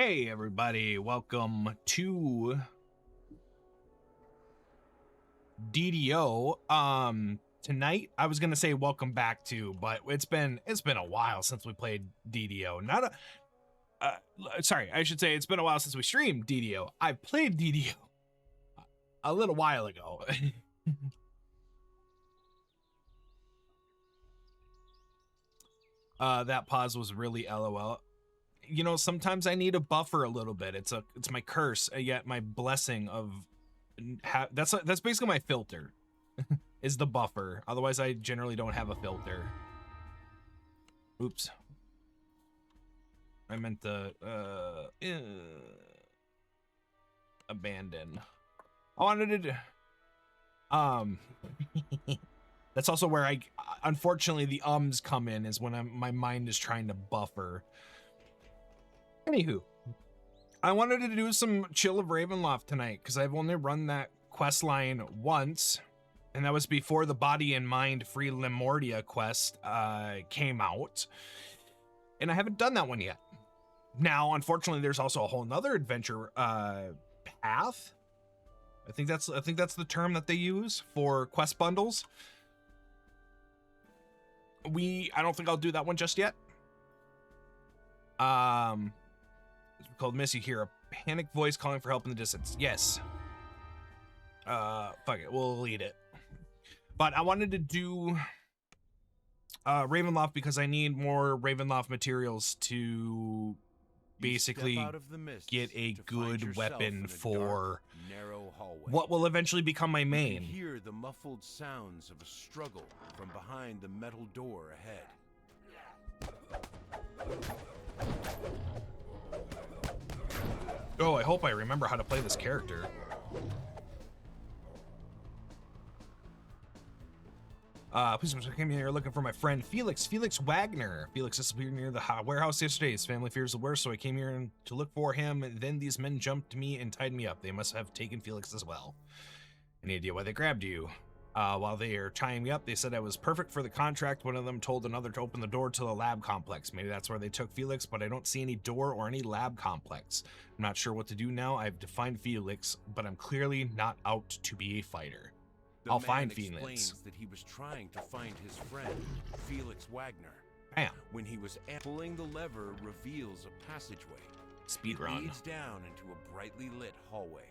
Hey everybody, welcome to DDO. Tonight I was gonna say welcome back to, but it's been a while since we played DDO. Not sorry, I should say it's been a while since we streamed DDO. I played DDO a little while ago. That pause was really LOL. You know, sometimes I need a buffer a little bit. It's my curse, yet my blessing of that's basically my filter is the buffer. Otherwise I generally don't have a filter. Oops. I meant to abandon. I wanted to that's also where I unfortunately the ums come in, is when my mind is trying to buffer. Anywho, I wanted to do some Chill of Ravenloft tonight because I've only run that quest line once, and that was before the Body and Mind Free Lamordia quest came out, and I haven't done that one yet. Now, unfortunately, there's also a whole nother adventure path. I think that's the term that they use for quest bundles. I don't think I'll do that one just yet. It's called Miss. You hear a panicked voice calling for help in the distance. Yes. Fuck it, we'll lead it. But I wanted to do Ravenloft because I need more Ravenloft materials to basically get a good weapon for what will eventually become my main. You hear the muffled sounds of a struggle from behind the metal door ahead. Oh, I hope I remember how to play this character. Please, I came here looking for my friend Felix Wagner. Felix disappeared near the warehouse yesterday. His family fears the worst, so I came here to look for him. And then these men jumped me and tied me up. They must have taken Felix as well. Any idea why they grabbed you? While they are tying me up, they said I was perfect for the contract. One of them told another to open the door to the lab complex. Maybe that's where they took Felix, but I don't see any door or any lab complex. I'm not sure what to do now. I've defined Felix, but I'm clearly not out to be a fighter. I'll find Felix. Explains that he was trying to find his friend, Felix Wagner. Bam. When he was pulling the lever, reveals a passageway. Speedrun. Leads down into a brightly lit hallway.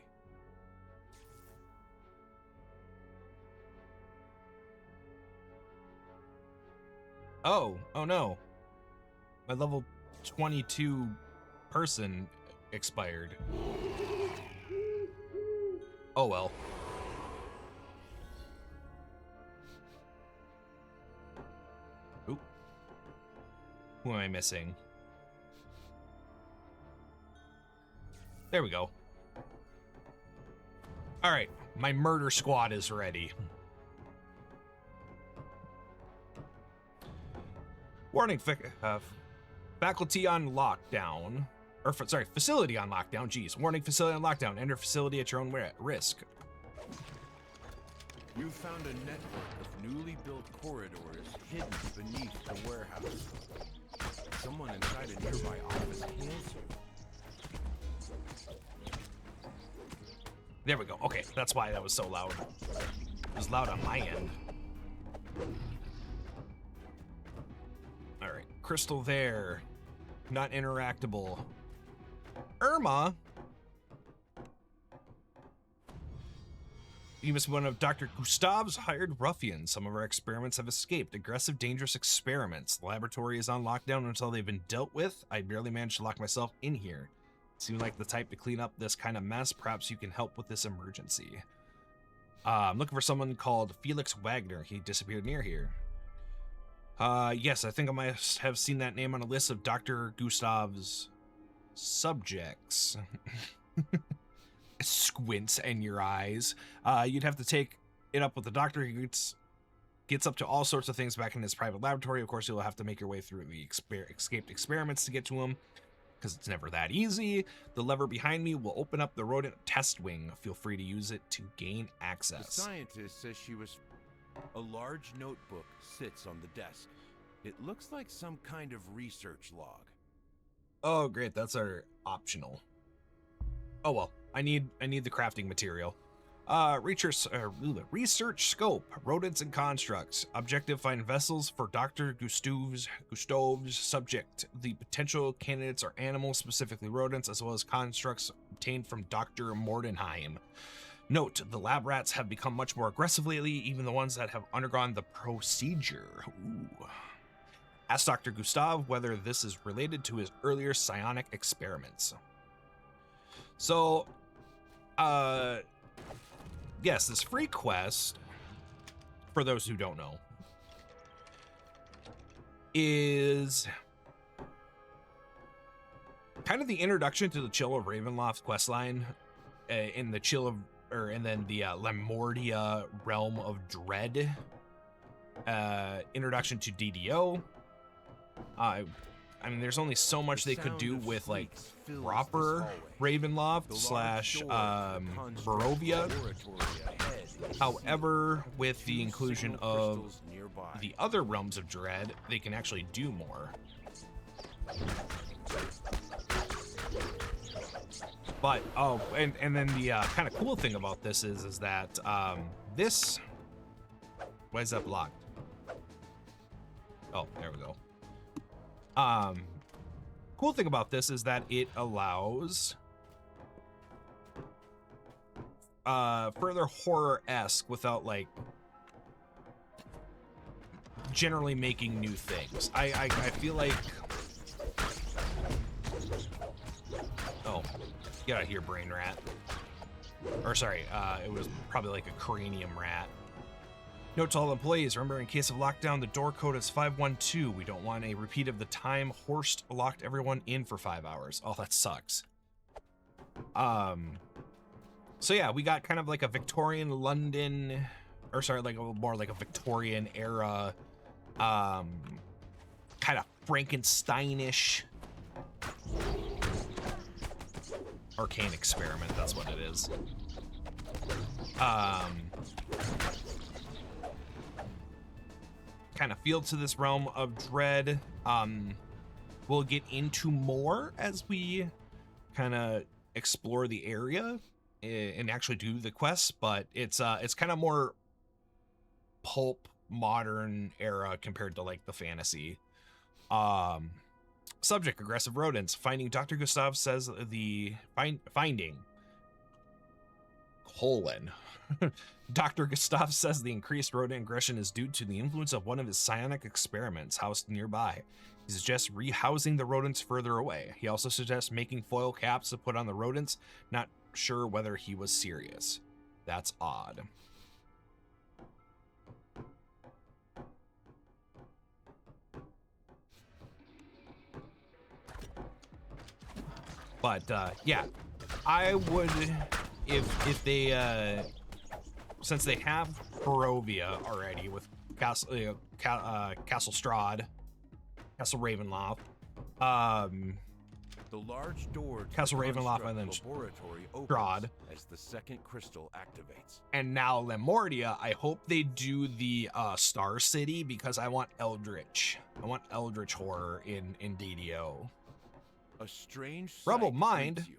Oh no. My level 22 person expired. Oh well. Oop. Who am I missing? There we go. All right, my murder squad is ready. Warning, faculty on lockdown. Facility on lockdown. Geez. Warning, facility on lockdown. Enter facility at your own risk. You found a network of newly built corridors hidden beneath the warehouse. Someone inside a nearby office hails you. There we go. Okay, that's why that was so loud. It was loud on my end. Alright, crystal there. Not interactable. Irma? You must be one of Dr. Gustav's hired ruffians. Some of our experiments have escaped. Aggressive, dangerous experiments. The laboratory is on lockdown until they've been dealt with. I barely managed to lock myself in here. Seem like the type to clean up this kind of mess. Perhaps you can help with this emergency. I'm looking for someone called Felix Wagner. He disappeared near here. Yes, I think I might have seen that name on a list of Dr. Gustav's subjects. Squints in your eyes. You'd have to take it up with the doctor. He gets up to all sorts of things back in his private laboratory. Of course, you'll have to make your way through the escaped experiments to get to him, because it's never that easy. The lever behind me will open up the rodent test wing. Feel free to use it to gain access. The scientist says she was... A large notebook sits on the desk. It looks like some kind of research log. Oh, great. That's our optional. Oh well, I need the crafting material. Research scope, rodents and constructs. Objective: find vessels for Dr. Gustav's subject. The potential candidates are animals, specifically rodents, as well as constructs obtained from Dr. Mordenheim. Note, the lab rats have become much more aggressive lately, even the ones that have undergone the procedure. Ooh. Ask Dr. Gustav whether this is related to his earlier psionic experiments. So, yes, this free quest, for those who don't know, is kind of the introduction to the Chill of Ravenloft questline in the and then the Lamordia Realm of Dread. Introduction to DDO. I mean, there's only so much they could do with like proper Ravenloft slash Barovia. However, with the inclusion of the other realms of Dread, they can actually do more. But and then the kind of cool thing about this is that this, why is that blocked? Oh, there we go. Cool thing about this is that it allows further horror-esque without like generally making new things. I feel like, oh, get out of here, brain rat. Or sorry, it was probably like a cranium rat. Note to all employees, remember, in case of lockdown, the door code is 512. We don't want a repeat of the time Horst locked everyone in for 5 hours. Oh, that sucks. So yeah, we got kind of like a Victorian London, or sorry, like more like a Victorian era, kind of Frankensteinish arcane experiment. That's what it is. Kind of feel to this realm of dread. We'll get into more as we kind of explore the area and actually do the quests, but it's kind of more pulp modern era compared to like the fantasy. Subject: aggressive rodents. Finding Dr. Gustav says the finding colon Dr. Gustav says the increased rodent aggression is due to the influence of one of his psionic experiments housed nearby. He suggests rehousing the rodents further away. He also suggests making foil caps to put on the rodents. Not sure whether he was serious. That's odd. But yeah, I would, if they since they have Barovia already with Castle Strahd, Castle Ravenloft, the large door to Castle Ravenloft, and then Strahd, as the second crystal activates. And now Lamordia, I hope they do the Star City, because I want Eldritch. I want Eldritch horror in DDO. A strange Rebel sight mind. greets you.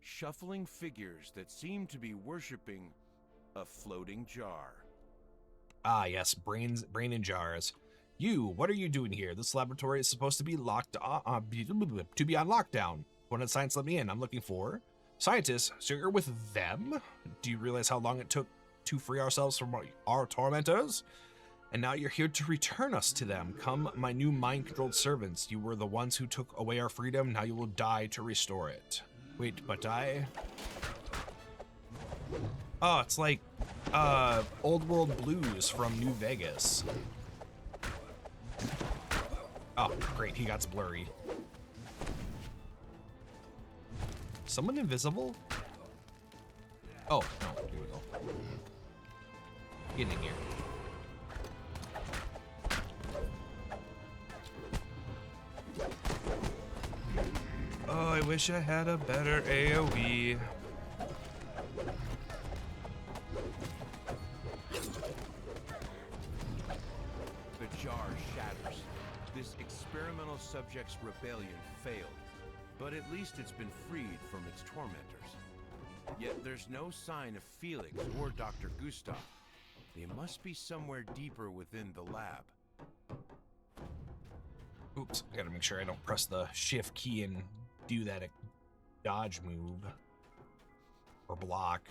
Shuffling figures that seem to be worshipping a floating jar. Ah, yes, brain in jars. You, what are you doing here? This laboratory is supposed to be locked to be on lockdown. One of the scientists let me in. I'm looking for scientists. So you're with them? Do you realize how long it took to free ourselves from our tormentors? And now you're here to return us to them. Come, my new mind-controlled servants. You were the ones who took away our freedom. Now you will die to restore it. Wait, but I... Oh, it's like Old World Blues from New Vegas. Oh, great, he got blurry. Someone invisible? Oh, no, here we go. Get in here. Oh, I wish I had a better AoE. The jar shatters. This experimental subject's rebellion failed. but at least it's been freed from its tormentors. Yet there's no sign of Felix or Dr. Gustav. They must be somewhere deeper within the lab. Oops, I gotta make sure I don't press the shift key and do that dodge move or block.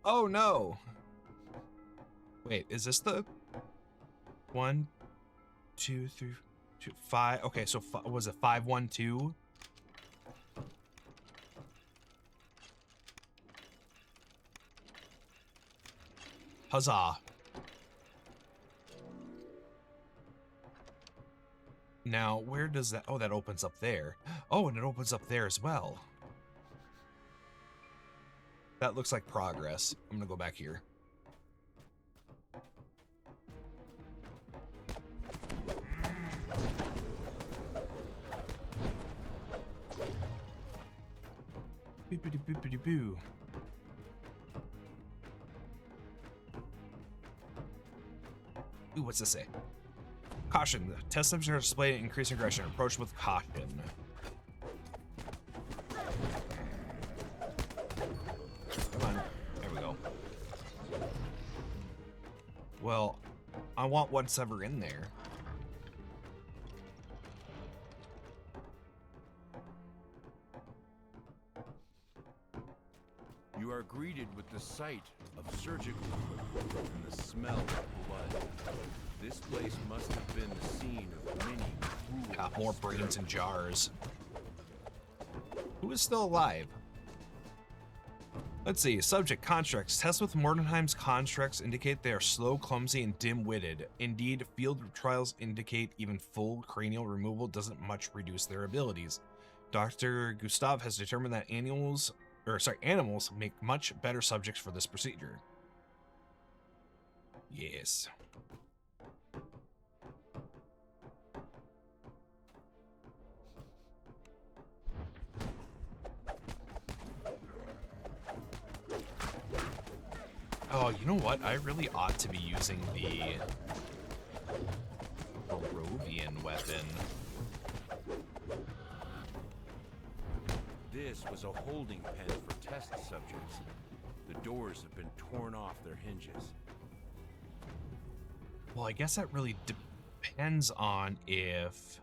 Oh no! Wait, is this the 1, 2, 3, 2, 5? Okay, so was it 5, 1, 2? Huzzah! Now, where does that? Oh, that opens up there. Oh, and it opens up there as well. That looks like progress. I'm gonna go back here. Boopity boopity boo. Ooh, what's this say? Caution. The test subjects are displayed increased aggression. Approach with caution. Come on. There we go. Well, I want what's ever in there. You are greeted with the sight of surgical equipment and the smell of blood. This place must have been the scene of many cruel Got more brains in jars. Who is still alive? Let's see. Subject constructs. Tests with Mordenheim's constructs indicate they are slow, clumsy, and dim-witted. Indeed, field trials indicate even full cranial removal doesn't much reduce their abilities. Dr. Gustav has determined that animals make much better subjects for this procedure. Yes. Oh, you know what? I really ought to be using the Barovian weapon. This was a holding pen for test subjects. The doors have been torn off their hinges. Well, I guess that really depends on if...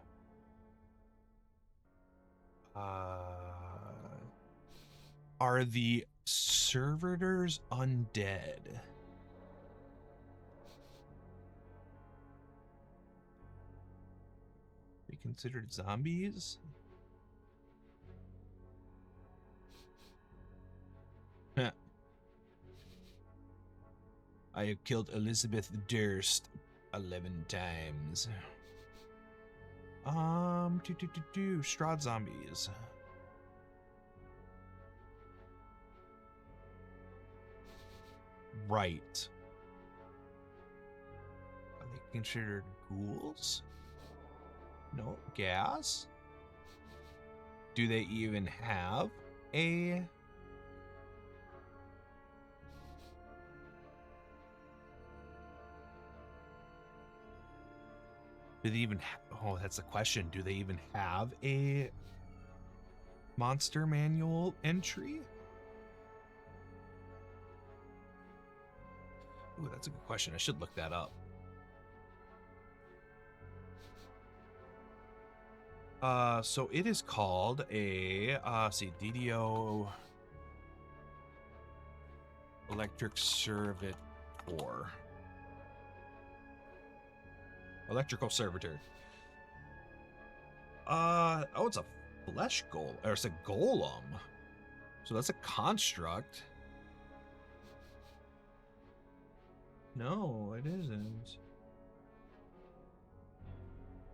are the servitors undead? Be considered zombies? Huh. I have killed Elizabeth Durst 11 times. Strahd zombies. Right. Are they considered ghouls? No. Gas? Do they even have a... Do they even oh, that's the question. Do they even have a monster manual entry? Ooh, that's a good question. I should look that up. So it is called a, DDO Electric Servitor. Electrical Servitor. Oh, it's a flesh golem, or it's a golem. So that's a construct. No, it isn't.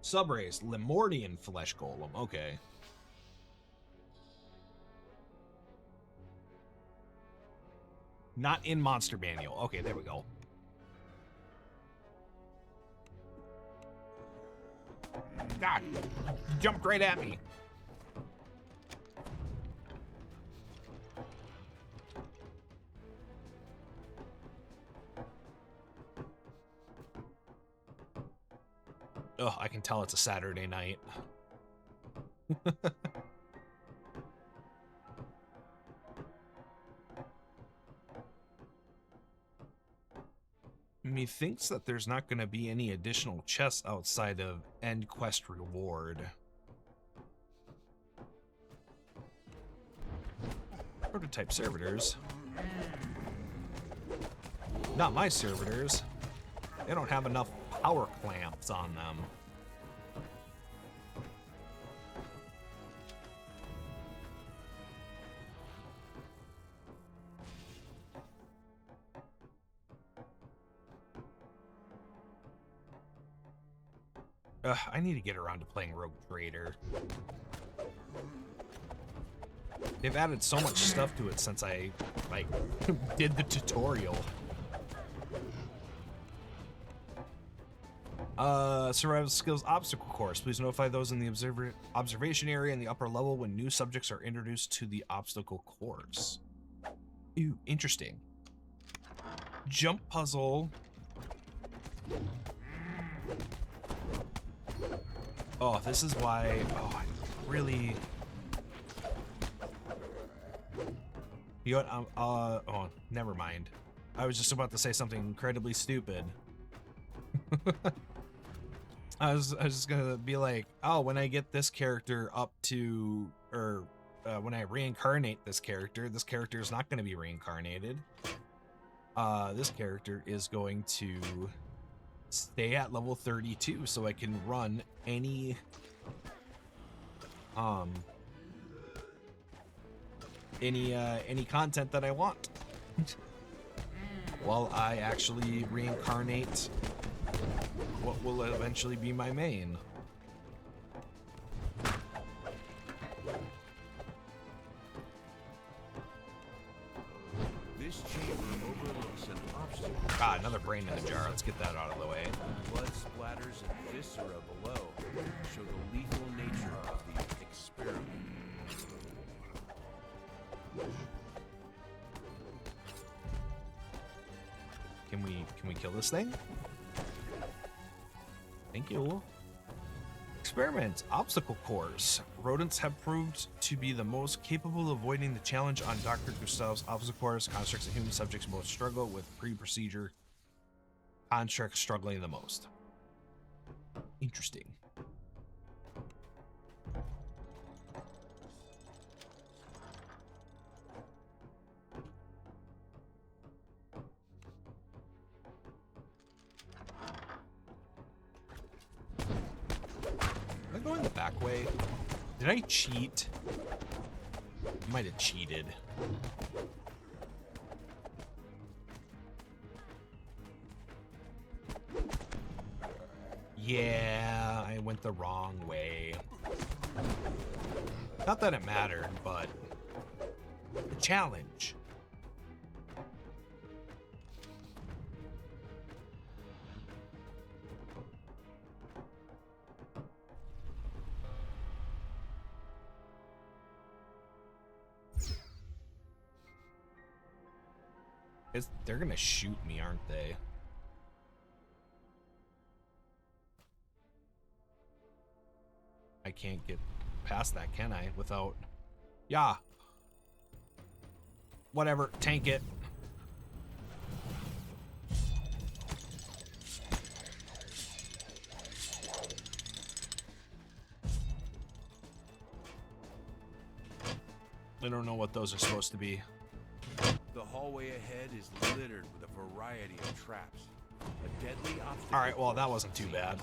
Subrace, Lamordian flesh golem. Okay. Not in Monster Manual. Okay, there we go. God, jumped right at me. Ugh, I can tell it's a Saturday night. Methinks that there's not going to be any additional chests outside of end quest reward. Prototype servitors. Not my servitors. They don't have enough power clamps on them. I need to get around to playing Rogue Trader. They've added so much stuff to it since I, like, did the tutorial. Survival skills obstacle course. Please notify those in the observation area in the upper level when new subjects are introduced to the obstacle course. Ooh, interesting. Jump puzzle. Oh, this is why. Oh, I really. You know what? Oh, never mind. I was just about to say something incredibly stupid. I was just gonna be like, oh, when I get this character up to, or when I reincarnate this character is not gonna be reincarnated. This character is going to stay at level 32 so I can run any content that I want while I actually reincarnate what will eventually be my main. This chamber overlooks an obstacle. Ah, another brain in the jar. Let's get that out of the way. Blood splatters and viscera below show the lethal nature of the experiment. Can we kill this thing? Thank you. Experiment. Obstacle course. Rodents have proved to be the most capable of avoiding the challenge on Dr. Gustav's obstacle course. Constructs and human subjects most struggle with pre-procedure. Constructs struggling the most. Interesting. Am I going the back way? Did I cheat? I might have cheated. Yeah, I went the wrong way. Not that it mattered, but the challenge. They're gonna shoot me, aren't they? I can't get past that, can I? Without... Yeah. Whatever, tank it. I don't know what those are supposed to be. The hallway ahead is littered with a variety of traps. A deadly obstacle. All right, well, that wasn't too bad.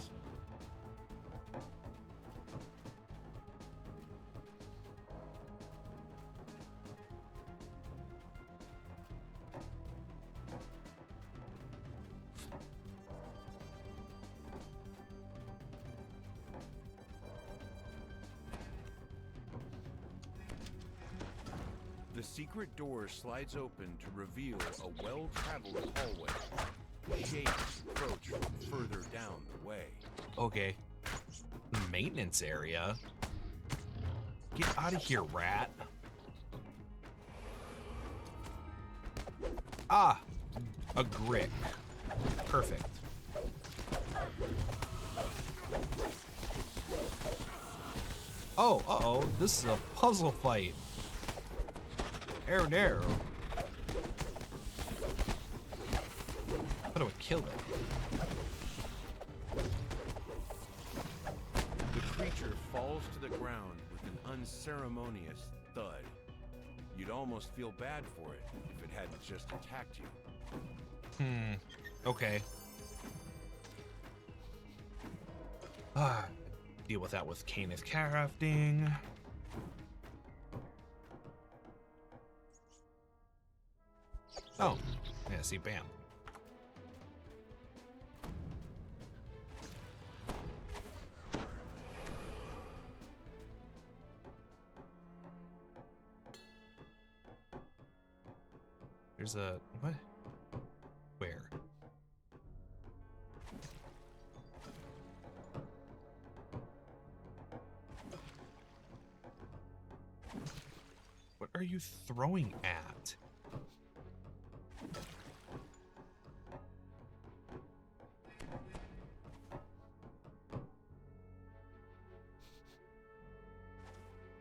The secret door slides open to reveal a well-traveled hallway. Shapes approach from further down the way. Okay. Maintenance area? Get out of here, rat. Ah! A grit. Perfect. Oh, uh-oh, this is a puzzle fight. Arrow. How do I kill it? The creature falls to the ground with an unceremonious thud. You'd almost feel bad for it if it hadn't just attacked you. Okay. Deal with that with Canis crafting. Oh, yeah, see, bam. There's a, what? Where? What are you throwing at?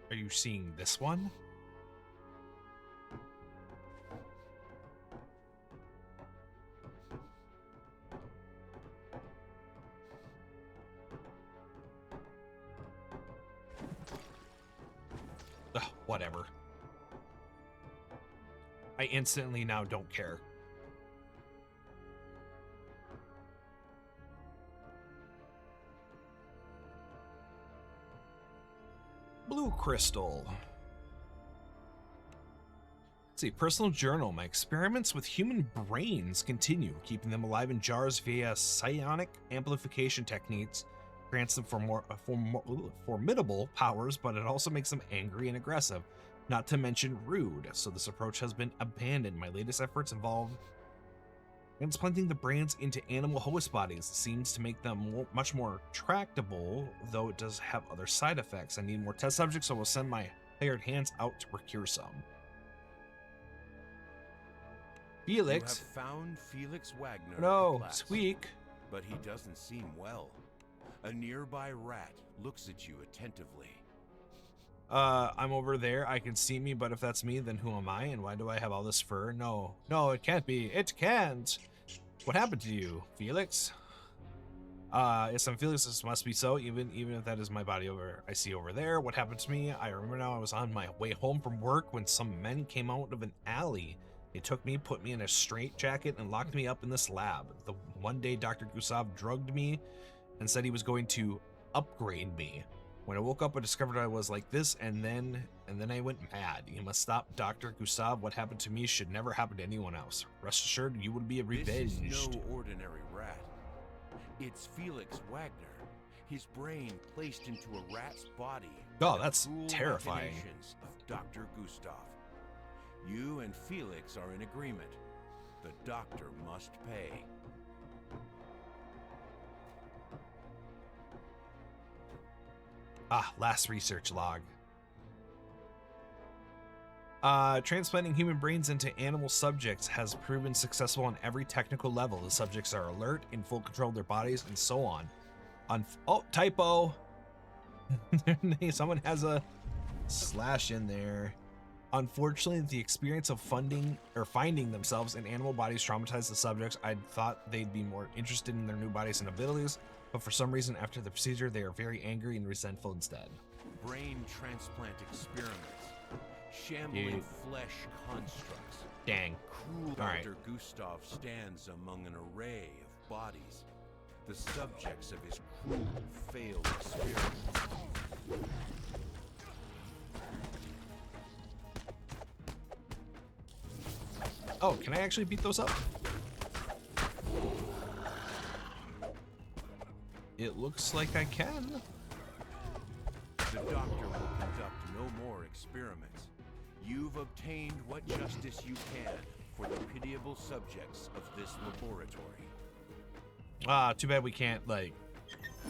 Are you seeing this one? Ugh, whatever. I instantly now don't care. Blue crystal. Let's see, personal journal. My experiments with human brains continue. Keeping them alive in jars via psionic amplification techniques grants them formidable powers, but it also makes them angry and aggressive, not to mention rude. So this approach has been abandoned. My latest efforts involve transplanting the brains into animal host bodies. It seems to make them much more tractable, though it does have other side effects. I need more test subjects, so I will send my hired hands out to procure some. Felix. You have found Felix Wagner. No, Squeak. But he doesn't seem well. A nearby rat looks at you attentively. I'm over there. I can see me, but if that's me, then who am I? And why do I have all this fur? No, it can't be. It can't. What happened to you, Felix? Yes, I'm Felix. This must be so. Even if that is my body I see over there. What happened to me? I remember now. I was on my way home from work when some men came out of an alley. They took me, put me in a straitjacket, and locked me up in this lab. The one day Dr. Gustav drugged me and said he was going to upgrade me. When I woke up, I discovered I was like this, and then I went mad. You must stop, Dr. Gustav. What happened to me should never happen to anyone else. Rest assured, you would be revenged. This is no ordinary rat. It's Felix Wagner. His brain placed into a rat's body. Oh, that's terrifying. Of Dr. Gustav. You and Felix are in agreement. The doctor must pay. Last research log. Transplanting human brains into animal subjects has proven successful on every technical level. The subjects are alert, in full control of their bodies, and so on. Oh, typo. Someone has a slash in there. Unfortunately, the experience of finding themselves in animal bodies traumatized the subjects. I thought they'd be more interested in their new bodies and abilities, but for some reason, after the procedure, they are very angry and resentful instead. Brain transplant experiments. Shambling flesh constructs. Dang. Cruel All Dr. Gustav stands among an array of bodies. The subjects of his cruel, failed experiments. Oh, can I actually beat those up? It looks like I can. The doctor will conduct no more experiments. You've obtained what justice you can for the pitiable subjects of this laboratory. Too bad we can't, like,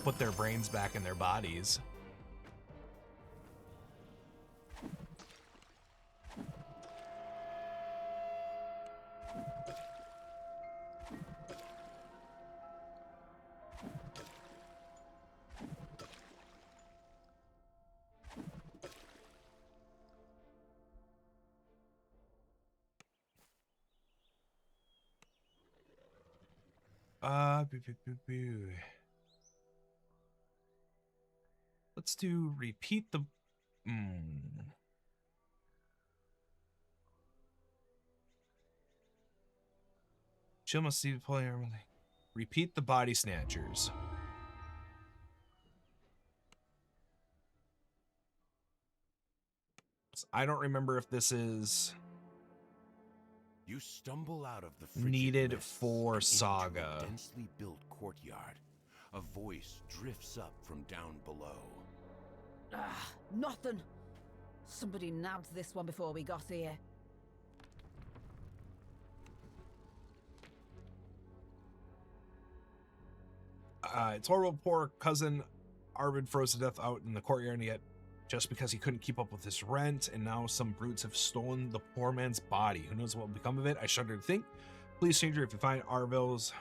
put their brains back in their bodies. Let's do repeat the. Chill must see the player. Repeat the body snatchers. I don't remember if this is You stumble out of the frigid needed mists for and into Saga. a densely built courtyard. A voice drifts up from down below. Ah, nothing. Somebody nabbed this one before we got here. It's horrible. Poor cousin Arvid froze to death out in the courtyard, and yet just because he couldn't keep up with his rent, and now some brutes have stolen the poor man's body. Who knows what will become of it? I shudder to think. Please, stranger, if you find Arvid's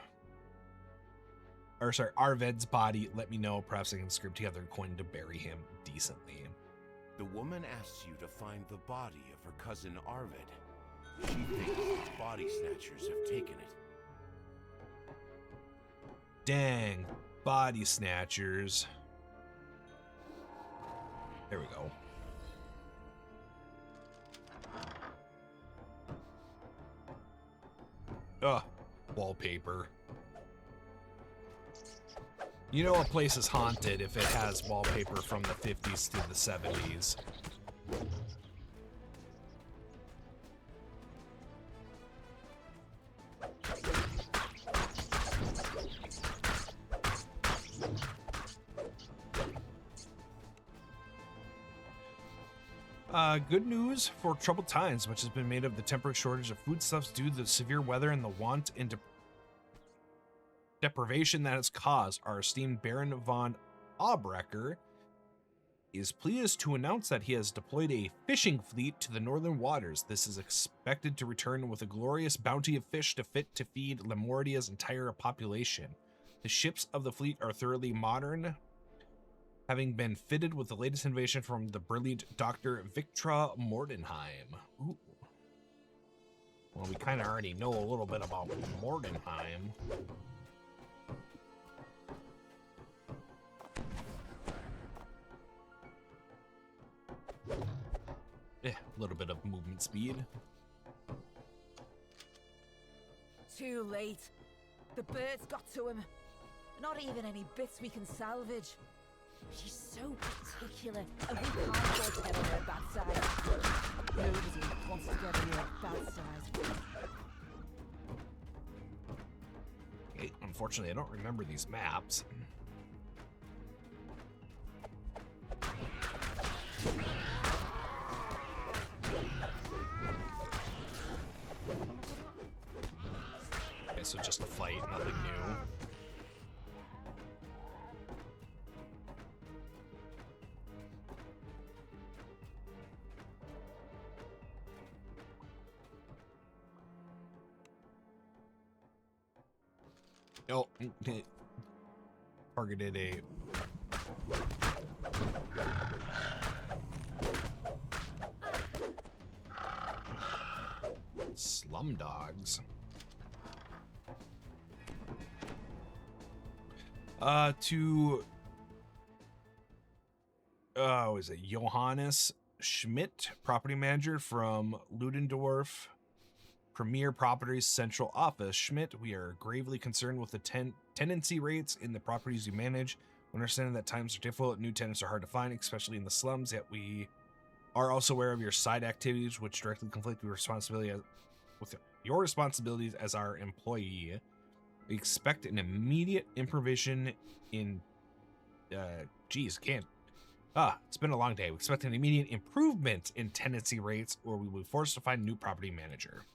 body, let me know. Perhaps I can scrape together a coin to bury him decently. The woman asks you to find the body of her cousin Arvid. She thinks the body snatchers have taken it. Dang, body snatchers. There we go. Ugh, wallpaper. You know a place is haunted if it has wallpaper from the 50s to the 70s. Good news for troubled times, which has been made of the temporary shortage of foodstuffs due to the severe weather and the want and deprivation that has caused. Our esteemed Baron von Aubrecker is pleased to announce that he has deployed a fishing fleet to the northern waters. This is expected to return with a glorious bounty of fish to feed Lamordia's entire population. The ships of the fleet are thoroughly modern, having been fitted with the latest innovation from the brilliant Dr. Victra Mordenheim. Ooh. Well, we kind of already know a little bit about Mordenheim. A little bit of movement speed. Too late. The birds got to him. Not even any bits we can salvage. She's so particular, and we can't afford to get on her bad side. Nobody wants to get on your bad side. Okay, unfortunately, I don't remember these maps. Okay, so just a fight, nothing new. Oh, targeted a slum dogs. Is it Johannes Schmidt, property manager from Ludendorff Premier Properties Central Office. Schmidt, we are gravely concerned with the tenancy rates in the properties you manage. We understand that times are difficult, new tenants are hard to find, especially in the slums, yet we are also aware of your side activities, which directly conflict with your responsibilities as our employee. We expect an immediate improvisation in... it's been a long day. We expect an immediate improvement in tenancy rates, or we will be forced to find a new property manager.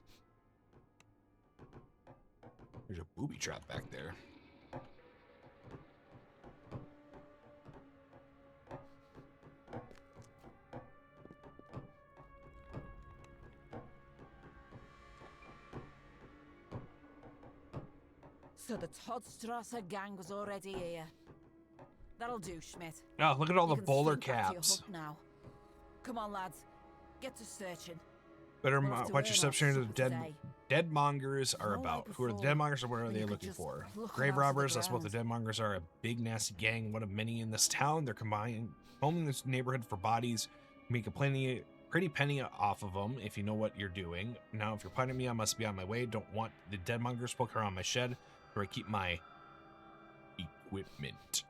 There's a booby trap back there. So the Toddstrasser gang was already here. That'll do, Schmidt. Oh, look at all You the can bowler slink back to your caps. hut now. Come on, lads. Get to searching. Better We'll have to watch your earn steps our here into the supper dead today. deadmongers are No, about? like Who are the before, deadmongers, or what are when they you could looking just for? pluck 'em Grave out of the robbers, that's what the ground. deadmongers are. A big, nasty gang, one of many in this town. They're combing this neighborhood for bodies. Make a pretty penny off of them if you know what you're doing. Now, if you're punting me, I must be on my way. Don't want the deadmongers poking around my shed where I keep my equipment.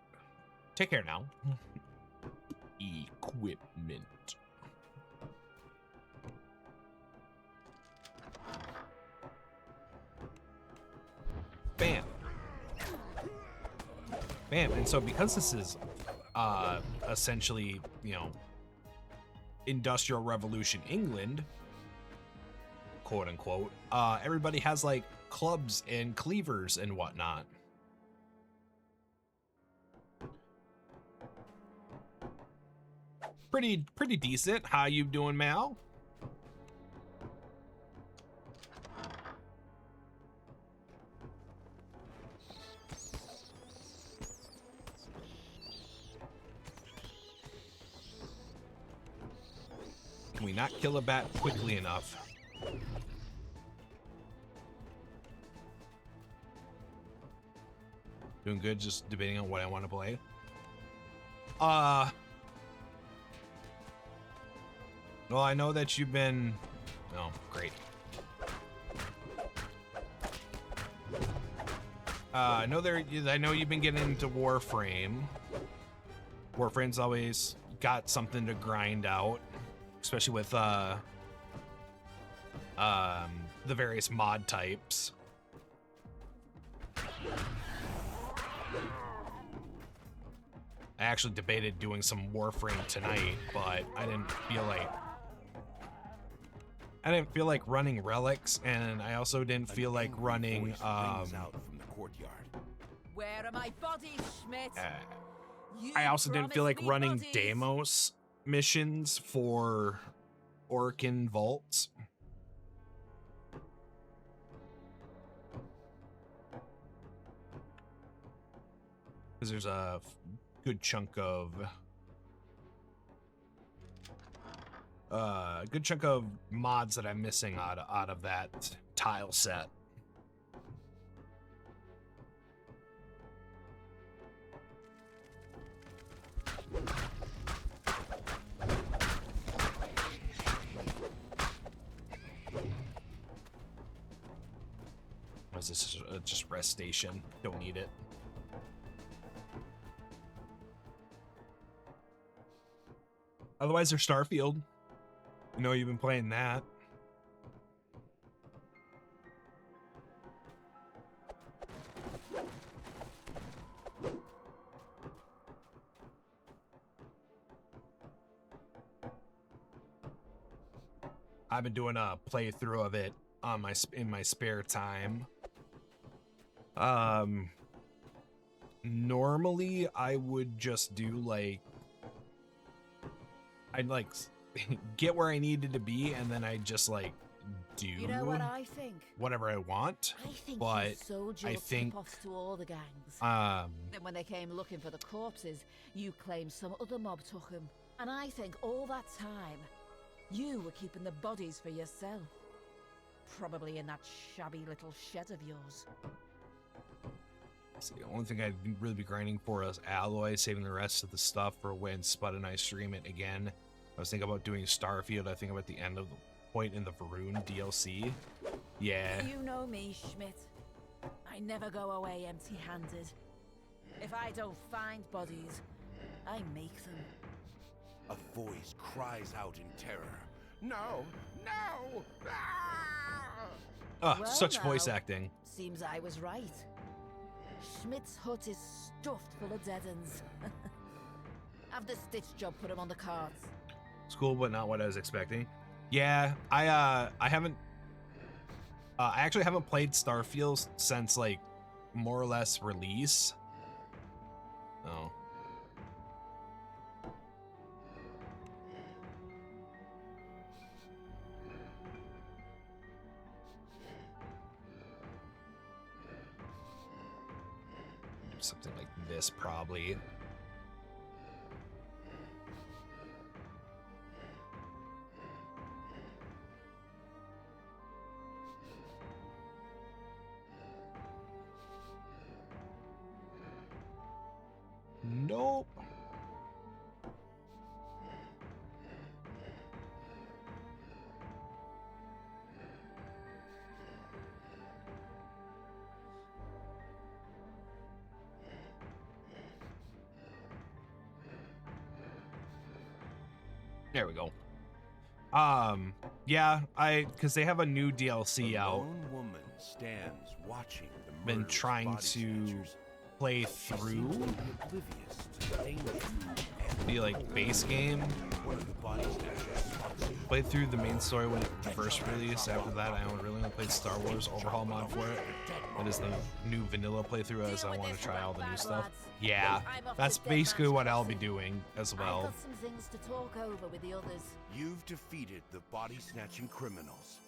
Take care now. Equipment. Bam. Bam. And so because this is essentially, you know, Industrial Revolution England, quote unquote, everybody has like clubs and cleavers and whatnot. Pretty decent. How you doing, Mal? Can we not kill a bat quickly enough? Doing good, just debating on what I want to play. Well, I know that you've been... Oh, great. I know you've been getting into Warframe. Warframe's always got something to grind out, especially with the various mod types. I actually debated doing some Warframe tonight, but I didn't feel like running relics, and I also didn't feel like running out from the courtyard. Where are my bodies, Schmidt? You I also didn't feel like promised me running bodies. Deimos missions for Orkin vaults. Because there's a good chunk of mods that I'm missing out of that tile set. Was this just rest station? Don't need it. Otherwise, there's Starfield. You know, you've been playing that. I've been doing a playthrough of it on in my spare time. Normally I would just do like I'd like get where I needed to be, and then I'd just like do You know what I think? whatever I want. I think But you sold your I think, tip-offs to all the gangs. Um, Then when they came looking for the corpses, you claimed some other mob took them. And I think all that time, you were keeping the bodies for yourself. Probably in that shabby little shed of yours. so the only thing I'd really be grinding for is alloy, saving the rest of the stuff for when Spud and I stream it again. I was thinking about doing Starfield. I think I'm at the end of the point in the Varun DLC. Yeah. You know me, Schmidt. I never go away empty-handed. If I don't find bodies, I make them. A voice cries out in terror. No! No! Ah! Oh, Well, such now, voice acting. Seems I was right. Schmidt's hut is stuffed full of dead-ends. Have the stitch job put him on the carts. It's cool, but not what I was expecting. Yeah, I haven't. I actually haven't played Starfield since like more or less release. Oh. Something like this, probably. Nope. There we go. Yeah, because they have a new DLC out. lone woman stands watching the Been murderous trying body to snatchers. play She through seems to be oblivious to the danger and the like base game, one of the body snatchers spots you. play through the main story when it first released. After that, I only really played Star Wars Overhaul mod for it. That is the new vanilla playthrough, as I want to try all the new stuff. Yeah, that's basically what I'll be doing as I've well. got some things to talk over with the others. You've defeated the body snatching criminals.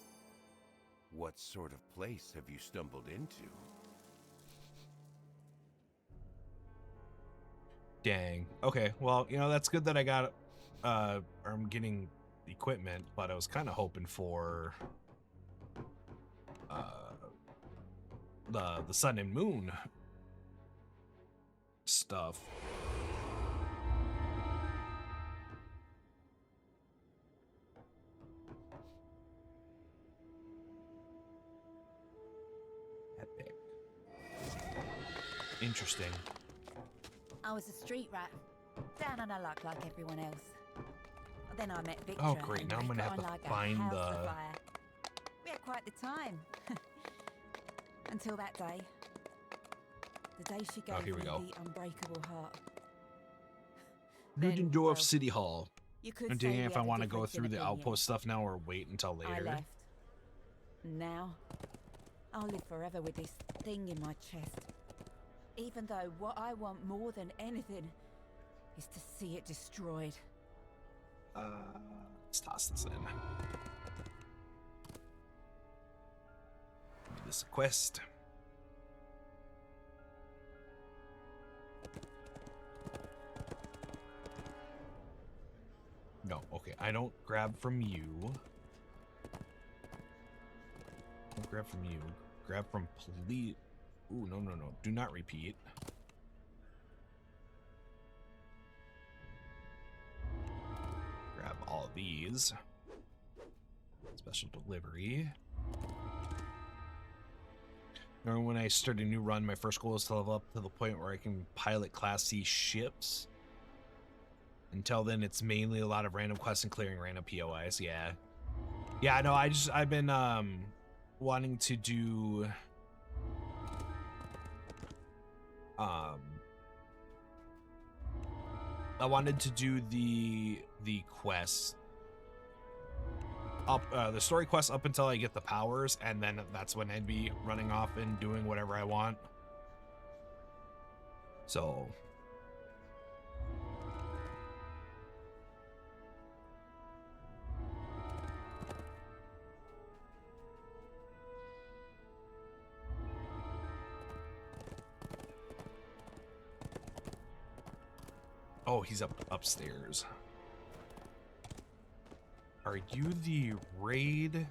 What sort of place have you stumbled into? Dang. Okay, well, that's good that I got, or I'm getting equipment, but I was kind of hoping for, the sun and moon stuff. Epic. Interesting. I was a street rat, down on a luck like everyone else. Then I met Victor. Oh, great, and now I'm we gonna got have on to like a find house the- afire. We had quite the time. Until that day. The day she gave here we me go. the unbreakable heart. Then, Ludendorff well, City Hall. you could I'm say thinking we if had I a want to go difference in through the opinion. outpost stuff now or wait until I later. left. Now, I'll live forever with this thing in my chest. Even though what I want more than anything is to see it destroyed. Let's toss this in. This is a quest. No, okay, I don't grab from you. Don't grab from you. Grab from police. Ooh, no. Do not repeat. Grab all of these. Special delivery. Remember when I start a new run, my first goal is to level up to the point where I can pilot Class C ships? Until then, it's mainly a lot of random quests and clearing random POIs. Yeah. Yeah, no, I've been wanting to do I wanted to do the quest up the story quest up until I get the powers, and then that's when I'd be running off and doing whatever I want. So oh, he's upstairs. Are you the raid?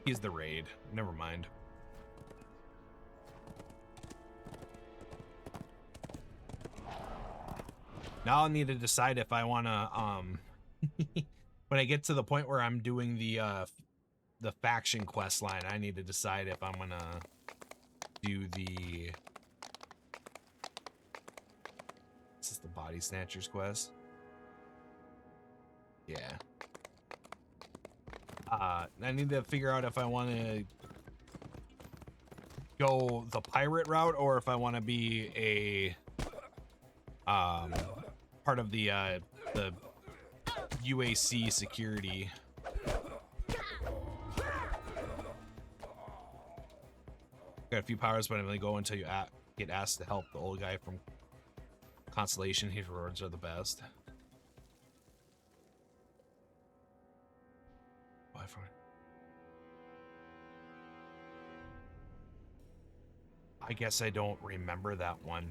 He's the raid. Never mind. Now I'll need to decide if I want to when I get to the point where I'm doing the faction quest line, I need to decide if I'm going to do the This is the body snatchers quest. Yeah. I need to figure out if I want to go the pirate route or if I want to be a part of the UAC security. Got a few powers, but I'm gonna go until you get asked to help the old guy from Constellation. His rewards are the best. I guess I don't remember that one.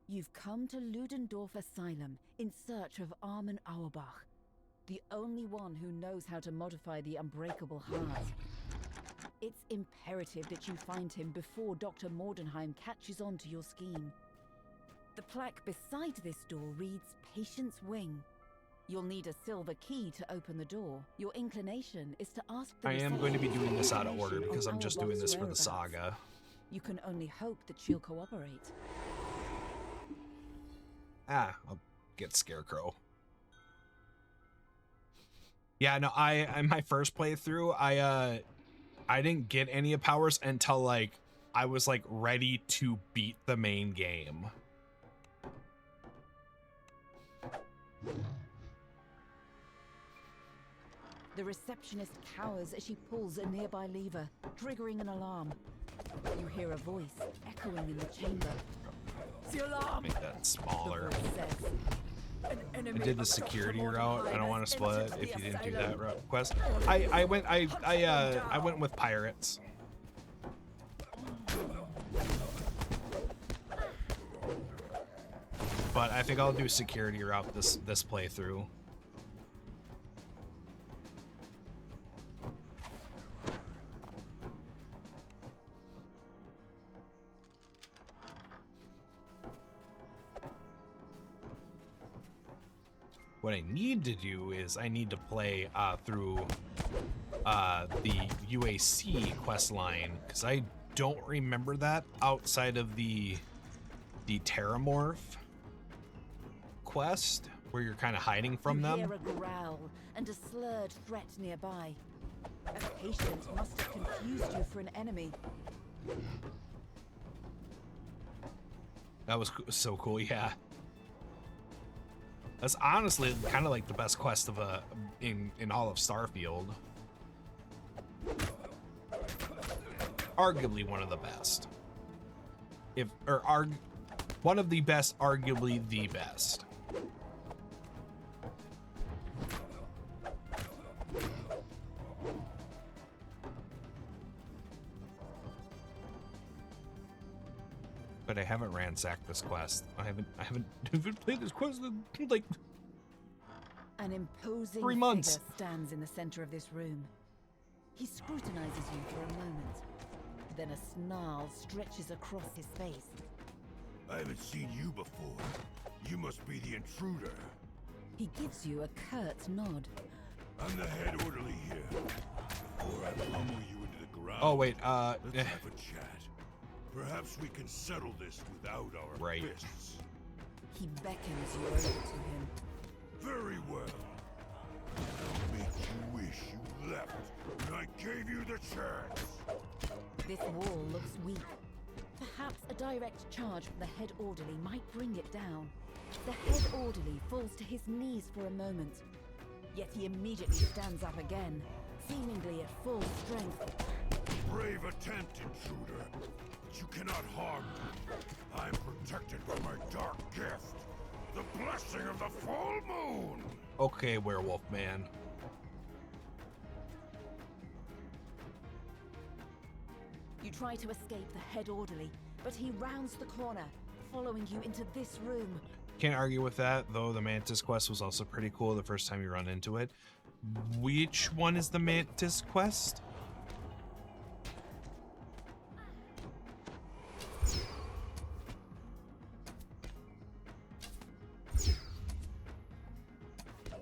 You've come to Ludendorff Asylum in search of Armin Auerbach, the only one who knows how to modify the unbreakable heart. It's imperative that you find him before Dr. Mordenheim catches on to your scheme. The plaque beside this door reads Patient's Wing. You'll need a silver key to open the door. Your inclination is to ask the I am going to be doing this out of order receptionist because on I'm just our doing box this for the whereabouts. saga. You can only hope that she'll cooperate. Ah, I'll get Scarecrow. Yeah, no, in my first playthrough, I didn't get any of powers until like I was like ready to beat the main game. The receptionist cowers as she pulls a nearby lever, triggering an alarm. You hear a voice echoing in the chamber. The alarm! Make that smaller. The voice says, "An I enemy did the of Dr. security route. I don't want to Mordenheim has split entered if the you didn't do asylum." that route quest. I went with pirates. But I think I'll do security route this playthrough. What I need to do is I need to play through the UAC quest line because I don't remember that outside of the Terramorph quest where you're kind of hiding from You them. hear a growl and a slurred threat nearby. A patient must have confused you for an enemy. That was so cool, yeah. That's honestly kind of like the best quest of in all of Starfield. Arguably one of the best. One of the best, arguably the best. But I haven't ransacked this quest. I haven't played this quest in like An imposing 3 months. figure stands in the center of this room. He scrutinizes you for a moment. Then a snarl stretches across his face. I haven't seen you before. You must be the intruder. He gives you a curt nod. I'm the head orderly here. Before I pummel you into the ground. Oh wait, Let's have a chat. Perhaps we can settle this without our Right. fists. He beckons you over to him. Very well. I'll make you wish you left when I gave you the chance. This wall looks weak. Perhaps a direct charge from the head orderly might bring it down. The head orderly falls to his knees for a moment. Yet he immediately stands up again, seemingly at full strength. Brave attempt, intruder. But you cannot harm me. I'm protected by my dark gift. The blessing of the full moon. okay, werewolf man. You try to escape the head orderly, but he rounds the corner, following you into this room. Can't argue with that, though the Mantis quest was also pretty cool the first time you run into it. Which one is the Mantis quest?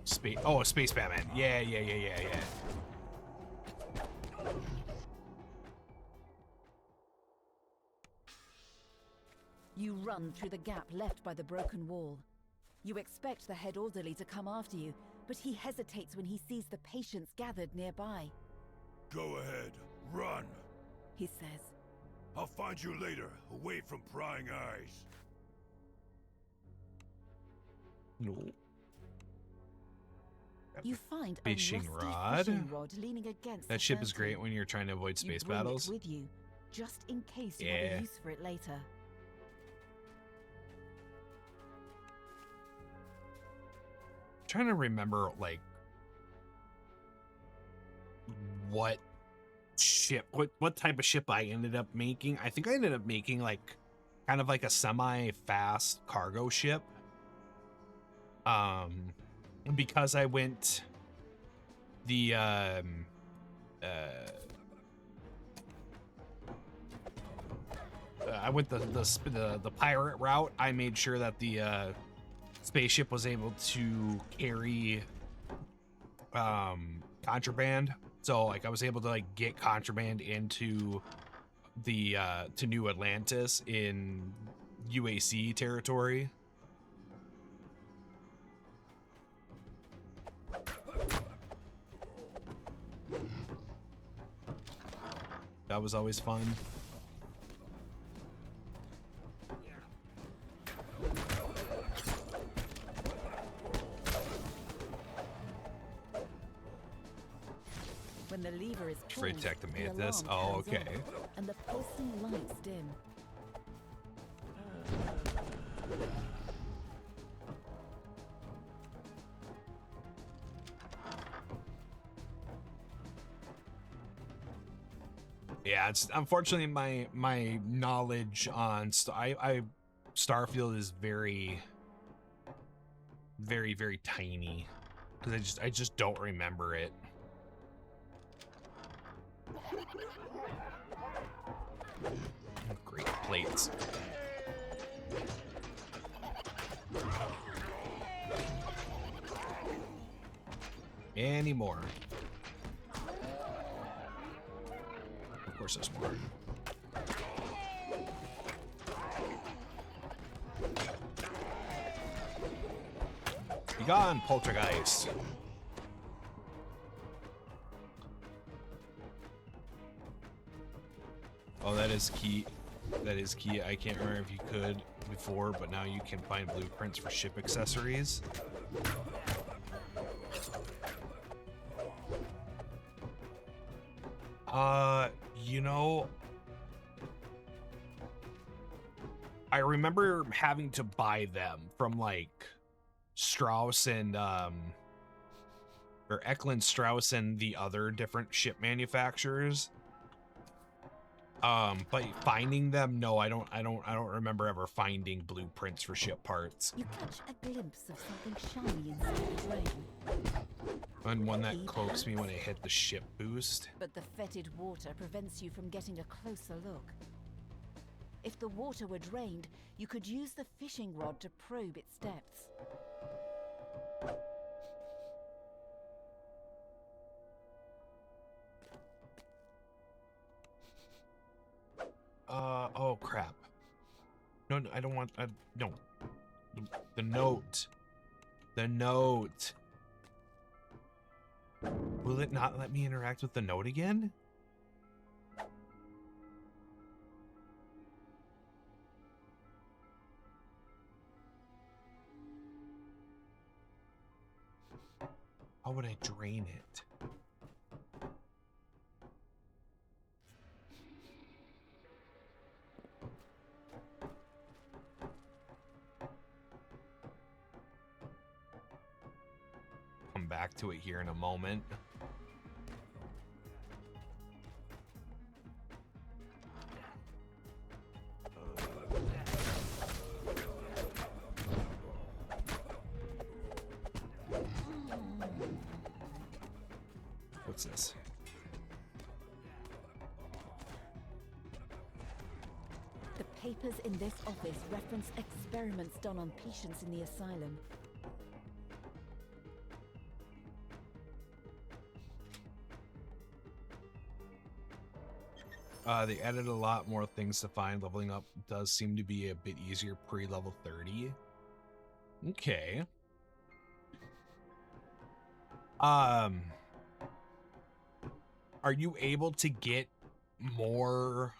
Space Batman. Yeah. You run through the gap left by the broken wall. You expect the head orderly to come after you, but he hesitates when he sees the patients gathered nearby. Go ahead, run. He says, I'll find you later, away from prying eyes. No. you find Fishing a rusty rod. fishing rod leaning against That the ship is great fountain. when you're trying to avoid You space bring battles. it with you, just in case you have Yeah. a use for it later. Trying to remember like what type of ship I ended up making. I think I ended up making like kind of like a semi-fast cargo ship. Because I went the I went the pirate route. I made sure that the spaceship was able to carry contraband. So like I was able to like get contraband into the to New Atlantis in UAC territory. That was always fun. When the lever is pulled, Afraid to attack the the mantis. alarm Oh, turns okay. on, and the pulsing lights dim. Yeah, it's unfortunately my knowledge on Starfield is very tiny because I just don't remember it. Great plates. Any more? Of course there's more. Be gone, poltergeist. Oh, that is key. That is key. I can't remember if you could before, but now you can find blueprints for ship accessories. You know, I remember having to buy them from like Strauss and or Eklund Strauss and the other different ship manufacturers. But finding them, no, I don't remember ever finding blueprints for ship parts. You catch a glimpse of something shiny inside the rain. And one that cloaks me when I hit the ship boost. But the fetid water prevents you from getting a closer look. If the water were drained, you could use the fishing rod to probe its depths. Oh crap. No, I don't want, no. The note. The note. Will it not let me interact with the note again? How would I drain it? Come back to it here in a moment. What's this? The papers in this office reference experiments done on patients in the asylum. They added a lot more things to find. Leveling up does seem to be a bit easier pre-level 30. Okay. Are you able to get more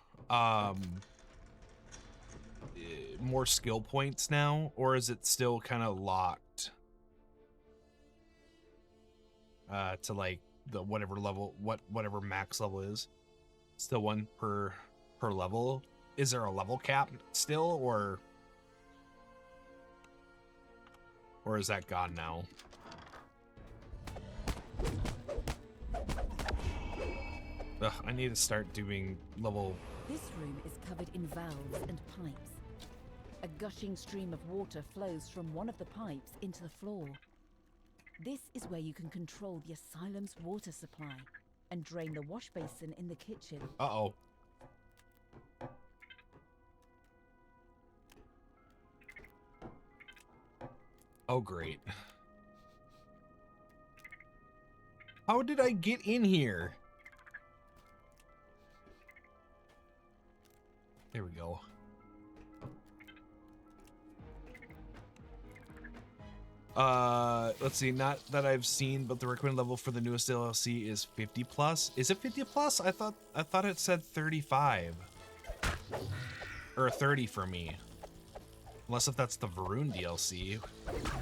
more skill points now, or is it still kind of locked to like the whatever level, whatever max level is? Still one per level. Is there a level cap still, or is that gone now? Ugh, I need to start doing level. This room is covered in valves and pipes. A gushing stream of water flows from one of the pipes into the floor. This is where you can control the asylum's water supply and drain the wash basin in the kitchen. Uh-oh. Oh, great. How did I get in here? There we go. Let's see, not that I've seen, but the recommended level for the newest DLC is 50 plus. Is it 50 plus? I thought it said 35. Or 30 for me. Unless if that's the Varun DLC,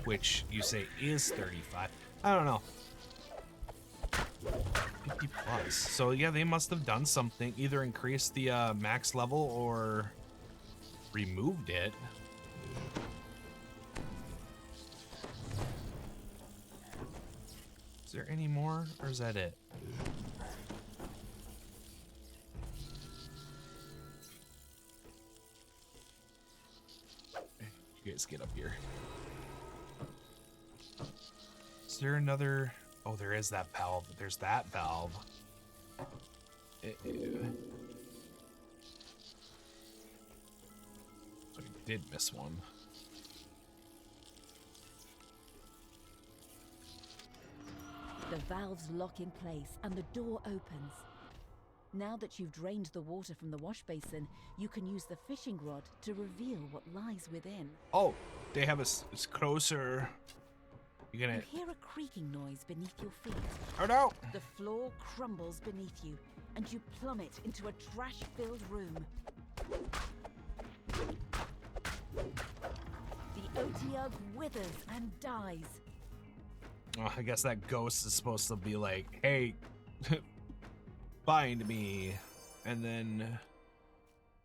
which you say is 35. I don't know. 50 plus. So yeah, they must have done something. Either increased the max level or removed it. Is there any more, or is that it? You guys get up here. Is there another? Oh, there is that valve. There's that valve. Ew. So I did miss one. The valves lock in place and the door opens. Now that you've drained the water from the wash basin, you can use the fishing rod to reveal what lies within. Oh, they have it's closer. You're gonna. You hear a creaking noise beneath your feet. Oh no! The floor crumbles beneath you, and you plummet into a trash-filled room. The Otyugh withers and dies. Oh, I guess that ghost is supposed to be like, hey, find me, and then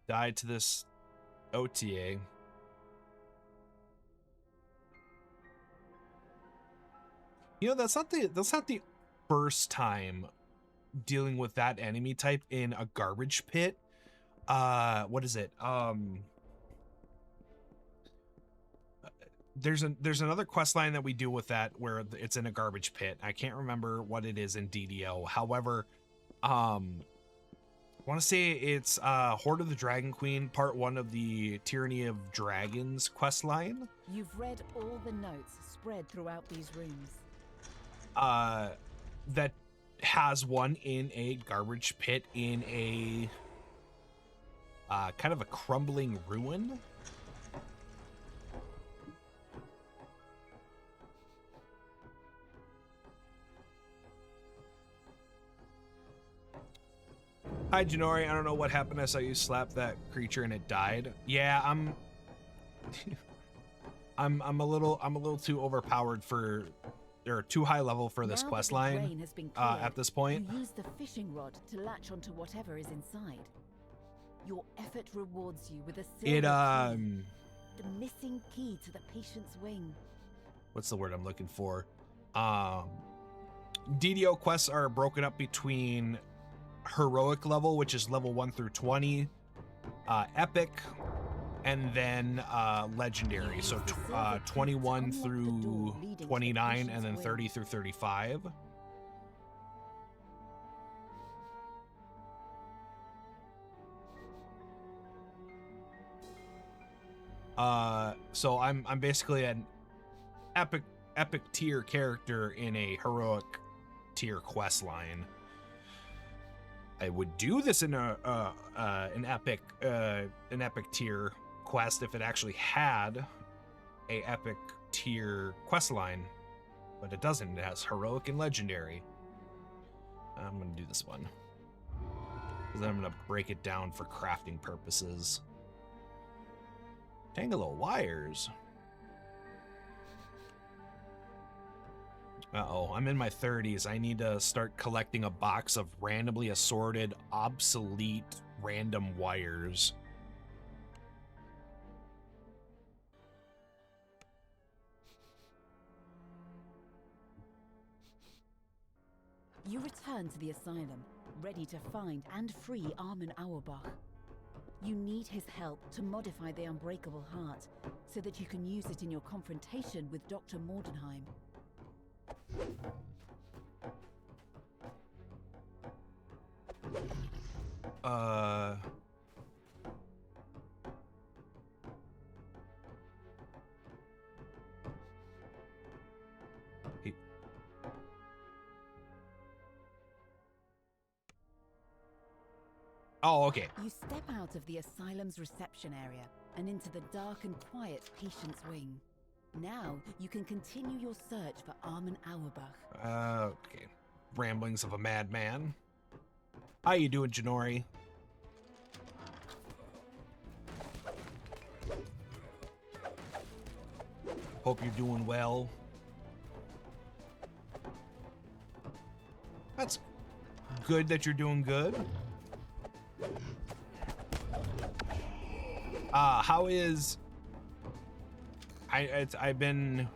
die to this OTA. You know, that's not the first time dealing with that enemy type in a garbage pit. What is it? There's another quest line that we do with that where it's in a garbage pit. I can't remember what it is in DDO. However, I want to say it's Horde of the Dragon Queen, part 1 of the Tyranny of Dragons quest line. You've read all the notes spread throughout these rooms. That has one in a garbage pit in a kind of a crumbling ruin. Hi Janori, I don't know what happened. I saw you slap that creature and it died. Yeah, I'm a little too overpowered for, or too high level for this quest line at this point. You use the fishing rod to latch onto whatever is inside. Your effort rewards you with a silver key, the missing key to the patient's wing. What's the word I'm looking for? DDO quests are broken up between heroic level, which is level 1 through 20, epic, and then legendary. So 21 through 29, and then 30 through 35. So I'm basically an epic tier character in a heroic tier quest line. I would do this in an epic tier quest if it actually had a epic tier quest line, but it doesn't. It has heroic and legendary. I'm gonna do this one because then I'm gonna break it down for crafting purposes. Tangle of wires. Uh-oh, I'm in my 30s. I need to start collecting a box of randomly assorted, obsolete, random wires. You return to the asylum, ready to find and free Armin Auerbach. You need his help to modify the Unbreakable Heart, so that you can use it in your confrontation with Dr. Mordenheim. Oh, okay. You step out of the asylum's reception area and into the dark and quiet patient's wing. Now you can continue your search for Armin Auerbach. Okay. Ramblings of a madman. How you doing, Janori? Hope you're doing well. That's good that you're doing good. How is... I've been...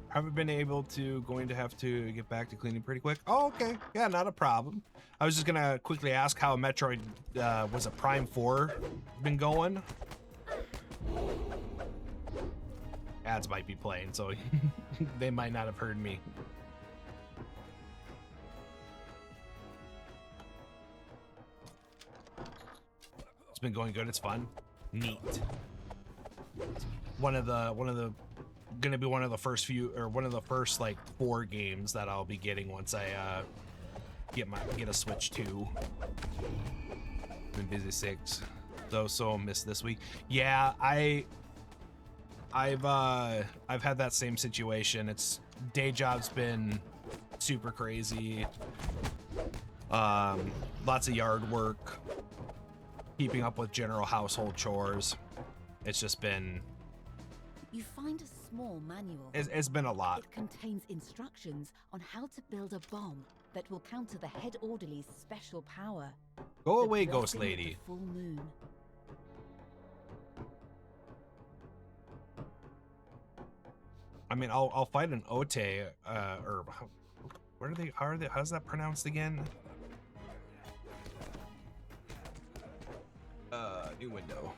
haven't been able to, going to have to get back to cleaning pretty quick. Oh, okay. Yeah, not a problem. I was just gonna quickly ask how Metroid, was it Prime 4 been going? Ads might be playing, so they might not have heard me. It's been going good. It's fun. Neat. One of the gonna be one of the first few, or one of the first like 4 games that I'll be getting once I get a Switch 2. Been busy 6, so missed this week. Yeah, I've had that same situation. It's day job's been super crazy. Lots of yard work, keeping up with general household chores. It's just been... You find a small manual. It's been a lot. It contains instructions on how to build a bomb that will counter the head orderly's special power. Go The away, Ghost blessing of Lady. the full moon. I mean, I'll fight an Ote, or where are they? How's that pronounced again? New window.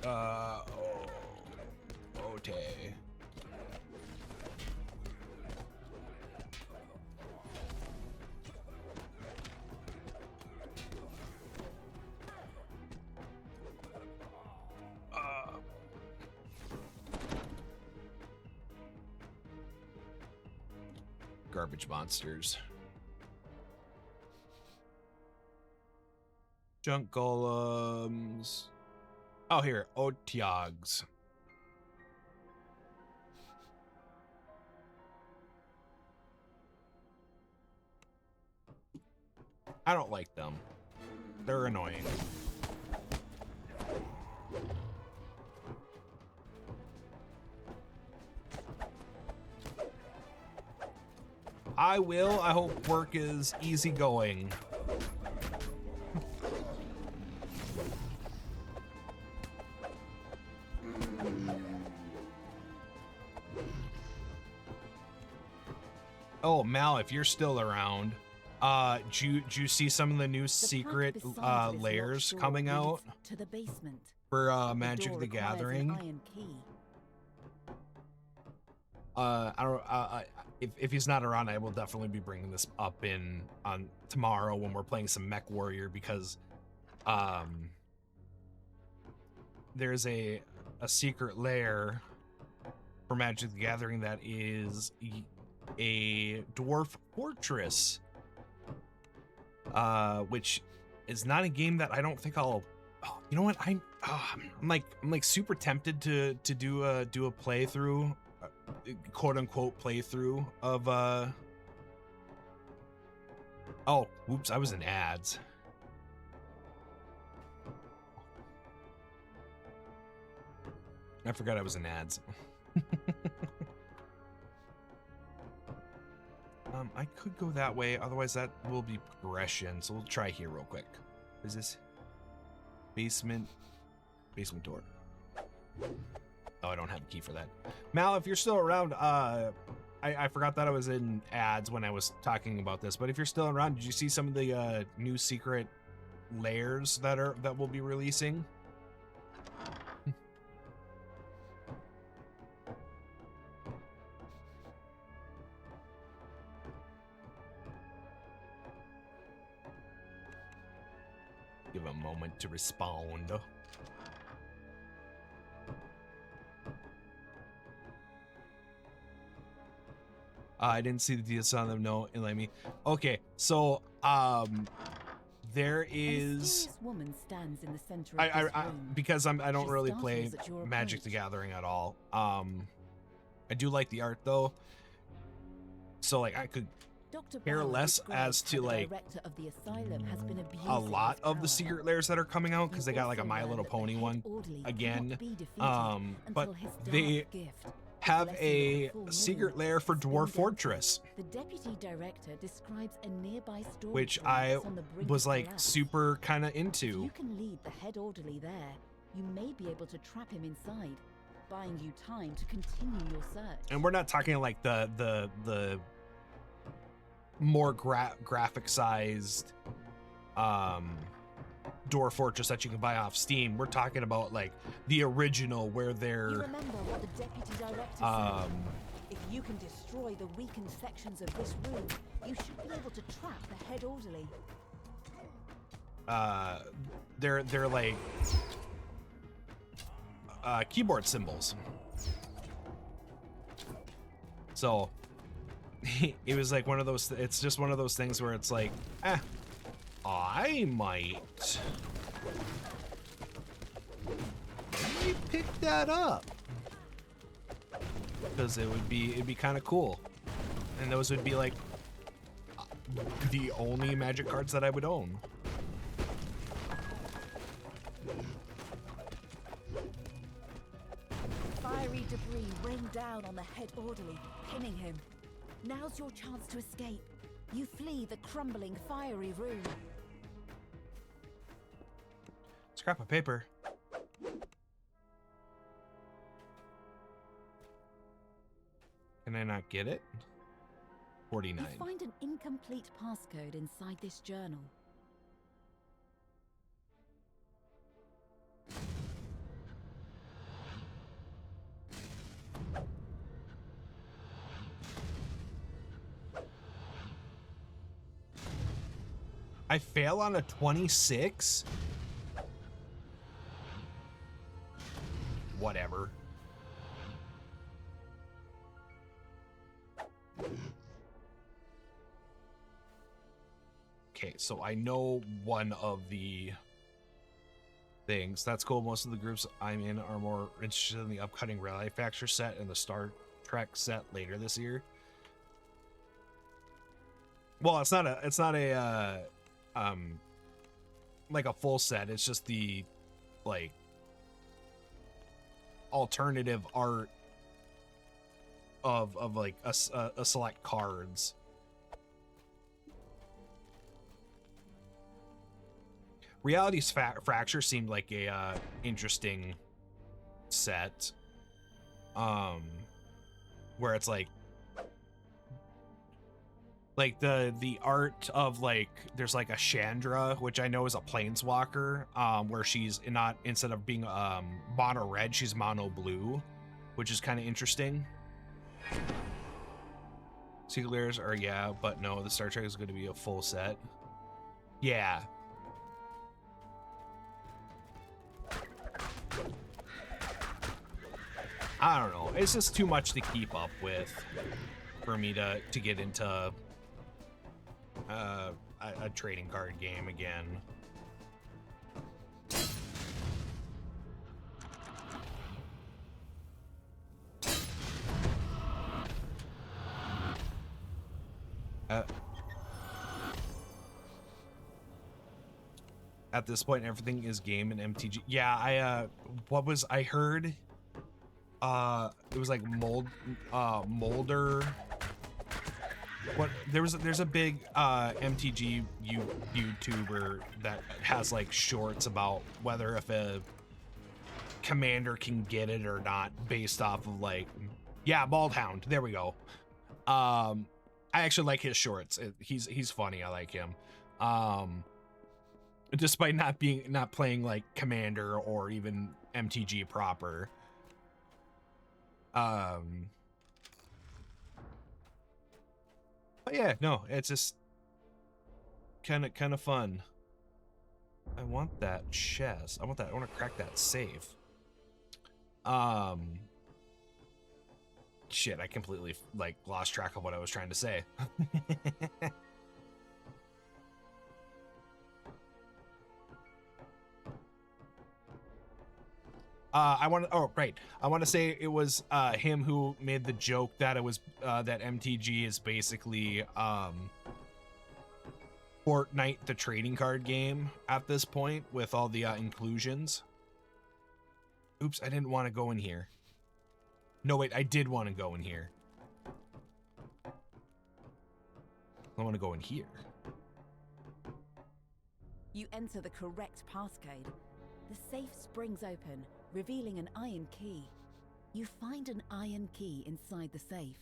Ote. Garbage monsters. Junk golems. Oh, here, Otyogs. I don't like them. They're annoying. I will. I hope work is easygoing. Oh, Mal, if you're still around, do you see some of the new secret layers coming out to the basement. for Magic the Gathering? Iron key. I don't. If he's not around, I will definitely be bringing this up on tomorrow when we're playing some Mech Warrior, because there's a secret lair for Magic the Gathering that is a dwarf fortress, which is not a game that I don't think I'll. Oh, you know what? I'm like super tempted to do a playthrough, quote unquote playthrough of oh, whoops, I was in ads. I forgot I was in ads. I could go that way, otherwise that will be progression, so we'll try here real quick. Is this basement door? Oh, I don't have a key for that. Mal, if you're still around, I forgot that I was in ads when I was talking about this, but if you're still around, did you see some of the new secret layers that we'll be releasing? Give a moment to respond. I didn't see the deals on them. No, enlighten me. Okay, so there A is. mysterious woman stands in the center of this room. Because I don't She really play startles at your Magic the approach. Gathering at all. I do like the art though. So like I could Dr. care Bauer less describes as to how the like director of the asylum has been abusing a lot his of the power. secret layers that are coming out because You they got like a also My learn Little that the Pony head one orderly again. cannot be defeated But until his they dark gift, have blessing a of the full secret moon, lair for has been Dwarf dented. Fortress, The deputy director describes a nearby storage which room I that's on the brink was of like collapse. super kind of If into. you can lead the head orderly there, you may be able to trap him inside, buying you time to continue your search. And we're not talking like the more graphic sized Dwarf Fortress that you can buy off Steam. We're talking about like the original where You they're remember what the deputy director said? If you can destroy the weakened sections of this room, you should be able to trap the head orderly. they're like keyboard symbols. So it was like one of those, it's just one of those things where it's like, I might pick that up because it'd be kind of cool, and those would be like the only Magic cards that I would own. Fiery debris rained down on the head orderly, pinning him. Now's your chance to escape. You flee the crumbling, fiery room. Scrap of paper. Can I not get it? 49. You find an incomplete passcode inside this journal. I fail on a 26? Whatever. Okay, so I know one of the things. That's cool. Most of the groups I'm in are more interested in the upcoming Rally Factor set and the Star Trek set later this year. Well, it's not a like a full set. It's just the like alternative art of like a select cards. Reality's Fracture seemed like a interesting set, where it's like the art of like there's like a Chandra, which I know is a planeswalker, where she's not, instead of being mono red, she's mono blue, which is kind of interesting. Secret layers are, yeah, but no, the Star Trek is going to be a full set. Yeah. I don't know. It's just too much to keep up with for me to get into a trading card game again. At this point, everything is game and MTG. Yeah, I heard? It was like Molder. What there's a big MTG YouTuber that has like shorts about whether if a commander can get it or not based off of like, yeah, Bald Hound. There we go. I actually like his shorts. He's funny. I like him. Despite not playing like Commander or even MTG proper. But yeah, no, it's just kind of fun. I want that chest. I want to crack that safe. shit, I completely like lost track of what I was trying to say. I want to, oh, right. I want to say it was him who made the joke that it was that MTG is basically Fortnite, the trading card game at this point with all the inclusions. Oops, I didn't want to go in here. No, wait, I did want to go in here. I want to go in here. You enter the correct passcode. The safe springs open, revealing an iron key. You find an iron key inside the safe.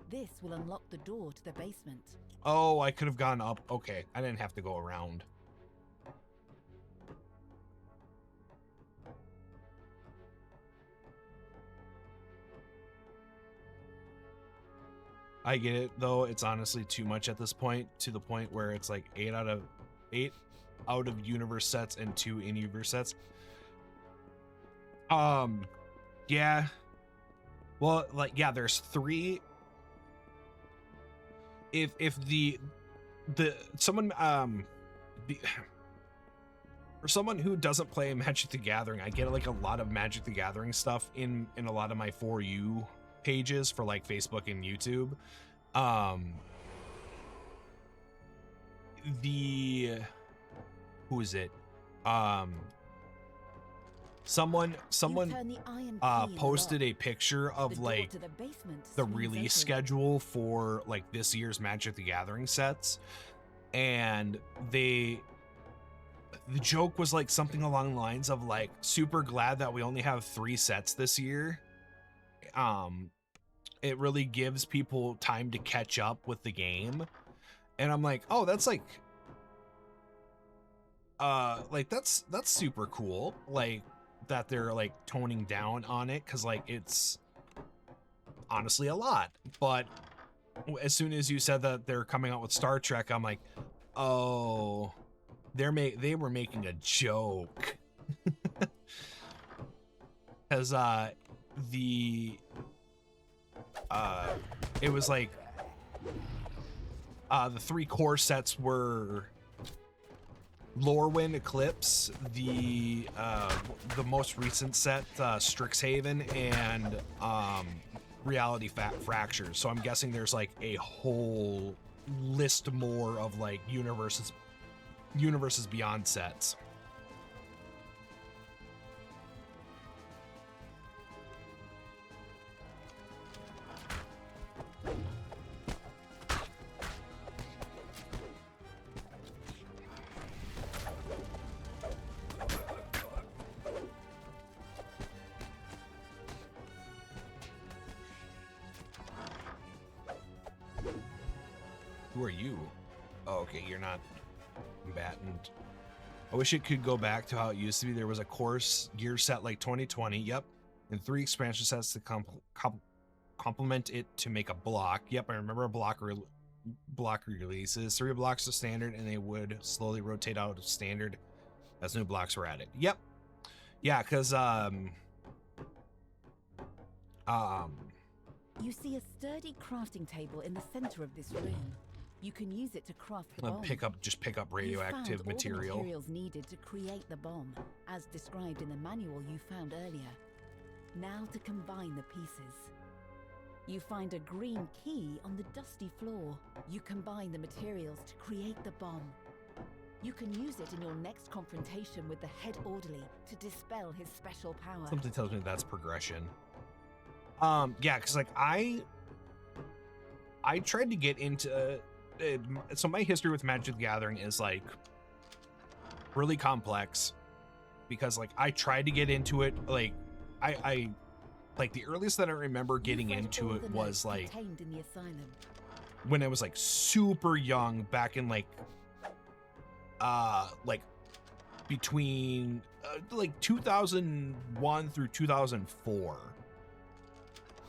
This will unlock the door to the basement. Oh, I could have gone up. Okay, I didn't have to go around. I get it, though. It's honestly too much at this point, to the point where it's like 8 out of universe sets and 2 in-universe sets. Yeah. Well, like, yeah, there's 3. If someone for someone who doesn't play Magic the Gathering, I get like a lot of Magic the Gathering stuff in a lot of my For You pages for like Facebook and YouTube. Who is it? Someone posted a picture of like the release schedule for like this year's Magic the Gathering sets, and the joke was like something along the lines of like, super glad that we only have 3 sets this year. It really gives people time to catch up with the game. And I'm like, oh, that's like that's super cool. Like that they're like toning down on it, because like it's honestly a lot. But as soon as you said that they're coming out with Star Trek, I'm like, oh, they were making a joke. Because it was like the 3 core sets were Lorwyn Eclipse, the most recent set, Strixhaven, and Reality Fractures. So I'm guessing there's like a whole list more of like universes beyond sets. Who are you? Oh, okay, you're not combatant. I wish it could go back to how it used to be. There was a course gear set like 2020, yep, and 3 expansion sets to complement it to make a block. Yep, I remember block releases. 3 blocks to standard, and they would slowly rotate out of standard as new blocks were added. Yep, yeah, because You see a sturdy crafting table in the center of this room. You can use it to craft the bomb. pick up radioactive material. You found all the materials needed to create the bomb, as described in the manual you found earlier. Now to combine the pieces. You find a green key on the dusty floor. You combine the materials to create the bomb. You can use it in your next confrontation with the head orderly to dispel his special power. Something tells me that's progression. Yeah, because like I tried to get into so my history with Magic the Gathering is like really complex, because like I tried to get into it, like I like the earliest that I remember getting into it was like when I was like super young, back in like between like 2001 through 2004.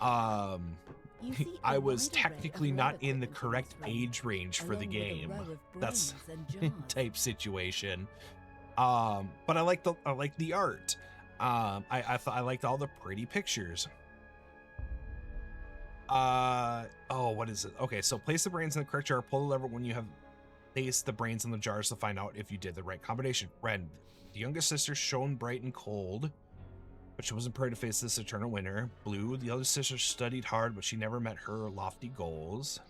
I was technically not in the correct age range for the game. That's type situation. But I like the art. I thought I liked all the pretty pictures. Oh, what is it? Okay, so place the brains in the correct jar, pull the lever when you have placed the brains in the jars to find out if you did the right combination. Red, the youngest sister shone bright and cold, but she wasn't prepared to face this eternal winter. Blue, the elder sister studied hard, but she never met her lofty goals.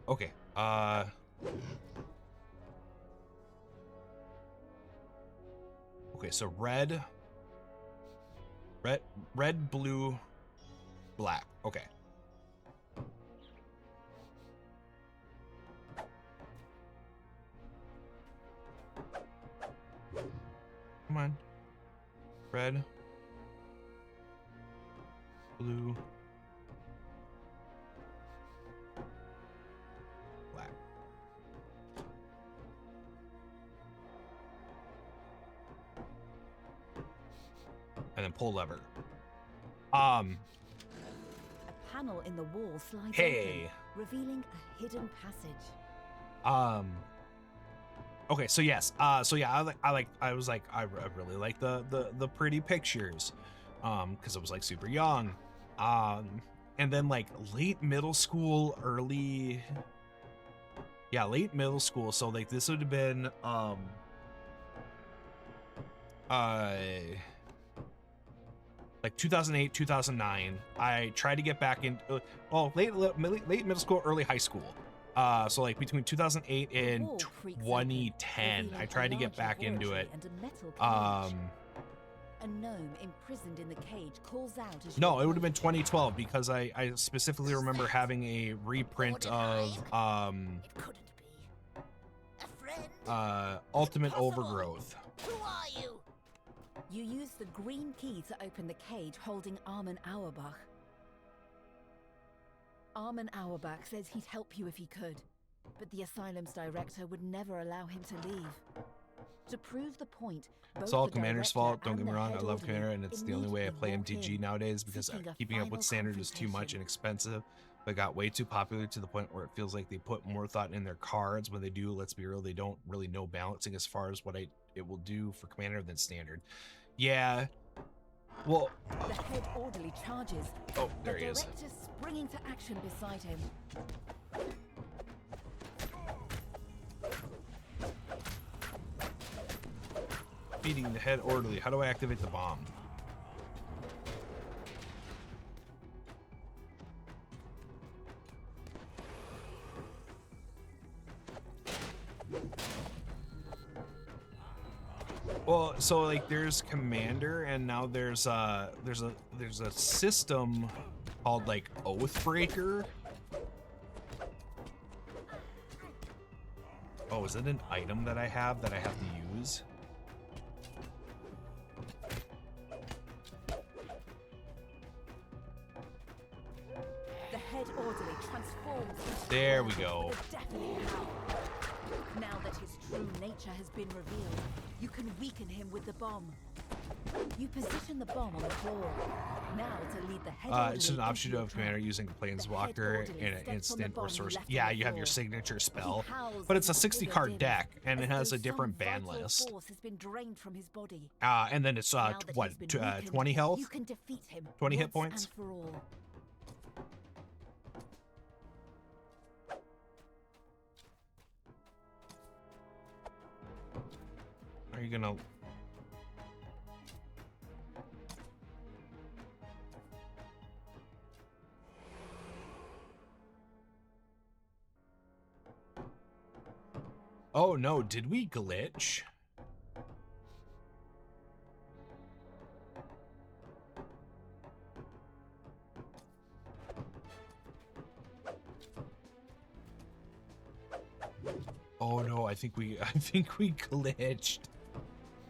Okay, okay, so red, blue, black. Okay. Come on. Red, blue, black. And then pull lever. A panel in the wall slides Hey. open, revealing a hidden passage. Okay, so yes. So yeah, I really like the pretty pictures. Because I was like super young. And then like late middle school, late middle school. So like this would have been like 2008, 2009. I tried to get back in late middle school, early high school. So like between 2008 and 2010, I tried to get back into it. A gnome imprisoned in the cage calls out as no, it would have been 2012 because I specifically remember having a reprint of It couldn't be. A friend? Ultimate Overgrowth. Who are you? You use the green key to open the cage holding Armin Auerbach. Armin Auerbach says he'd help you if he could, but the asylum's director would never allow him to leave. To prove the point, It's all Commander's fault, don't get me wrong, I love Commander and it's the only way I play MTG nowadays because keeping up with standard is too much and expensive, but got way too popular to the point where it feels like they put more thought in their cards. When they do, let's be real, they don't really know balancing as far as what it will do for Commander than standard. Yeah, well... The head orderly charges. Oh, there he is. The director springing to action beside him. Feeding the head orderly. How do I activate the bomb? Well, so like there's Commander, and now there's a system called like Oathbreaker. Oh, is it an item that I have to use? The head orderly transforms. There we go. Now that his true nature has been revealed, you can weaken him with the bomb. You position the bomb on the floor. Now to lead the head it's an option of Commander using a Planeswalker in an instant or source. Yeah, you have your signature spell, but it's a 60-card deck, and it has a different ban list. And then it's what, 20 health? 20 hit points? Are you gonna... Oh no, did we glitch? Oh no, I think we glitched.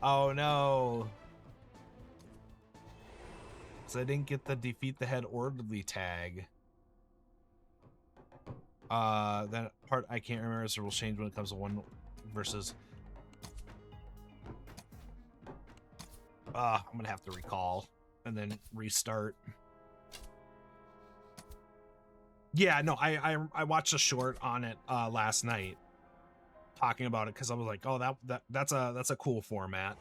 Oh no. So I didn't get the defeat the head orderly tag. That part I can't remember, so it will change when it comes to one versus. I'm gonna have to recall and then restart. Yeah, no, I watched a short on it last night talking about it because I was like, oh, that's a cool format.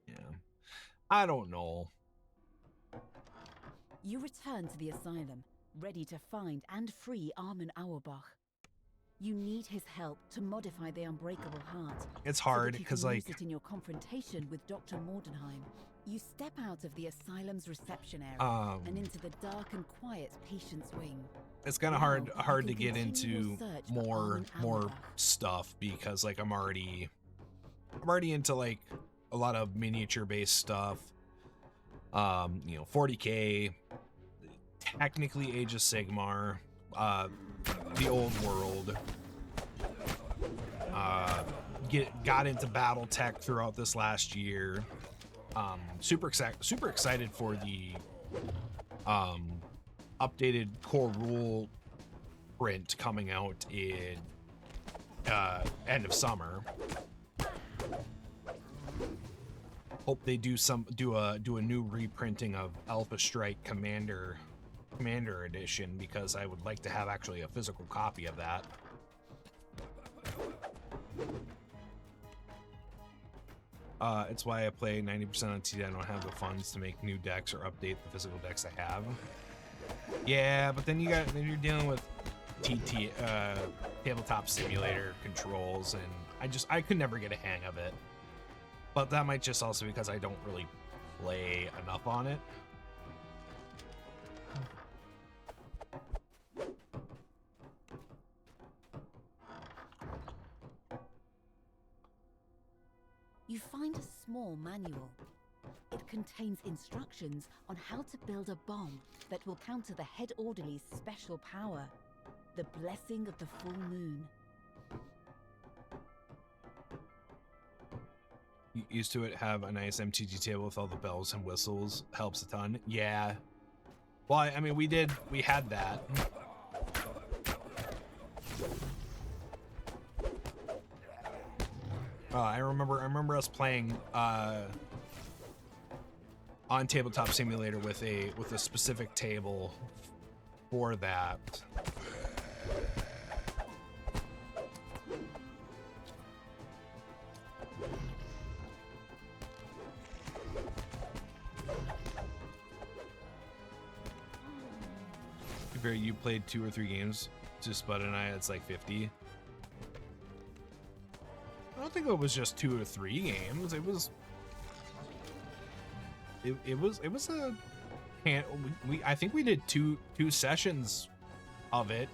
Yeah, I don't know. You return to the asylum, ready to find and free Armin Auerbach. You need his help to modify the unbreakable heart. It's hard because, like, use it in your confrontation with Dr. Mordenheim. You step out of the asylum's reception area and into the dark and quiet patient's wing. It's kind of hard to get into more stuff because, like, I'm already into, like, a lot of miniature based stuff. You know, 40K, technically Age of Sigmar, the old world. Got into BattleTech throughout this last year. Super excited for the updated core rule print coming out in end of summer. Hope they do a new reprinting of Alpha Strike Commander Edition, because I would like to have actually a physical copy of that. It's why I play 90% on TD. I don't have the funds to make new decks or update the physical decks I have. Yeah, but then you're dealing with tabletop simulator controls, and I could never get a hang of it. But that might just also because I don't really play enough on it. You find a small manual. It contains instructions on how to build a bomb that will counter the head orderly's special power, the blessing of the full moon. Used to it have a nice MTG table with all the bells and whistles. Helps a ton. Yeah. Well, I mean, we had that. I remember us playing on Tabletop Simulator with a specific table for that. You played 2 or 3 games, just Spud and I. It's like 50. I don't think it was just 2 or 3 games. It was a. I think we did two sessions of it.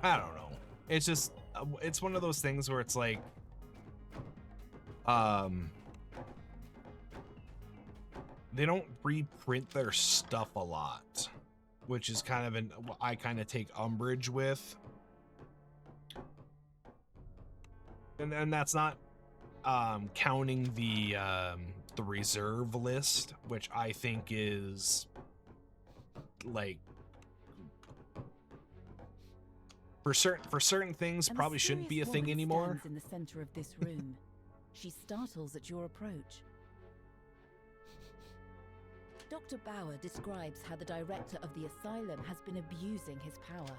I don't know. It's just, it's one of those things where it's like, they don't reprint their stuff a lot, which is kind of I kind of take umbrage with. And that's not counting the reserve list, which I think is like, for certain things probably shouldn't be a thing anymore. In the center of this room, she startles at your approach. Dr. Bauer describes how the director of the asylum has been abusing his power.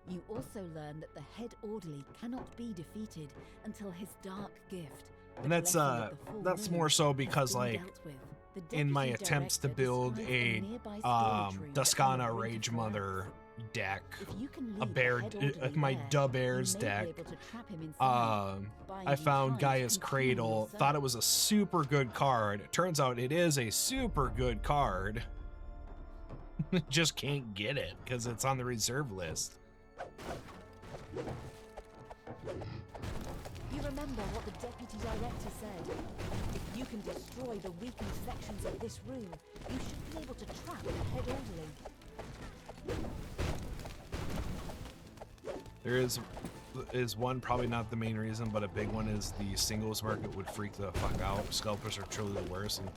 You also learn that the head orderly cannot be defeated until his dark gift. And that's more so because, like, in my attempts to build a Duskana Rage Mother deck, my Dub Airs deck, I found Gaia's Cradle, thought it was a super good card. It turns out it is a super good card. Just can't get it because it's on the reserve list. You remember what the deputy director said. If you can destroy the weakened sections of this room, you should be able to trap the head orderly. is one, probably not the main reason, but a big one is the singles market would freak the fuck out. Scalpers are truly the worst and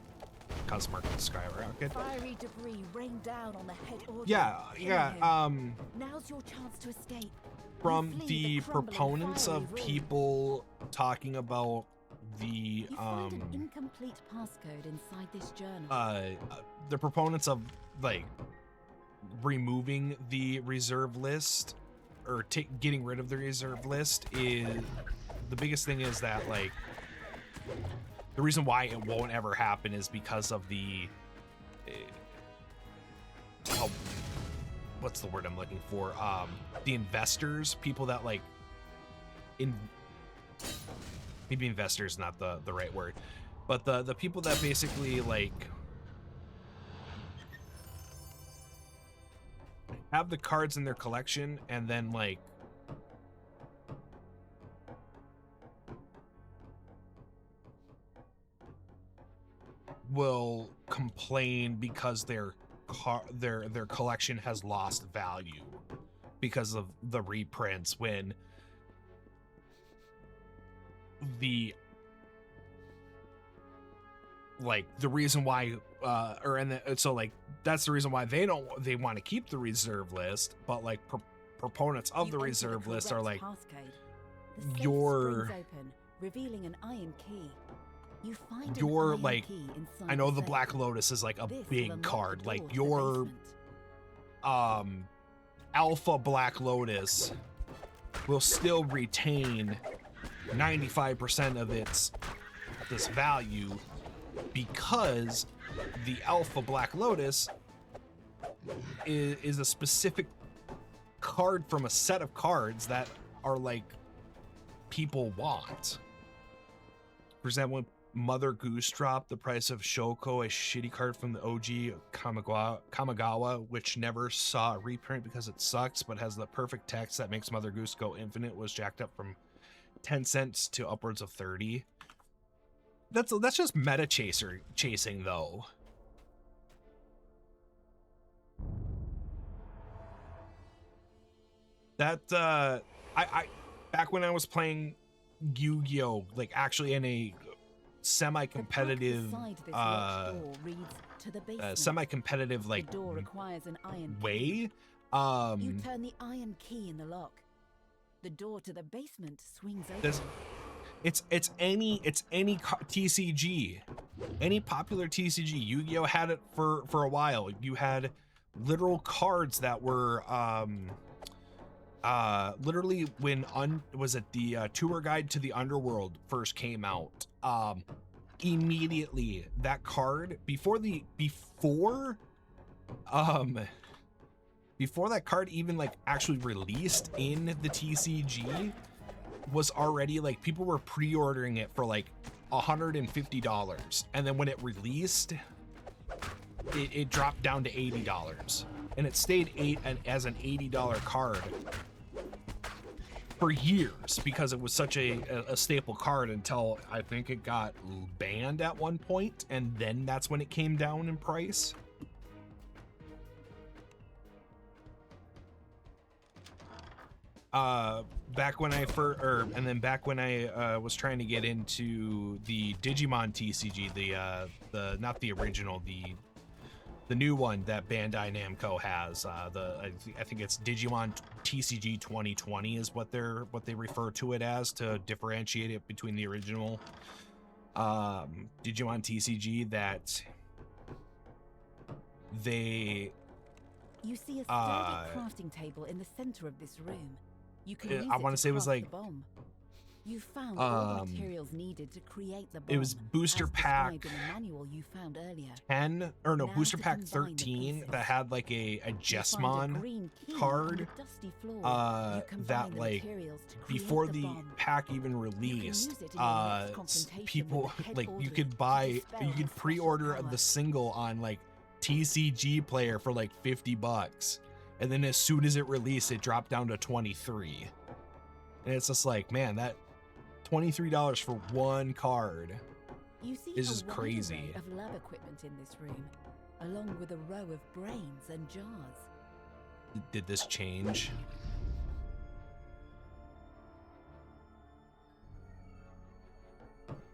cause the market to skyrocket. Fiery debris rained down on the head audience. Yeah. Now's your chance to escape. From You flee the crumbling proponents fiery of ruin. people talking about the You find an incomplete passcode inside this journal. the proponents of like removing the reserve list or getting rid of the reserve list is the biggest thing is that like the reason why it won't ever happen is because of the what's the word I'm looking for? The investors, people that like maybe investors not the right word, but the people that basically like have the cards in their collection and then like will complain because their collection has lost value because of the reprints when the like the reason why so like that's the reason why they want to keep the reserve list, but like proponents of You the enter reserve list correct are like passcode. The safe your springs open, revealing an iron key. You find your an iron like key inside I know the safe. Black Lotus is like a This will big unlock card, the like door to the your basement. alpha Black Lotus will still retain 95% of this value because the alpha Black Lotus is a specific card from a set of cards that are like people want. For example, Mother Goose dropped the price of Shoko, a shitty card from the OG Kamigawa, which never saw a reprint because it sucks, but has the perfect text that makes Mother Goose go infinite, was jacked up from 10 cents to upwards of 30. That's just meta chasing though. That I back when I was playing Yu-Gi-Oh, like actually in a semi-competitive semi-competitive like the door requires an iron way. you turn the iron key in the lock. The door to the basement swings open. It's any TCG, any popular TCG. Yu-Gi-Oh had it for a while. You had literal cards that were literally when was it the tour guide to the underworld first came out, immediately that card before that card even like actually released in the TCG was already like people were pre-ordering it for like $150, and then when it released it dropped down to $80, and it stayed as an $80 card for years because it was such a staple card until I think it got banned at one point, and then that's when it came down in price. Back when I was trying to get into the Digimon TCG, the not the original, the new one that Bandai Namco has, I think it's Digimon TCG 2020 is what they refer to it as to differentiate it between the original Digimon TCG that they You see a sturdy crafting table in the center of this room. You can use I want to say it was craft like the bomb. You found all the materials needed to create the bomb. it was booster as pack described in the manual you found earlier. 10 or no Now booster to pack combine the 13 pieces. that had like a You find a Jesmon green key card, on the dusty floor. You combine that the like materials to create before the the bomb. pack even use released, it in your next confrontation people with the head like you orderly could to buy dispel you his could special pre-order power. the single on like TCG Player for like $50, and then as soon as it released it dropped down to 23, and it's just like, man, that $23 for one card You see is a just wide crazy. array of lab equipment in this room, along with a row of brains and jars. Did this change?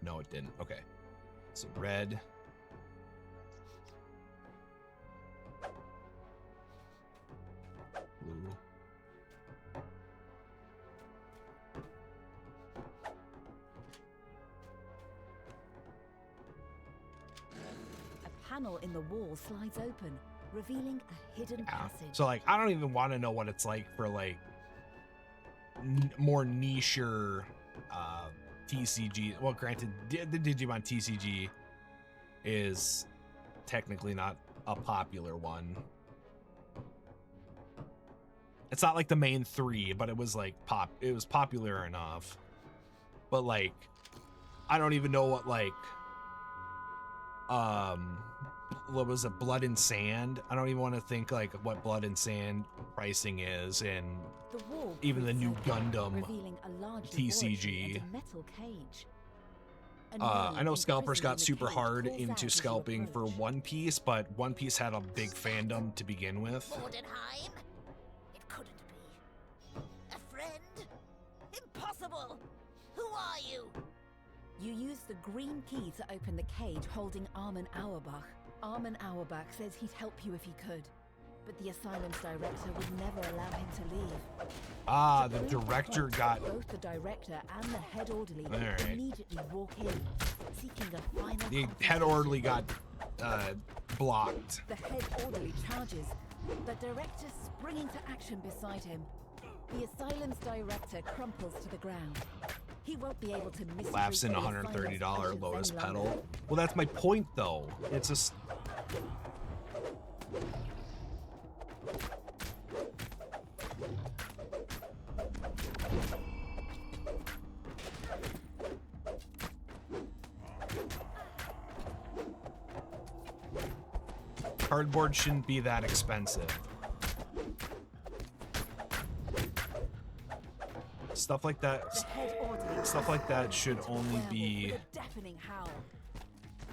No, it didn't. Okay. So red. Blue. A panel in the wall slides open, revealing a hidden passage. So like, I don't even want to know what it's like for like more niche-er TCG. Well, granted, the Digimon TCG is technically not a popular one. It's not like the main three, but it was like it was popular enough. But like, I don't even know what like what was it, Blood and Sand? I don't even want to think like what Blood and Sand pricing is, and even the new Gundam TCG. Metal cage. I know scalpers got super hard into scalping for One Piece, but One Piece had a big fandom to begin with. Mordenheim? It couldn't be. A friend? Impossible! Who are you? You use the green key to open the cage holding Armin Auerbach. Armin Auerbach says he'd help you if he could, but the asylum's director would never allow him to leave. Ah, the director got... Both the director and the head orderly immediately walk in, seeking a final... The head orderly got blocked. The head orderly charges, the director springing to action beside him. The asylum's director crumples to the ground. He won't be able to miss. Laughs in $130 Lotus Petal. Well, that's my point, though. It's a... Cardboard shouldn't be that expensive. Stuff like that should only be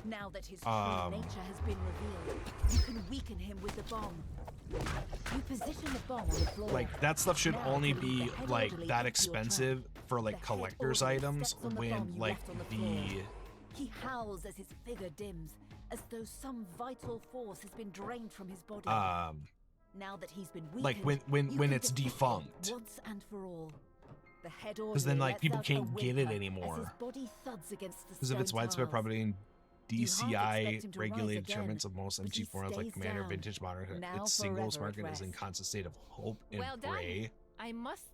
now that his true nature has been revealed, you can weaken him with the bomb. You position the bomb on the floor. Like, that stuff should only be like that expensive for like collector's items when like the... He howls as his figure dims, as though some vital force has been drained from his body. Now that he's been weakened, like when it's defunct. Once and for all. Because then like people can't get it anymore. Because of its widespread property in DCI regulated tournaments of most MG forums like Commander, Vintage, Modern, its singles market is in constant state of hope and gray.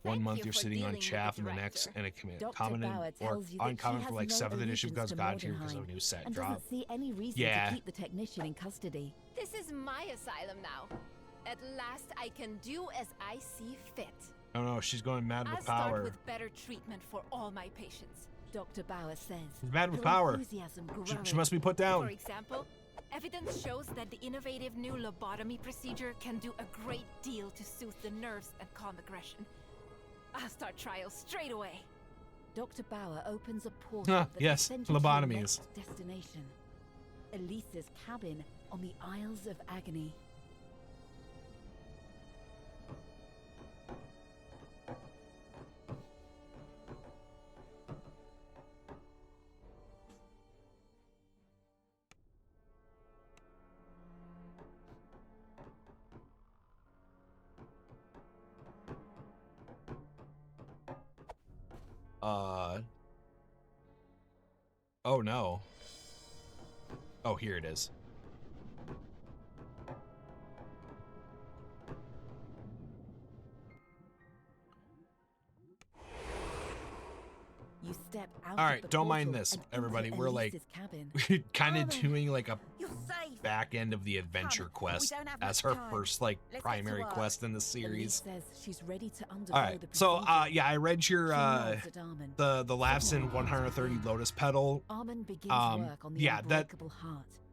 1 month you're sitting on chaff, and the next, and a common or uncommon for like 7th edition God's God here because of a new set drop. Yeah. To keep the technician in custody. This is my asylum now. At last I can do as I see fit. Oh no, she's going mad with I'll power. start with better treatment for all my patients. Dr. Bauer says. She's mad with power. She must be put down. For example, evidence shows that the innovative new lobotomy procedure can do a great deal to soothe the nerves and calm aggression. I'll start trials straight away. Dr. Bauer opens a portal yes, lobotomies. Destination. Elise's cabin on the Isles of Agony. Oh no. Oh, here it is. You step out. All right, don't mind this, everybody. We're like kind of doing like a back end of the adventure quest as her first like primary quest in the series. All right, so yeah, I read your the laughs in 130 Lotus Petal. Yeah,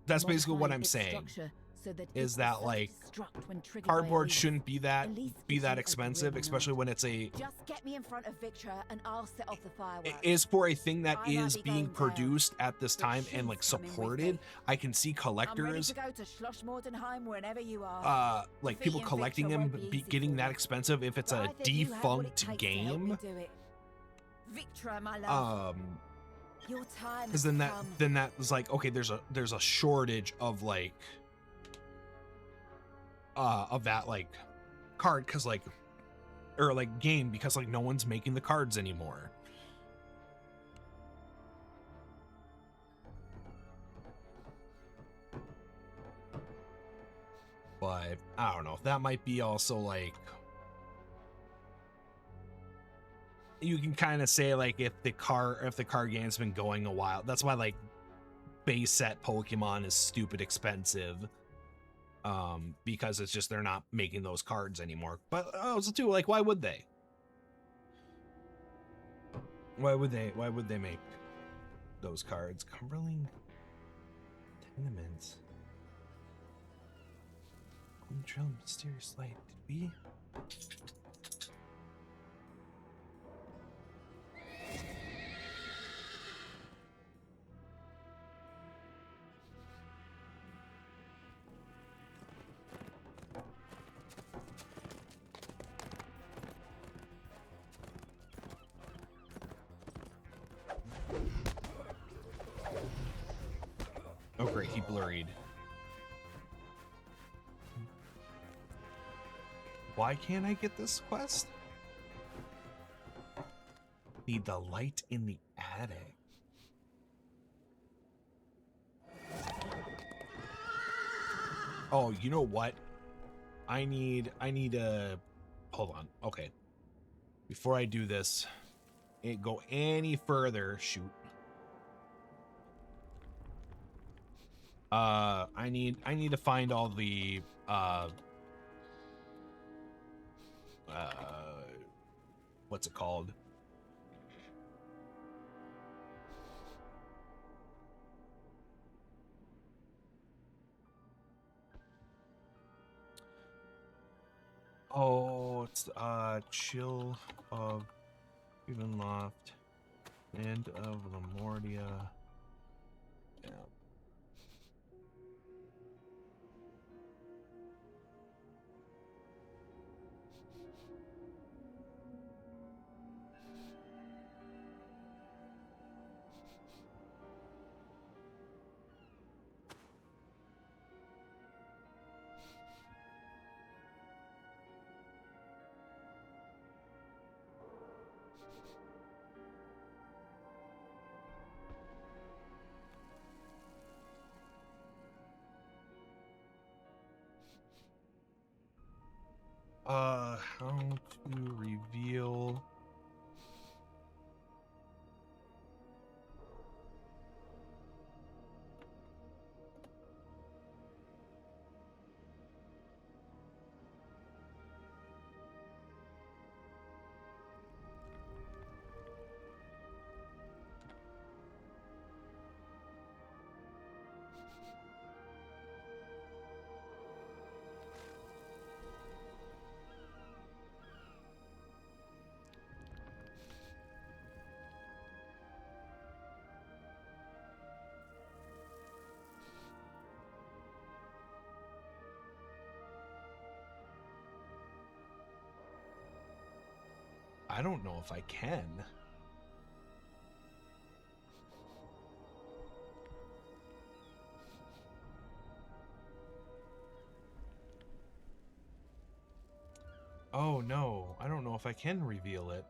that's basically what I'm saying. Is that like cardboard shouldn't be that expensive, especially when it's a just get me in front of Victra and I'll set off the fireworks. Is for a thing that is being produced at this time and like supported. I can see collectors like people collecting them getting that expensive if it's a defunct game. Victra, my love. Your time Because has then come. that was like, okay, there's a shortage of like of that like card, because like, or like game, because like no one's making the cards anymore. But I don't know, that might be also like, you can kind of say like, if the card game's been going a while, that's why like base set Pokemon is stupid expensive, because it's just they're not making those cards anymore. But also too, like, why would they make those cards? Cumberling Tenements, Golden Trail, Mysterious Light. Did we? Oh great, he blurried. Why can't I get this quest? Need the light in the attic. Oh, you know what? I need a, hold on. Okay. Before I do this, go any further, shoot. I need to find all the what's it called? Oh, it's Chill of Ravenloft, Land of Lamordia. Yeah. How to reveal I don't know if I can. Oh no, I don't know if I can reveal it.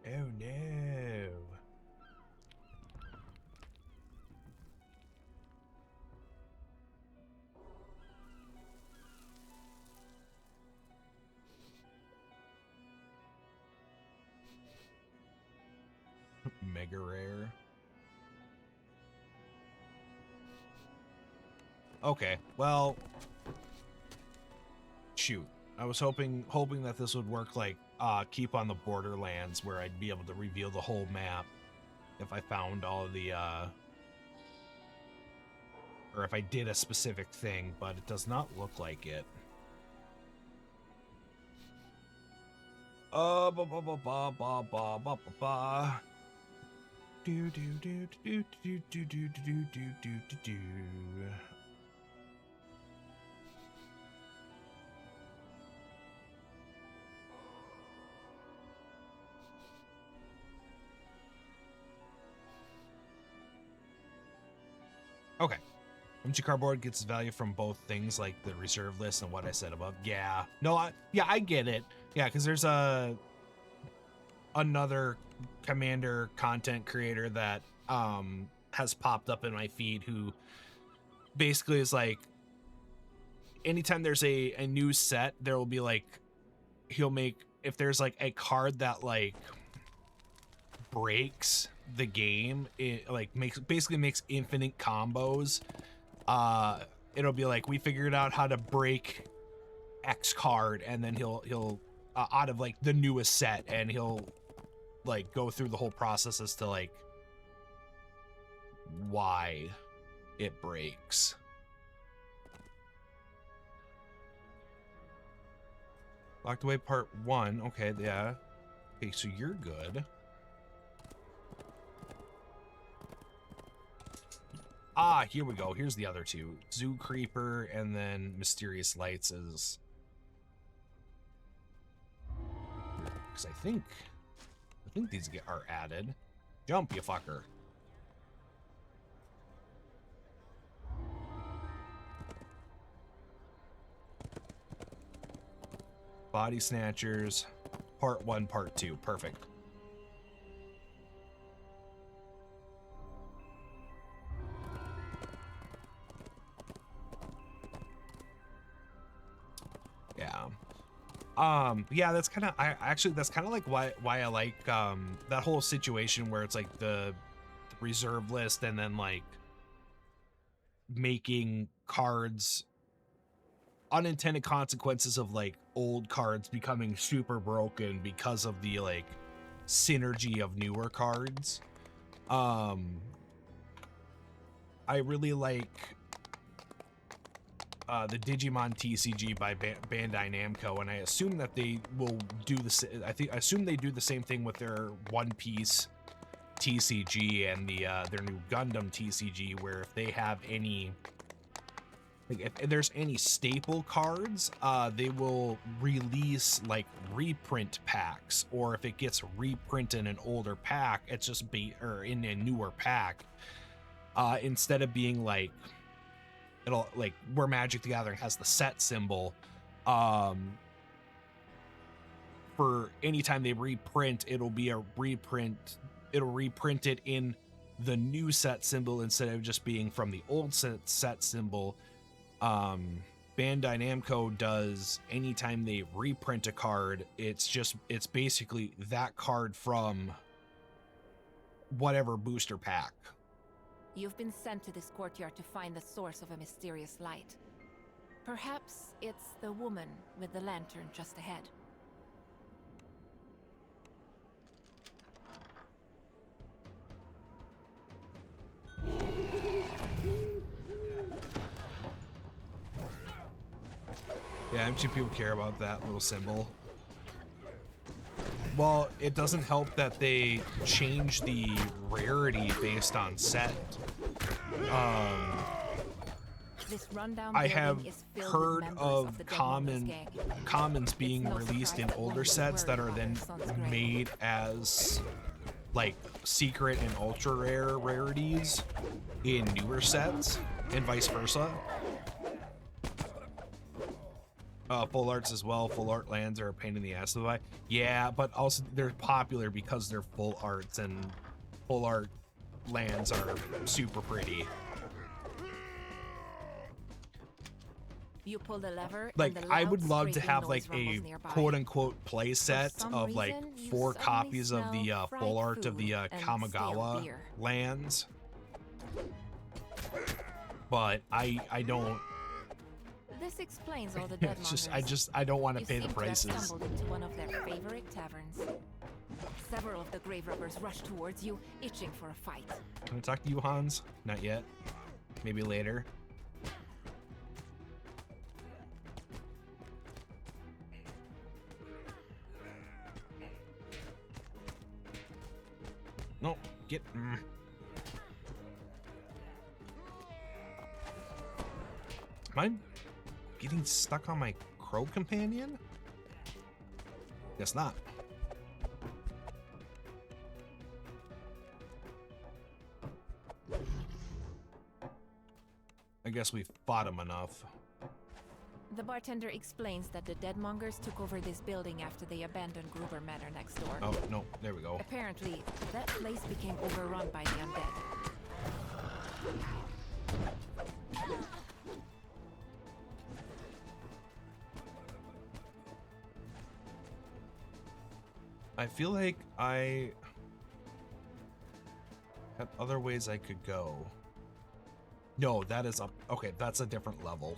Oh no. Mega rare. Okay, well, shoot. I was hoping that this would work like keep on the Borderlands, where I'd be able to reveal the whole map if I found all of the or if I did a specific thing, but it does not look like it. Ba ba ba ba ba ba ba ba ba. Do do do do do do do do do do do do. Okay. Empty cardboard gets value from both things, like the reserve list and what I said above. Yeah. No, I get it. Yeah, because there's another commander content creator that has popped up in my feed who basically is like, anytime there's a new set, there will be like, he'll make, if there's like a card that like breaks the game, it like basically makes infinite combos, it'll be like, we figured out how to break X card, and then he'll out of like the newest set, and he'll like go through the whole process as to like why it breaks. Locked away part 1. Okay, yeah. Okay, so you're good. Ah, here we go. Here's the other two. Zoo Creeper and then Mysterious Lights is... Because I think these are added. Jump, you fucker. Body Snatchers, part 1, part 2. Perfect. Yeah, that's kind of, that's kind of like why I like that whole situation where it's like the reserve list, and then like making cards, unintended consequences of like old cards becoming super broken because of the like synergy of newer cards. I really like the Digimon TCG by Bandai Namco, and I assume that they will do the. I assume they do the same thing with their One Piece TCG and the their new Gundam TCG, where if they have any, like if there's any staple cards, they will release like reprint packs, or if it gets reprinted in an older pack, it's just or in a newer pack, instead of being like, it'll like where Magic the Gathering has the set symbol, for anytime they reprint, it'll be a reprint. It'll reprint it in the new set symbol instead of just being from the old set symbol. Bandai Namco does, anytime they reprint a card, it's basically that card from whatever booster pack. You've been sent to this courtyard to find the source of a mysterious light. Perhaps it's the woman with the lantern just ahead. Yeah, I'm sure people care about that little symbol. Well, it doesn't help that they change the rarity based on set. This rundown I have building is filled heard with members of the Dead Mothers gang. commons being It's no released in surprise that older one sets was that worried are then about their son's grave. made as like secret and ultra rare rarities in newer sets, and vice versa. Full arts as well. Full art lands are a pain in the ass to buy. Yeah, but also they're popular because they're full arts, and full art lands are super pretty. You pull the lever, Like, and the I loud would love to scraping have noise like a rumbles nearby. quote-unquote play set some of like reason, you 4 suddenly copies of the smell full fried art of the food and stale Kamigawa beer. lands, but I don't. This explains all the dead It's just mongers. I don't want to You pay the seem to have prices. stumbled into one of their favorite taverns. Several of the grave robbers rush towards you, itching for a fight. Can I talk to you, Hans? Not yet. Maybe later. Get. Am I getting stuck on my crow companion? Guess not. I guess we fought him enough. The bartender explains that the Deadmongers took over this building after they abandoned Gruber Manor next door. Oh, no, there we go. Apparently, that place became overrun by the undead. I feel like I had other ways I could go. No, that is up. Okay, that's a different level.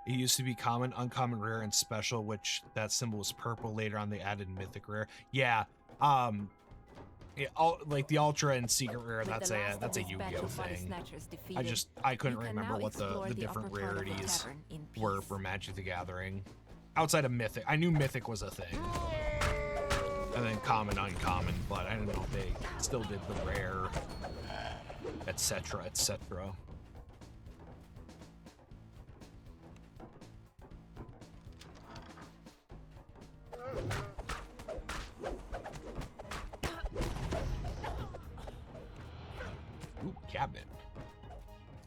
It used to be common, uncommon, rare, and special, which that symbol was purple. Later on, they added mythic rare. Yeah, like the ultra and secret rare. That's a Yu-Gi-Oh thing. I couldn't remember what the different rarities were for Magic the Gathering. Outside of mythic, I knew mythic was a thing, and then common, uncommon, but I don't know if they still did the rare, etc., etc. Ooh, cabinet.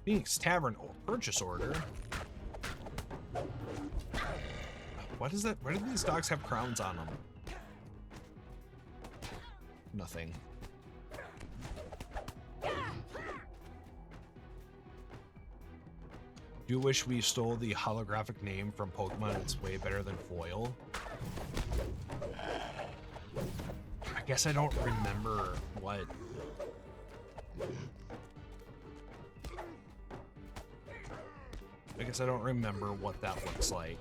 Phoenix Tavern purchase order. What is that? Why do these dogs have crowns on them? Nothing. Do wish we stole the holographic name from Pokemon. It's way better than foil. I guess I don't remember what. I guess I don't remember what that looks like.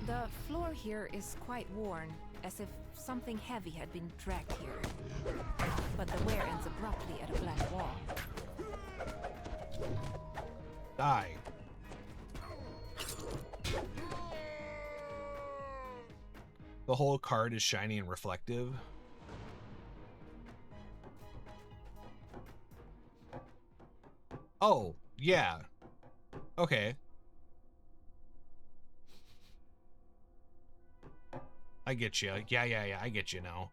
The floor here is quite worn, as if something heavy had been dragged here. But the wear ends abruptly at a black wall. Die. The whole card is shiny and reflective. Oh, yeah. Okay. I get you. Yeah, I get you now.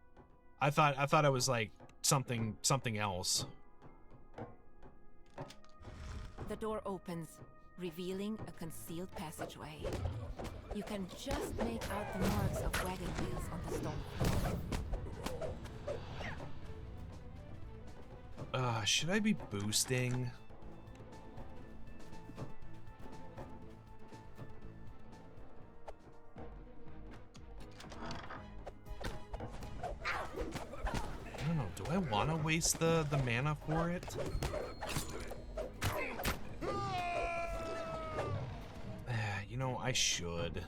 I thought it was like something else. The door opens, revealing a concealed passageway. You can just make out the marks of wagon wheels on the stone floor. Should I be boosting? I don't know. Do I want to waste the mana for it? You know, I should.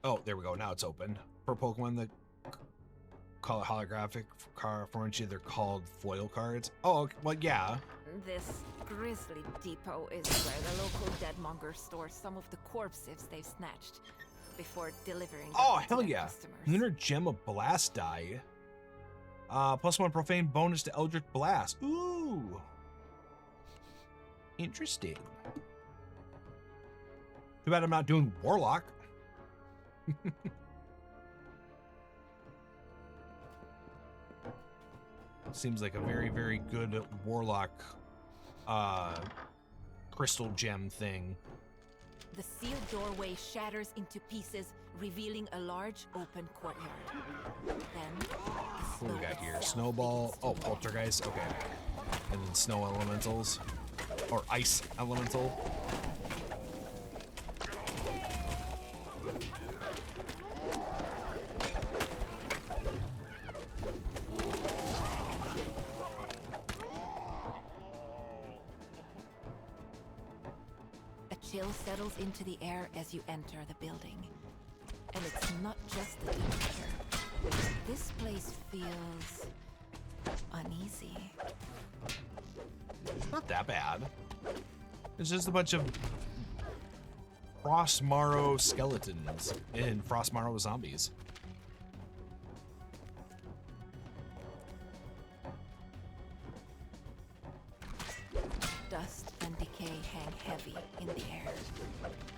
Oh, there we go. Now it's open. For Pokemon that call it holographic card fortune, they're called foil cards. Oh, well, yeah. This grisly depot is where the local Deadmonger stores some of the corpses they've snatched before delivering them Oh, to hell their yeah. customers. Lunar Gem of Blast die. +1 profane bonus to Eldritch Blast. Ooh. Interesting. Too bad I'm not doing Warlock. Seems like a very, very good Warlock crystal gem thing. The sealed doorway shatters into pieces, revealing a large open courtyard. Then, What do we got here? Snowball. Oh, poltergeist. Okay. And then snow elementals. Or ice elemental. A chill settles into the air as you enter the building. And it's not just the temperature. This place feels uneasy. It's not that bad. It's just a bunch of Frostmarrow skeletons and Frostmarrow zombies. Dust and decay hang heavy in the air.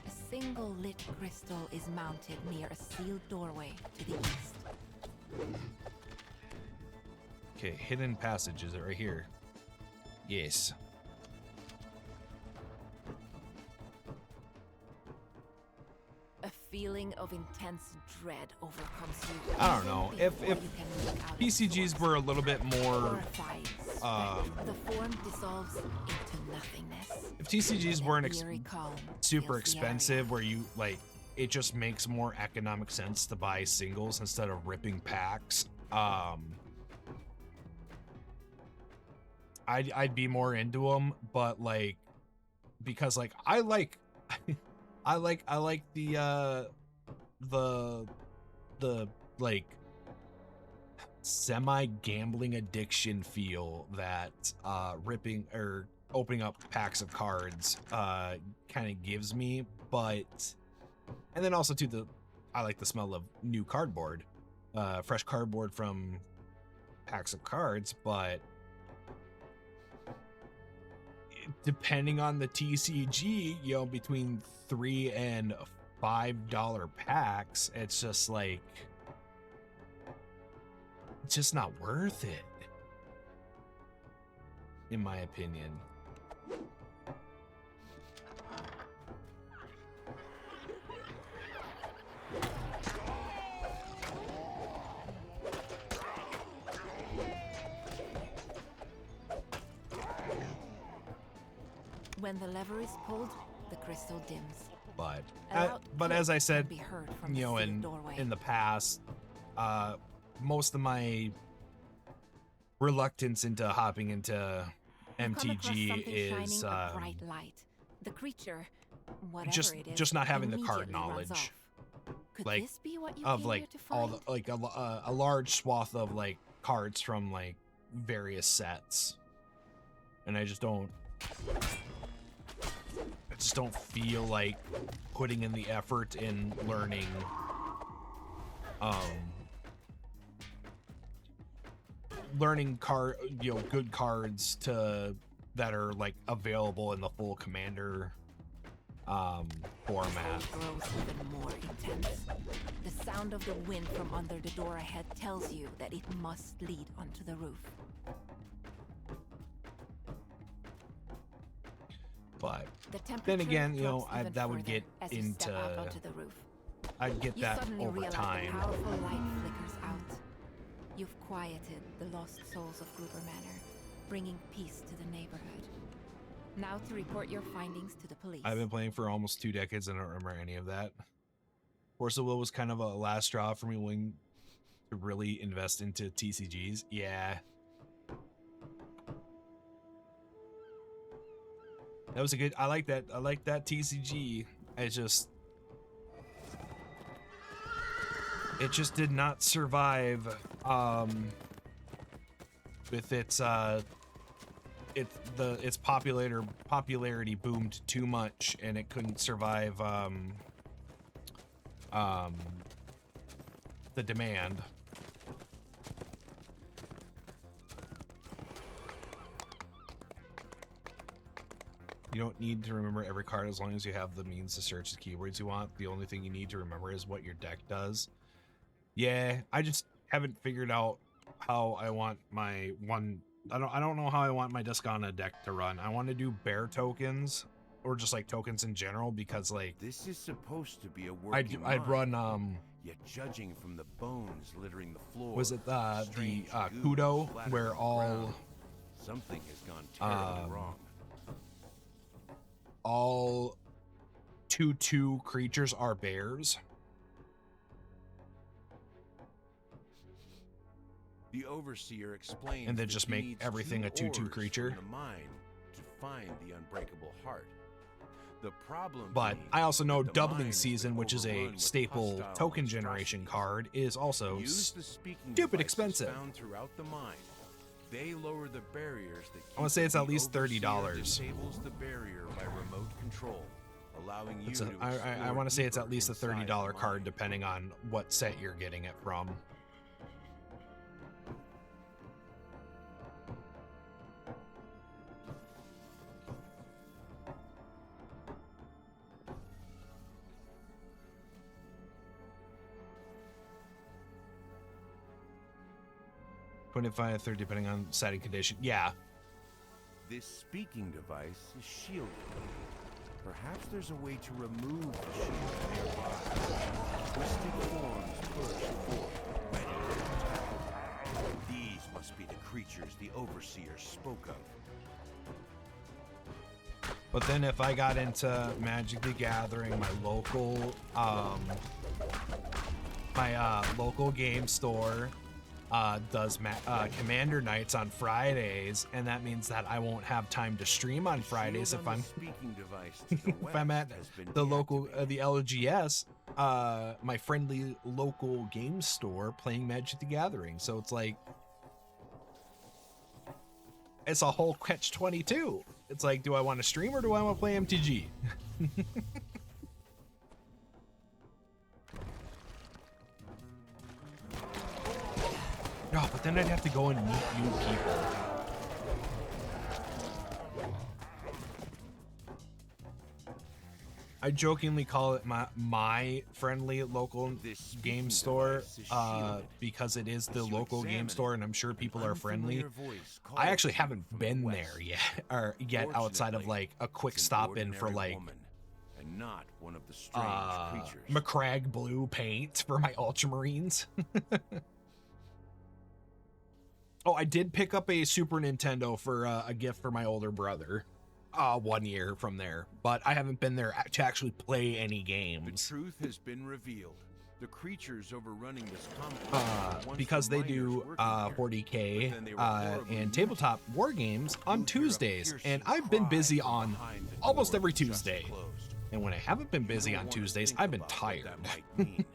A single lit crystal is mounted near a sealed doorway to the east. Okay, hidden passage. Is it right here? Yes. A feeling of intense dread overcomes you. I don't know. If Before you can look out PCGs the were a little bit more, horrified, the form dissolves into nothingness. if TCGs weren't Eerie calm super fills the expensive, where you like, it just makes more economic sense to buy singles instead of ripping packs. I'd be more into them, but like, because like I like the like semi-gambling addiction feel that ripping or opening up packs of cards kind of gives me, but and then also too, I like the smell of new cardboard, fresh cardboard from packs of cards, but depending on the TCG, you know, between $3 and $5 packs, it's just like, it's just not worth it, in my opinion. When the lever is pulled, the crystal dims. But A loud but click as I can said, be heard from you the know, sealed in doorway. the past, most of my reluctance into hopping into You come across MTG something is shining a bright light. The creature, whatever just it is, just not having the card immediately runs knowledge off. Could like, this be what you of came like here to all find? the like a large swath of like cards from like various sets, and I just don't feel like putting in the effort in learning good cards that are like available in the full commander format. It grows even more intense. The sound of the wind from under the door ahead tells you that it must lead onto the roof. But The temperature then again, you know, drops even that would further get as you into, step out onto the roof. I'd get You that suddenly over realize time. the powerful light flickers out. You've quieted the lost souls of Gruber Manor, bringing peace to the neighborhood. Now to report your findings to the police. I've been playing for almost 2 decades and I don't remember any of that. Force of Will was kind of a last straw for me when to really invest into TCGs. Yeah. That was a good, I like that TCG. It just did not survive with its popularity boomed too much and it couldn't survive the demand. You don't need to remember every card as long as you have the means to search the keywords you want. The only thing you need to remember is what your deck does. Yeah, I just haven't figured out how I want my one. I don't know how I want my Descana deck to run. I want to do bear tokens or just like tokens in general, because like This is supposed to be a working I'd run Yet judging from the bones littering the floor, was it the strange goo Kudo, splattered where the all ground, something has gone terribly wrong. all 2/2 creatures are bears? The overseer explains And then that just he make needs everything 2 a 2/2 ores creature? from the mine to find the unbreakable heart. The problem But being I also know that the mine Doubling has Season, been which is a overrun with staple hostile token generation monstrosities. card, is also Use the speaking stupid devices expensive. found throughout the mine. They lower the barriers that I wanna keep say it's the at least overseer $30. disables the barrier by remote control, allowing you It's to I explore want to say it's deeper at least a inside the $30 card, mine. depending on what set you're getting it from. $25, $30, depending on setting condition. Yeah. This speaking device is shielded. Perhaps there's a way to remove the shield nearby. Twisted forms burst forth, ready to attack. These must be the creatures the overseer spoke of. But then if I got into Magic the Gathering, my local local game store does Commander Nights on Fridays, and that means that I won't have time to stream on Fridays Shield if on I'm the speaking device to the if I'm at west has been the local deactivated. the LGS, my friendly local game store playing Magic the Gathering. So it's like it's a whole catch-22. It's like, do I want to stream or do I want to play MTG? No, but then I'd have to go and meet new people. I jokingly call it my friendly local This game speaking store device is shielded. because it is the As you local examine game it, store, and I'm sure people are friendly. Unfamiliar voice I calls actually to you haven't from the been west. there yet, outside of like a quick It's an stop in for ordinary like woman, and not one of the strange creatures. McCrag blue paint for my Ultramarines. Oh, I did pick up a Super Nintendo for a gift for my older brother 1 year from there, but I haven't been there to actually play any The games truth has been revealed. The creatures overrunning this complex were once because the they do miners working here, 40K but then they were horribly and used. tabletop war games on You'll hear a Tuesdays, piercing and I've been cry busy from on behind the almost door every that just Tuesday. closed. And when I haven't been You busy don't on wanna Tuesdays, think I've been about what tired. that might mean.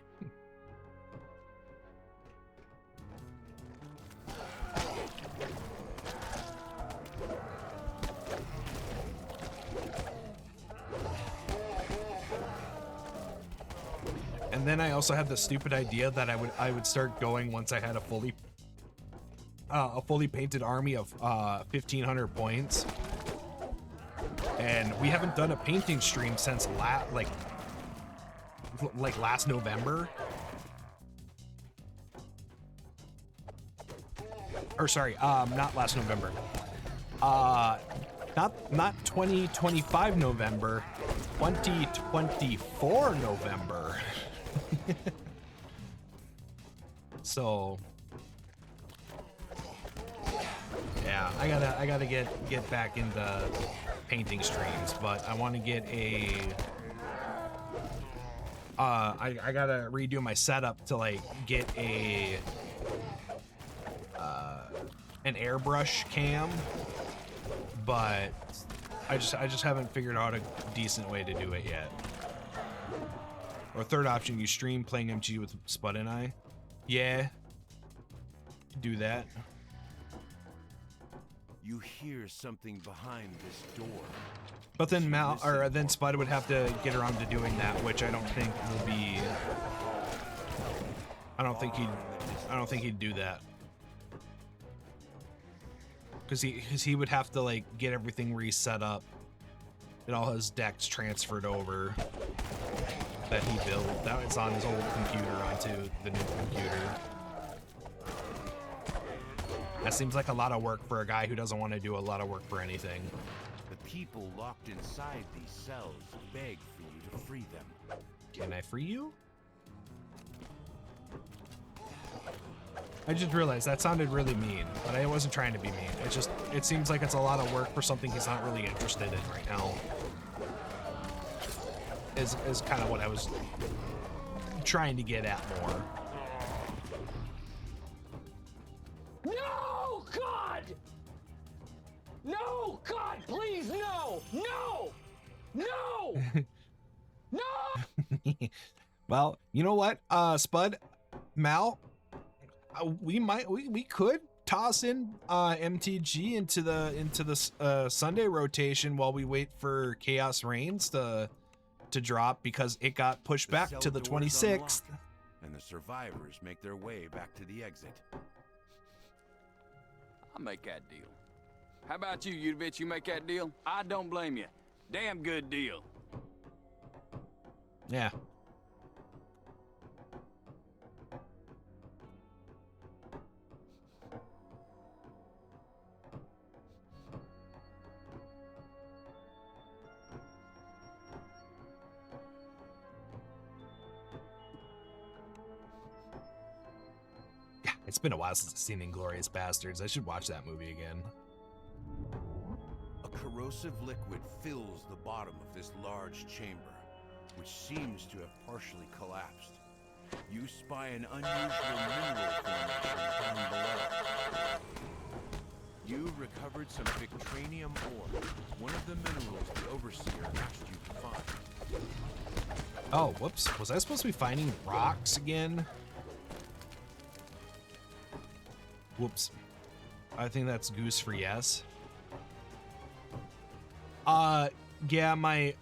And then I also had the stupid idea that I would start going once I had a fully painted army of 1,500 points. And we haven't done a painting stream since last November. Or sorry, not last November. Not 2025 November, 2024 November. So yeah, I gotta get back into painting streams, but I want to get a I gotta redo my setup to like get a an airbrush cam, but I just haven't figured out a decent way to do it yet. Or third option, you stream playing MG with Spud and I. Yeah, do that. You hear something behind this door. But then then Spud would have to get around to doing that, which I don't think will be. I don't think he'd do that. Because he would have to like get everything reset up, and all his decks transferred over that he built. That it's on his old computer onto the new computer. That seems like a lot of work for a guy who doesn't want to do a lot of work for anything. The people locked inside these cells beg for you to free them. Can I free you? I just realized that sounded really mean, but I wasn't trying to be mean. It seems like it's a lot of work for something he's not really interested in right now. Is kind of what I was trying to get at more. No, God! No, God, please, no! No! No! No! Well, you know what, Spud, Mal, we could toss in MTG into the Sunday rotation while we wait for Chaos Reigns to drop, because it got pushed back to the 26th. And the survivors make their way back to the exit. I'll make that deal. How about you, Yudovich? You make that deal? I don't blame you. Damn good deal. Yeah. It's been a while since I've seen Inglourious Bastards. I should watch that movie again. A corrosive liquid fills the bottom of this large chamber, which seems to have partially collapsed. You spy an unusual mineral formation down below. You recovered some Victranium ore, one of the minerals the Overseer asked you to find. Oh, whoops. Was I supposed to be finding rocks again? Whoops. I think that's Goose for yes. Yeah, my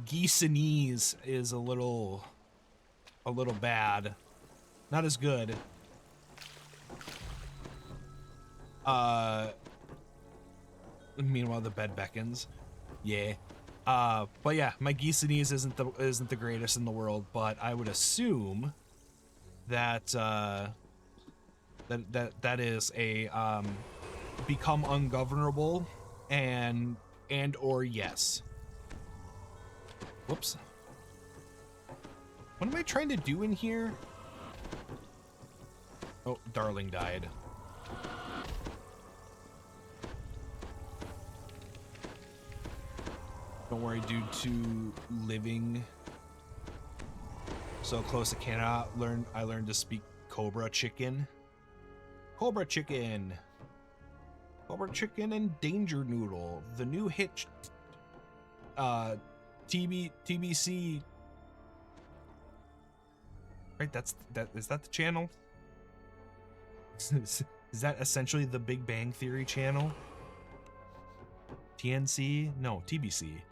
Geesanese is a little bad. Not as good. Meanwhile the bed beckons. Yeah. But yeah, my Geesanese isn't the greatest in the world, but I would assume that that is a become ungovernable and or yes. Whoops. What am I trying to do in here? Oh, Darling died. Don't worry, dude, to living so close I cannot learn. I learned to speak Cobra Chicken. Cobra Chicken. Cobra Chicken and Danger Noodle. The new hit TBC. Right, is that the channel? Is that essentially the Big Bang Theory channel? TNC? No, TBC.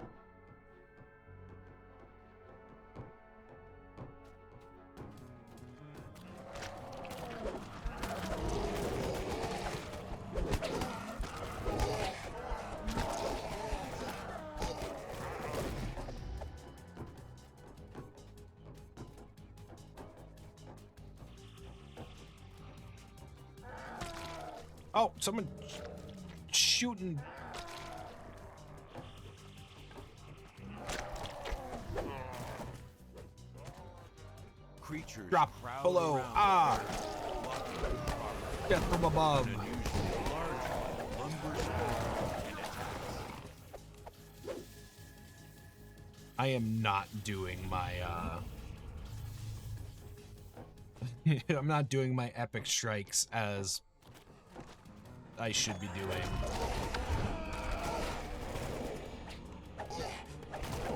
Oh, someone shooting. Creatures Drop crowd below. around, Ah. blocking the path. Death from above. An unusually large one lumbers forward and attacks. I am not doing my I'm not doing my epic strikes as I should be doing.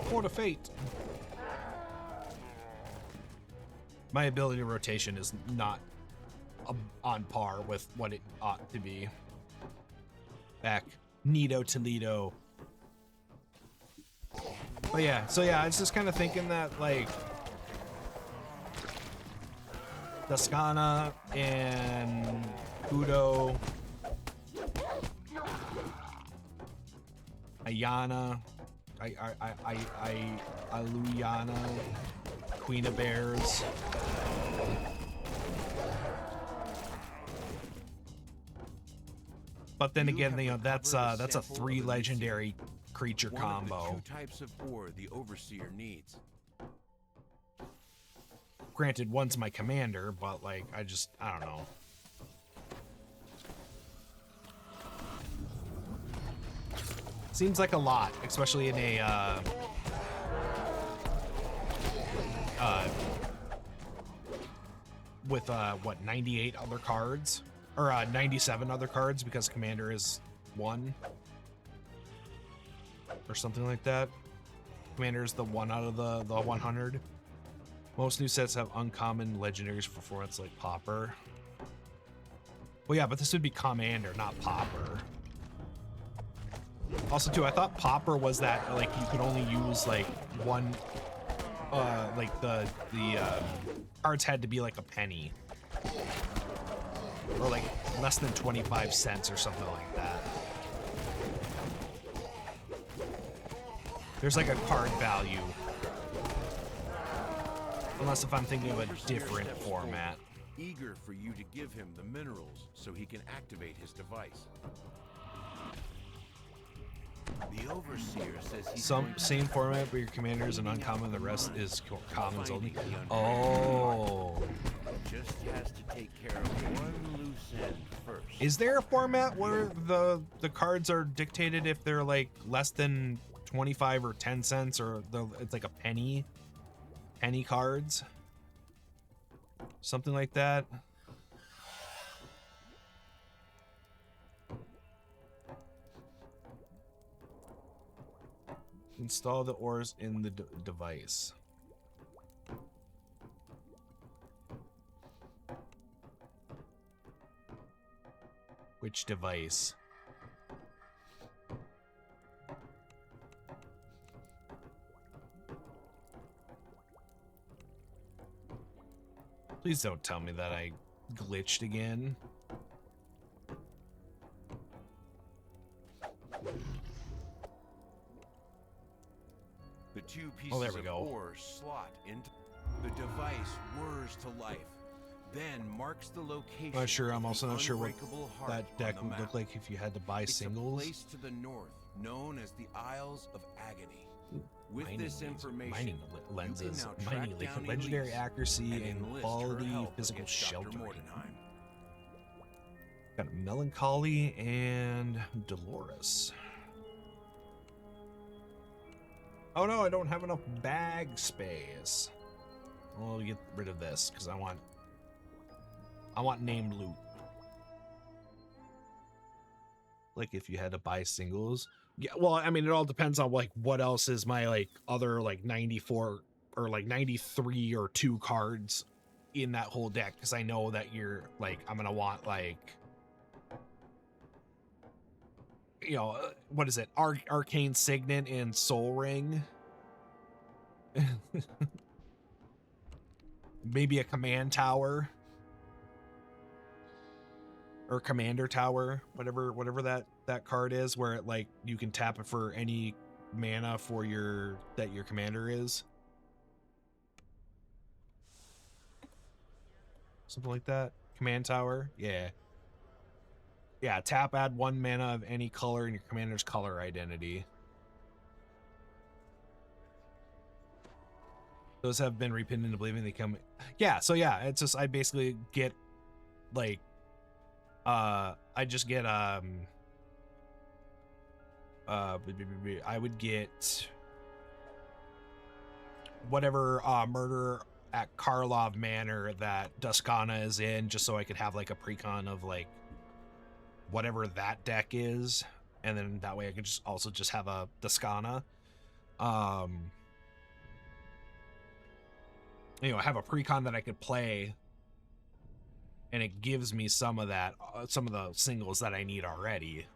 Court of Fate. My ability rotation is not on par with what it ought to be. Back. Nito Toledo. But yeah, so yeah, I was just kind of thinking that, like, Dascana and Kudo, Ayana, Aluyana, Queen of Bears. But then again, you know, that's a 3 legendary creature One combo. of the two types of ore the Overseer needs. Granted, one's my commander, but like, I don't know. Seems like a lot, especially in a, with, what, 98 other cards? Or, 97 other cards, because commander is 1. Or something like that. Commander is the 1 out of the 100. Most new sets have uncommon legendaries for formats like Pauper. Well, yeah, but this would be Commander, not Pauper. Also, too, I thought Pauper was that, like, you could only use, like, one, like, the cards had to be, like, a penny. Or, like, less than 25 cents or something like that. There's, like, a card value. Unless if I'm thinking of a different format. Eager for you to give him the minerals so he can activate his device. The Overseer says he's Same format, but your commander is an uncommon, the rest is commons only. Oh. Just has to take care of one loose end first. Is there a format where the cards are dictated if they're like less than 25 or 10 cents, or it's like a penny cards? Something like that. Install the ores in the device. Which device? Please don't tell me that I glitched again. The two pieces of ore slot into the device, whirs to life, then marks the location. Not sure. I'm also not sure what heart that deck would look like if you had to buy singles. It's a place to the north, known as the Isles of Agony. With this information, mining lenses, you can now mining track down legendary Elise accuracy and enlist her quality help physical against Dr. sheltering. Mordenheim. Got Melancholy and Dolores. Oh no, I don't have enough bag space. We'll get rid of this because I want named loot. Like if you had to buy singles. Yeah, well, I mean, it all depends on like what else is my like other like 94 or like 93 or 2 cards in that whole deck, because I know that you're like, I'm gonna want like, you know, what is it? Arcane Signet and Soul Ring. Maybe a command tower. Or commander tower, whatever that card is, where it like you can tap it for any mana for your commander is. Something like that. Command tower. Yeah. Yeah, tap, add 1 mana of any color in your commander's color identity. Those have been repinned into Oblivion. They come. Yeah, so yeah, it's just I basically get like I just get I would get whatever murder at Karlov Manor that Duskana is in, just so I could have like a precon of like whatever that deck is, and then that way I could just also just have a Duskana. You know, have a precon that I could play, and it gives me some of that, some of the singles that I need already.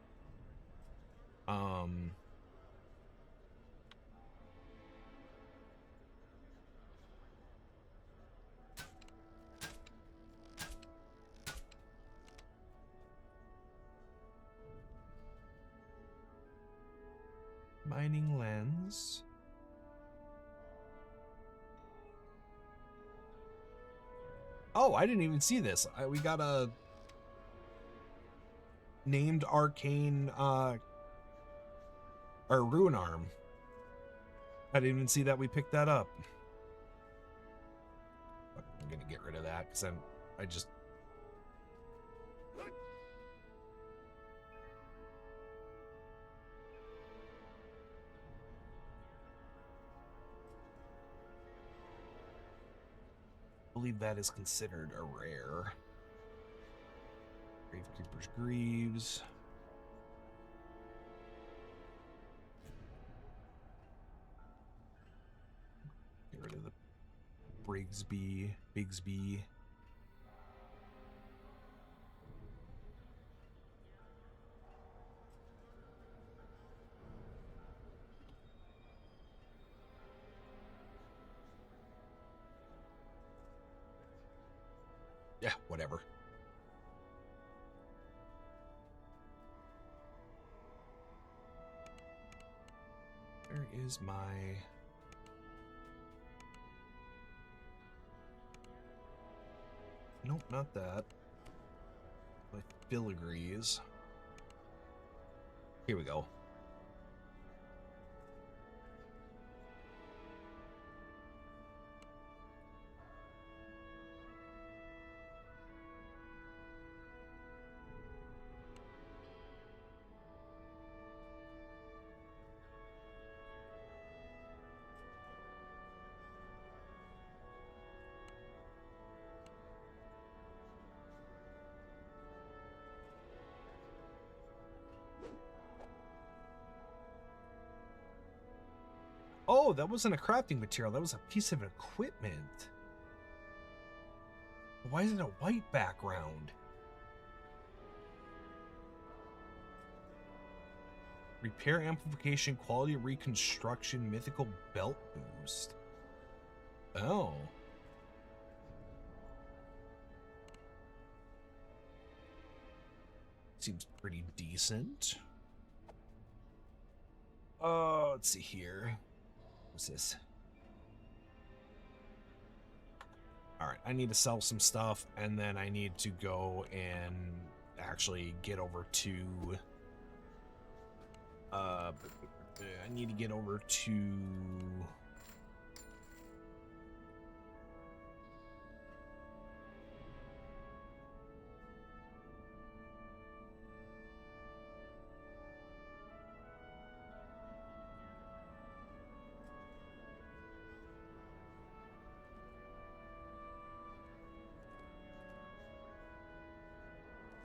Mining lens. Oh, I didn't even see this. We got a named arcane, or Or Ruin Arm. I didn't even see that we picked that up. I'm gonna get rid of that because I just. I believe that is considered a rare. Gravekeeper's Greaves. Get rid of the Bigsby. Yeah, whatever. Where is my... Nope, not that. My filigrees. Here we go. Oh, that wasn't a crafting material. That was a piece of equipment. Why is it a white background? Repair amplification, quality reconstruction, mythical belt boost. Oh. Seems pretty decent. Oh, let's see here. What's this? All right, I need to sell some stuff, and then I need to go and actually get over to... I need to get over to...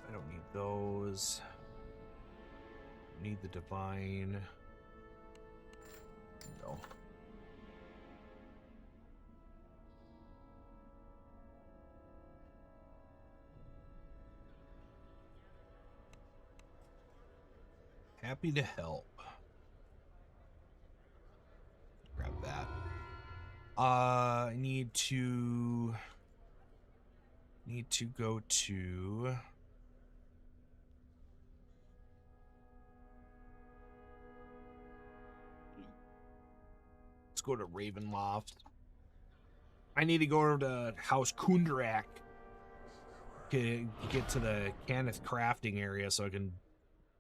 I don't need those. Need the divine. No. Happy to help. Grab that. I need to go to... Let's go to Ravenloft. I need to go to House Kundarak to get to the Caneth crafting area so I can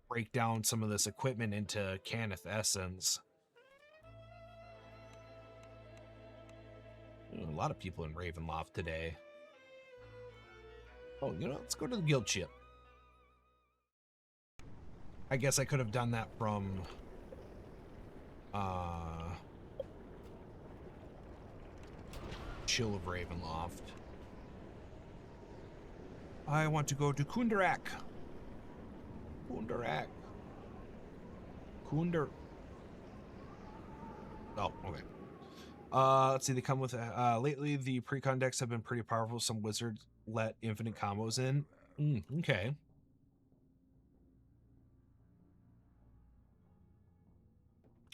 break down some of this equipment into Caneth essence. A lot of people in Ravenloft today. Oh, you know, let's go to the guild ship. I guess I could have done that from Chill of Ravenloft. I want to go to Kundarak. Kundarak. Oh, okay. Let's see, they come with lately the precon decks have been pretty powerful. Some wizards let infinite combos in. Okay.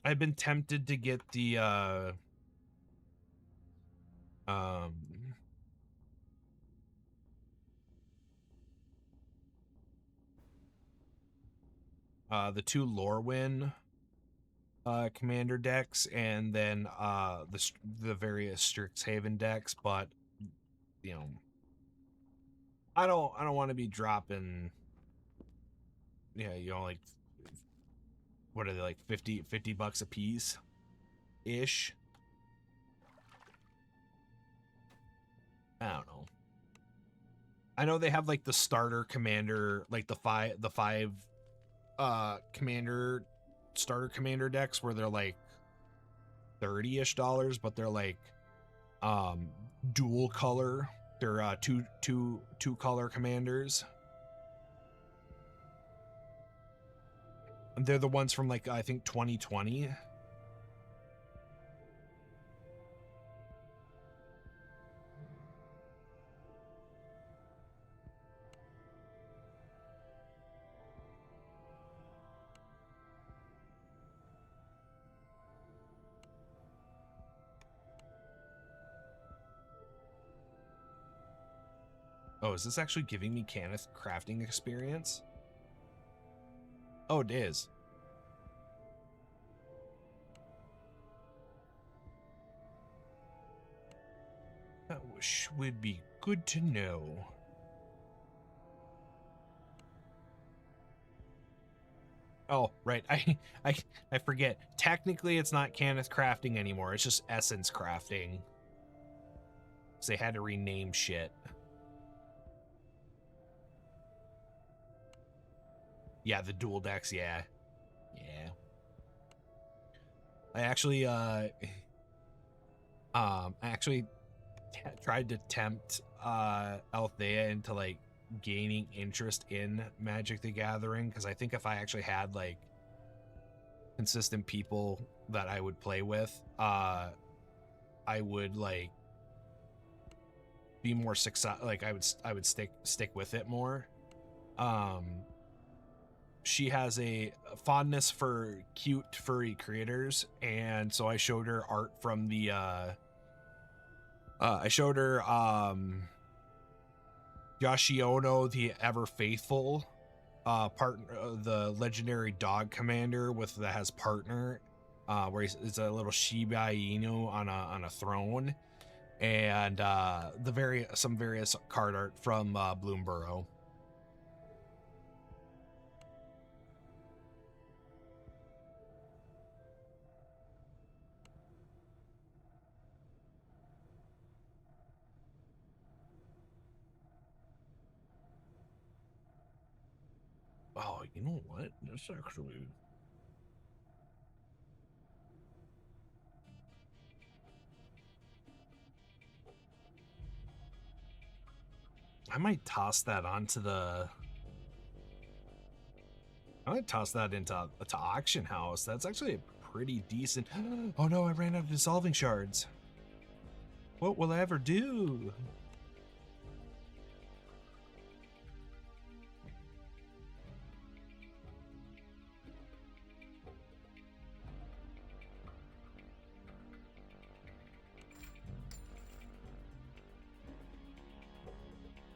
I've been tempted to get the two Lorwyn commander decks, and then the various Strixhaven decks, but you know, I don't want to be dropping, yeah, you know, like what are they, like 50 bucks a piece ish? I don't know. I know they have like the starter commander, like the five commander starter commander decks where they're like $30-ish, but they're like dual color. They're two color commanders. They're the ones from like I think 2020. Oh, is this actually giving me Kenneth crafting experience? Oh, it is. That would be good to know. Oh, right. I forget. Technically, it's not Kenneth crafting anymore. It's just essence crafting. So they had to rename shit. Yeah, the dual decks, yeah. Yeah. I actually tried to tempt Althea into like gaining interest in Magic the Gathering, because I think if I actually had like consistent people that I would play with, I would like be more success, like I would stick with it more. She has a fondness for cute furry creators, and so I showed her art from the I showed her Yoshiono the Ever Faithful, the legendary dog commander that has partner, where it's a little Shiba Inu on a throne, and some various card art from Bloomborough. Oh, you know what? That's actually... I might toss that onto the... I might toss that into auction house. That's actually a pretty decent... Oh no, I ran out of dissolving shards. What will I ever do?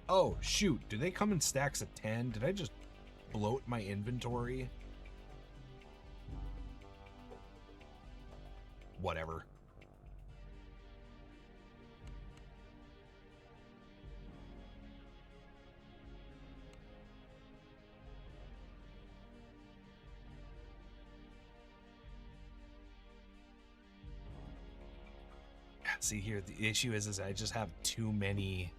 Oh, shoot. Do they come in stacks of 10? Did I just bloat my inventory? Whatever. See here, the issue is I just have too many...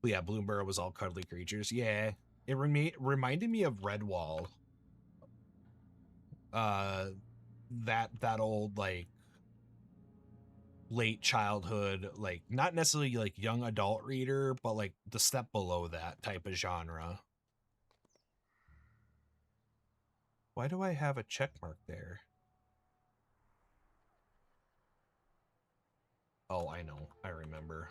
Yeah, Bloomborough was all cuddly creatures. Yeah, it reminded me of Redwall. That old like late childhood, like not necessarily like young adult reader, but like the step below that type of genre. Why do I have a check mark there? Oh, I know. I remember.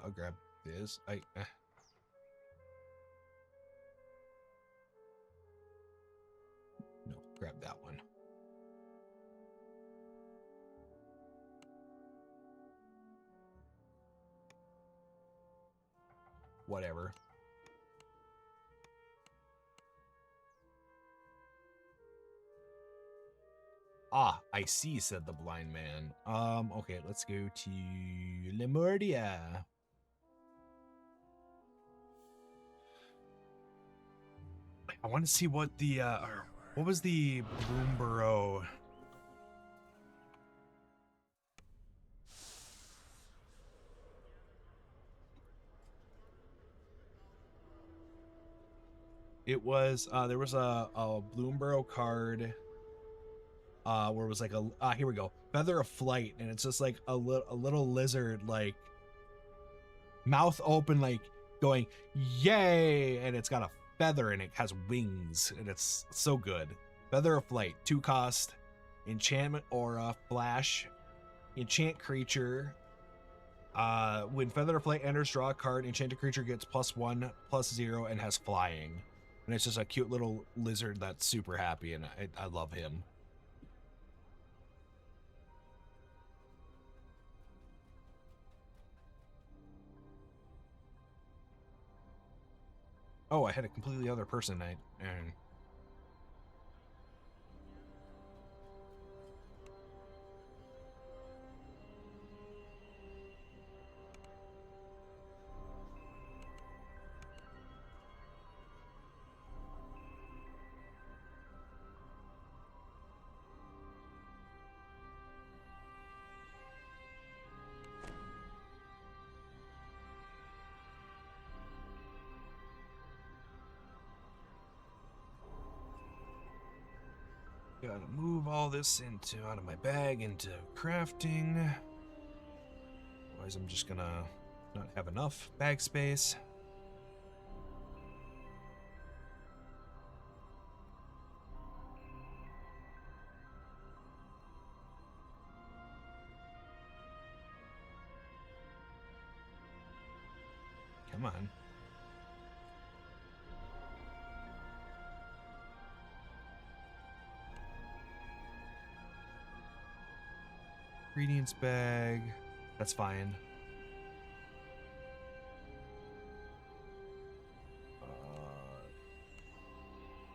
I'll grab this. No, grab that one. Whatever. Ah, I see, said the blind man. Okay, let's go to Lamordia. I want to see what the, what was the Bloomborough? It was, there was a Bloomborough card, where it was like a, here we go, Feather of Flight, and it's just like a little lizard, like, mouth open, like, going, yay, and it's got a feather and it has wings, and it's so good. Feather of Flight, 2 cost, enchantment aura, flash, enchant creature. When Feather of Flight enters, draw a card, enchanted creature gets +1/+0 and has flying. And it's just a cute little lizard that's super happy, and I love him. Oh, I had a completely other person. And gotta move all this out of my bag into crafting. Otherwise, I'm just gonna not have enough bag space. Come on. Ingredients bag. That's fine.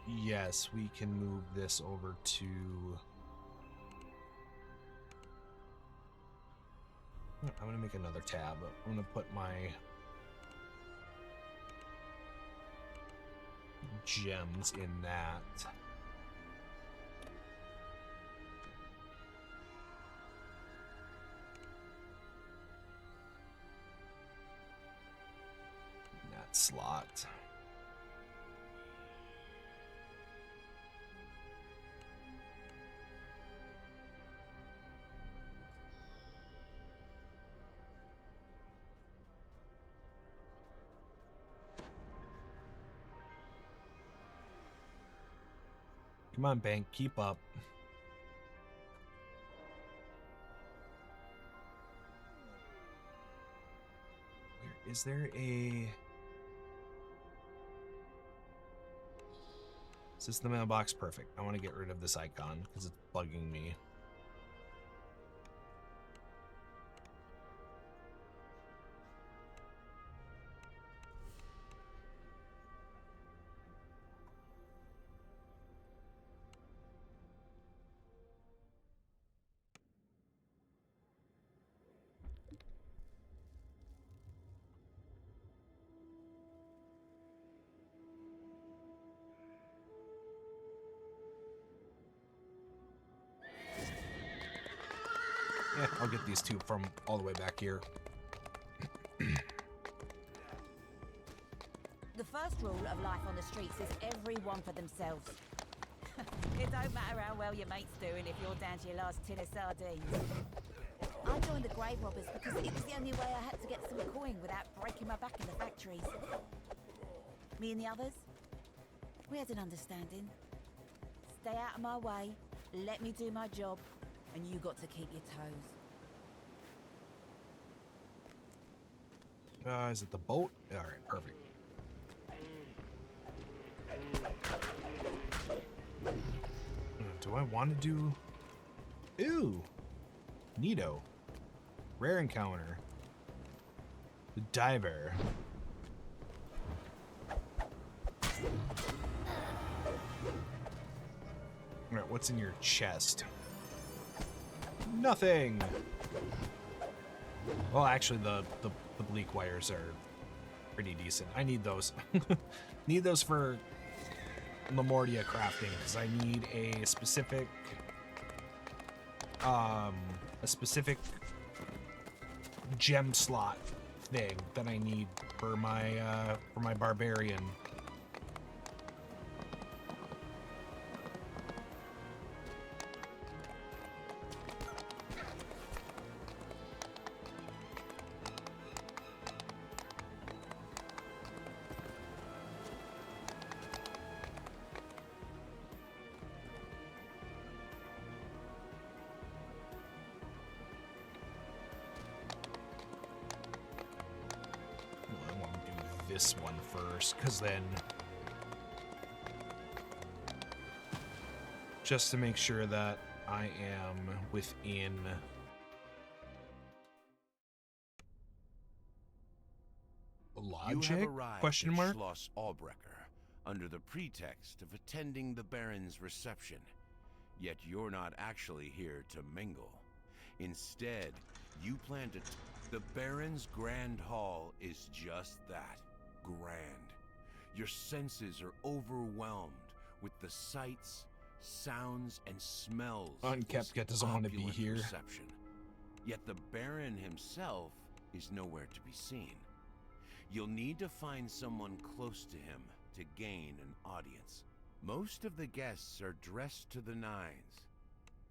Yes, we can move this over to... I'm gonna make another tab. I'm gonna put my gems in that. That slot. Come on, bank, keep up. Where is there a... Is this the mailbox? Perfect. I want to get rid of this icon because it's bugging me. Yeah, I'll get these two from all the way back here. The first rule of life on the streets is everyone for themselves. It don't matter how well your mate's doing if you're down to your last tin of sardines. I joined the grave robbers because it was the only way I had to get some coin without breaking my back in the factories. Me and the others, we had an understanding. Stay out of my way, let me do my job, and you got to keep your toes. Is it the boat? All right, perfect. Do I want to do... Ooh! Neato. Rare encounter. The diver. Alright, what's in your chest? Nothing. Well, actually, the bleak wires are pretty decent. I need those. Need those for Lamordia crafting because I need a specific gem slot thing that I need for my barbarian. This one first, because then just to make sure that I am within logic? You have arrived Question at mark? Schloss Albrecher under the pretext of attending the Baron's reception. Yet you're not actually here to mingle. Instead, you plan to... The Baron's Grand Hall is just that. Grand. Your senses are overwhelmed with the sights, sounds, and smells of this Unkepka doesn't want to be opulent here. reception. Yet the Baron himself is nowhere to be seen. You'll need to find someone close to him to gain an audience. Most of the guests are dressed to the nines,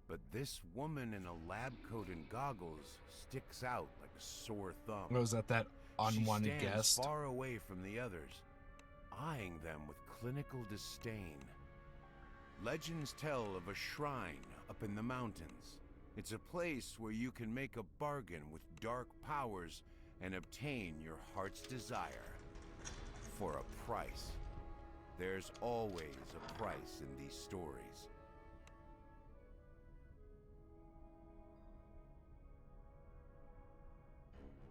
but this woman in a lab coat and goggles sticks out like a sore thumb. Was that unwanted She stands guest? far away from the others, eyeing them with clinical disdain. Legends tell of a shrine up in the mountains. It's a place where you can make a bargain with dark powers and obtain your heart's desire for a price. There's always a price in these stories.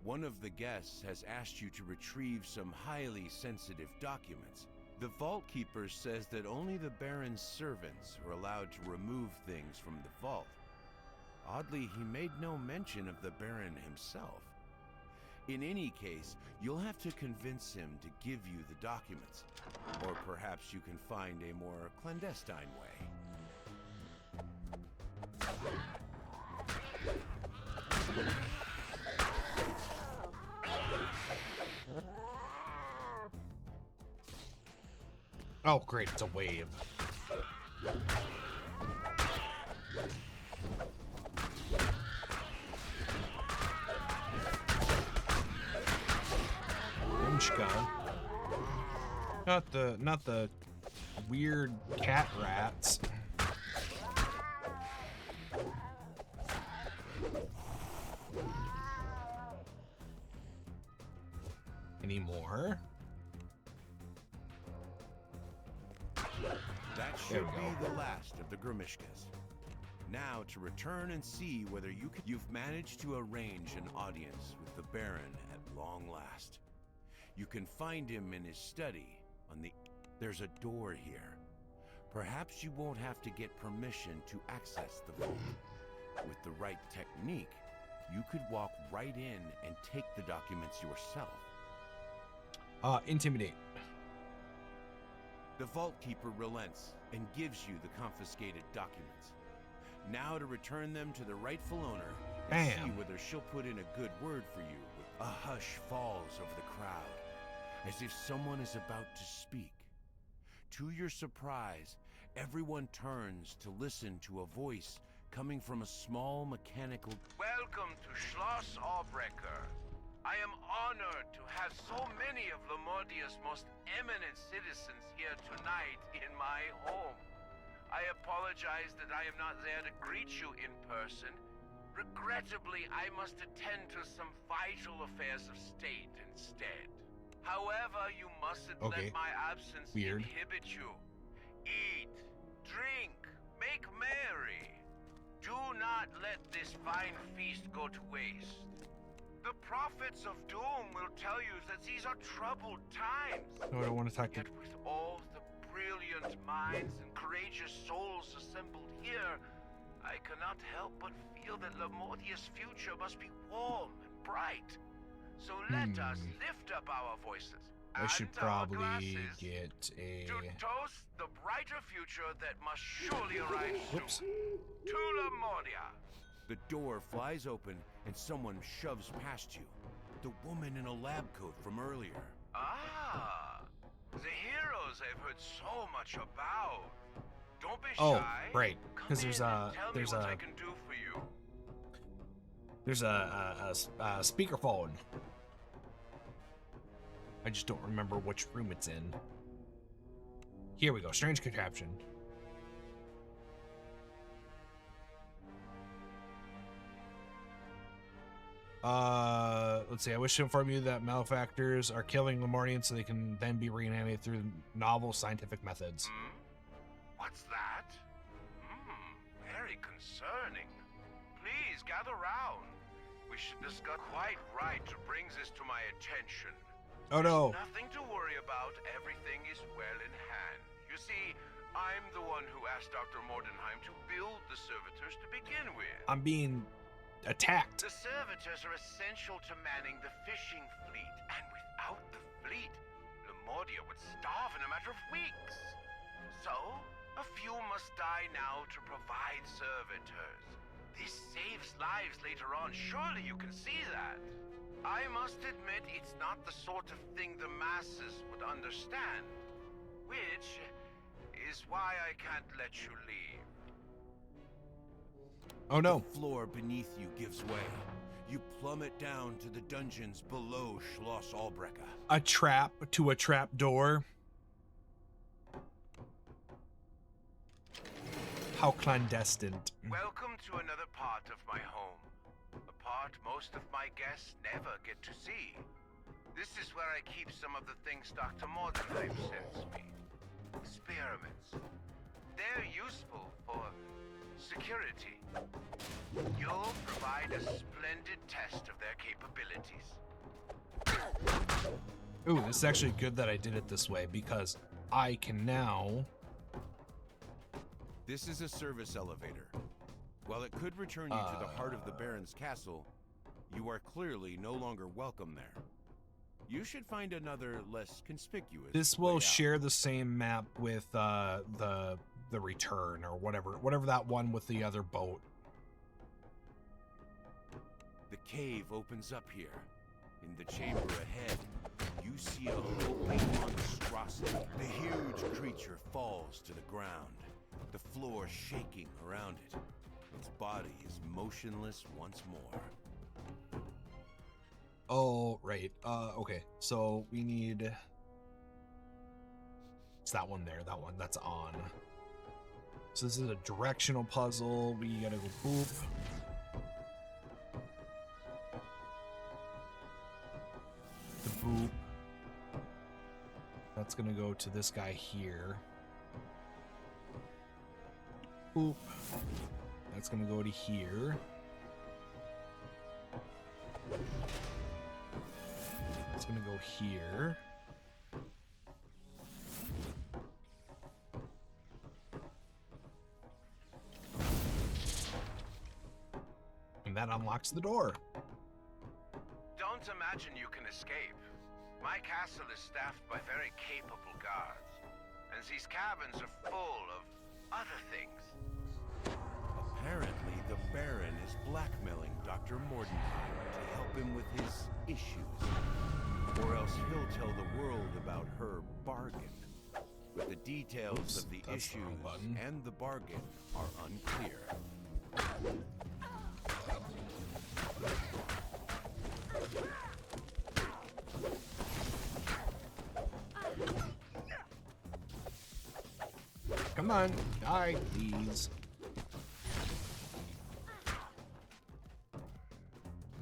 One of the guests has asked you to retrieve some highly sensitive documents. The Vault Keeper says that only the Baron's servants are allowed to remove things from the vault. Oddly, he made no mention of the Baron himself. In any case, you'll have to convince him to give you the documents. Or perhaps you can find a more clandestine way. Oh, great, it's a wave. Rimshka. Not the weird cat rats. Any more? That should be the last of the Grimishkas. Now to return and see whether you've managed to arrange an audience with the Baron at long last. You can find him in his study on the... There's a door here. Perhaps you won't have to get permission to access the vault. With the right technique, you could walk right in and take the documents yourself. Intimidate. The Vault Keeper relents and gives you the confiscated documents. Now to return them to the rightful owner and see whether she'll put in a good word for you. A hush falls over the crowd, as if someone is about to speak. To your surprise, everyone turns to listen to a voice coming from a small mechanical... Welcome to Schloss Albrecher. I am honored to have so many of Lamordia's most eminent citizens here tonight in my home. I apologize that I am not there to greet you in person. Regrettably, I must attend to some vital affairs of state instead. However, you mustn't let my absence inhibit you. Eat, drink, make merry. Do not let this fine feast go to waste. The prophets of doom will tell you that these are troubled times. No, I don't want to talk to... Yet with all the brilliant minds and courageous souls assembled here, I cannot help but feel that Lamordia's future must be warm and bright. So let us lift up our voices I should and our probably glasses get a... to toast the brighter future that must surely arrive Whoops. soon. To Lamordia. The door flies open and someone shoves past you. The woman in a lab coat from earlier. Ah, the heroes I've heard so much about. Don't be Oh, shy. right, Come 'cause there's in a- and tell there's me what a- I can do for you. There's a speakerphone. I just don't remember which room it's in. Here we go. Strange contraption. Let's see. I wish to inform you that malefactors are killing Lamordians so they can then be reanimated through novel scientific methods. What's that? Very concerning. Please gather round. We should discuss. Quite right to bring this to my attention. Oh no. There's nothing to worry about. Everything is well in hand. You see, I'm the one who asked Dr. Mordenheim to build the servitors to begin with. I'm being attacked. The servitors are essential to manning the fishing fleet, and without the fleet, Lamordia would starve in a matter of weeks. So, a few must die now to provide servitors. This saves lives later on. Surely you can see that. I must admit it's not the sort of thing the masses would understand, which is why I can't let you leave. Oh no. The floor beneath you gives way. You plummet down to the dungeons below Schloss Albrecht. A trap to a trap door. How clandestine. Welcome to another part of my home. A part most of my guests never get to see. This is where I keep some of the things Dr. Mordenheim sends me. Experiments. They're useful for security. You'll provide a splendid test of their capabilities. Ooh, this is actually good that I did it this way because I can now... This is a service elevator. While it could return you to the heart of the Baron's castle, you are clearly no longer welcome there. You should find another, less conspicuous This way will out. share the same map with the return or whatever that one with the other boat. The cave opens up here. In the chamber ahead, you see a hulking monstrosity. The huge creature falls to the ground, the floor shaking around it. Its body is motionless once more. Oh, right. Okay. So we need... It's that one there. That one. That's on. So this is a directional puzzle. We gotta go boop. The boop. That's gonna go to this guy here. Boop. That's gonna go to here. It's gonna go here. And that unlocks the door. Don't imagine you can escape. My castle is staffed by very capable guards, and these cabins are full of other things. Apparently, the Baron is blackmailing Dr. Mordenheim to help him with his issues. Or else he'll tell the world about her bargain. But the details Oops, of the that's the wrong issues button. and the bargain are unclear. Come on, die, please.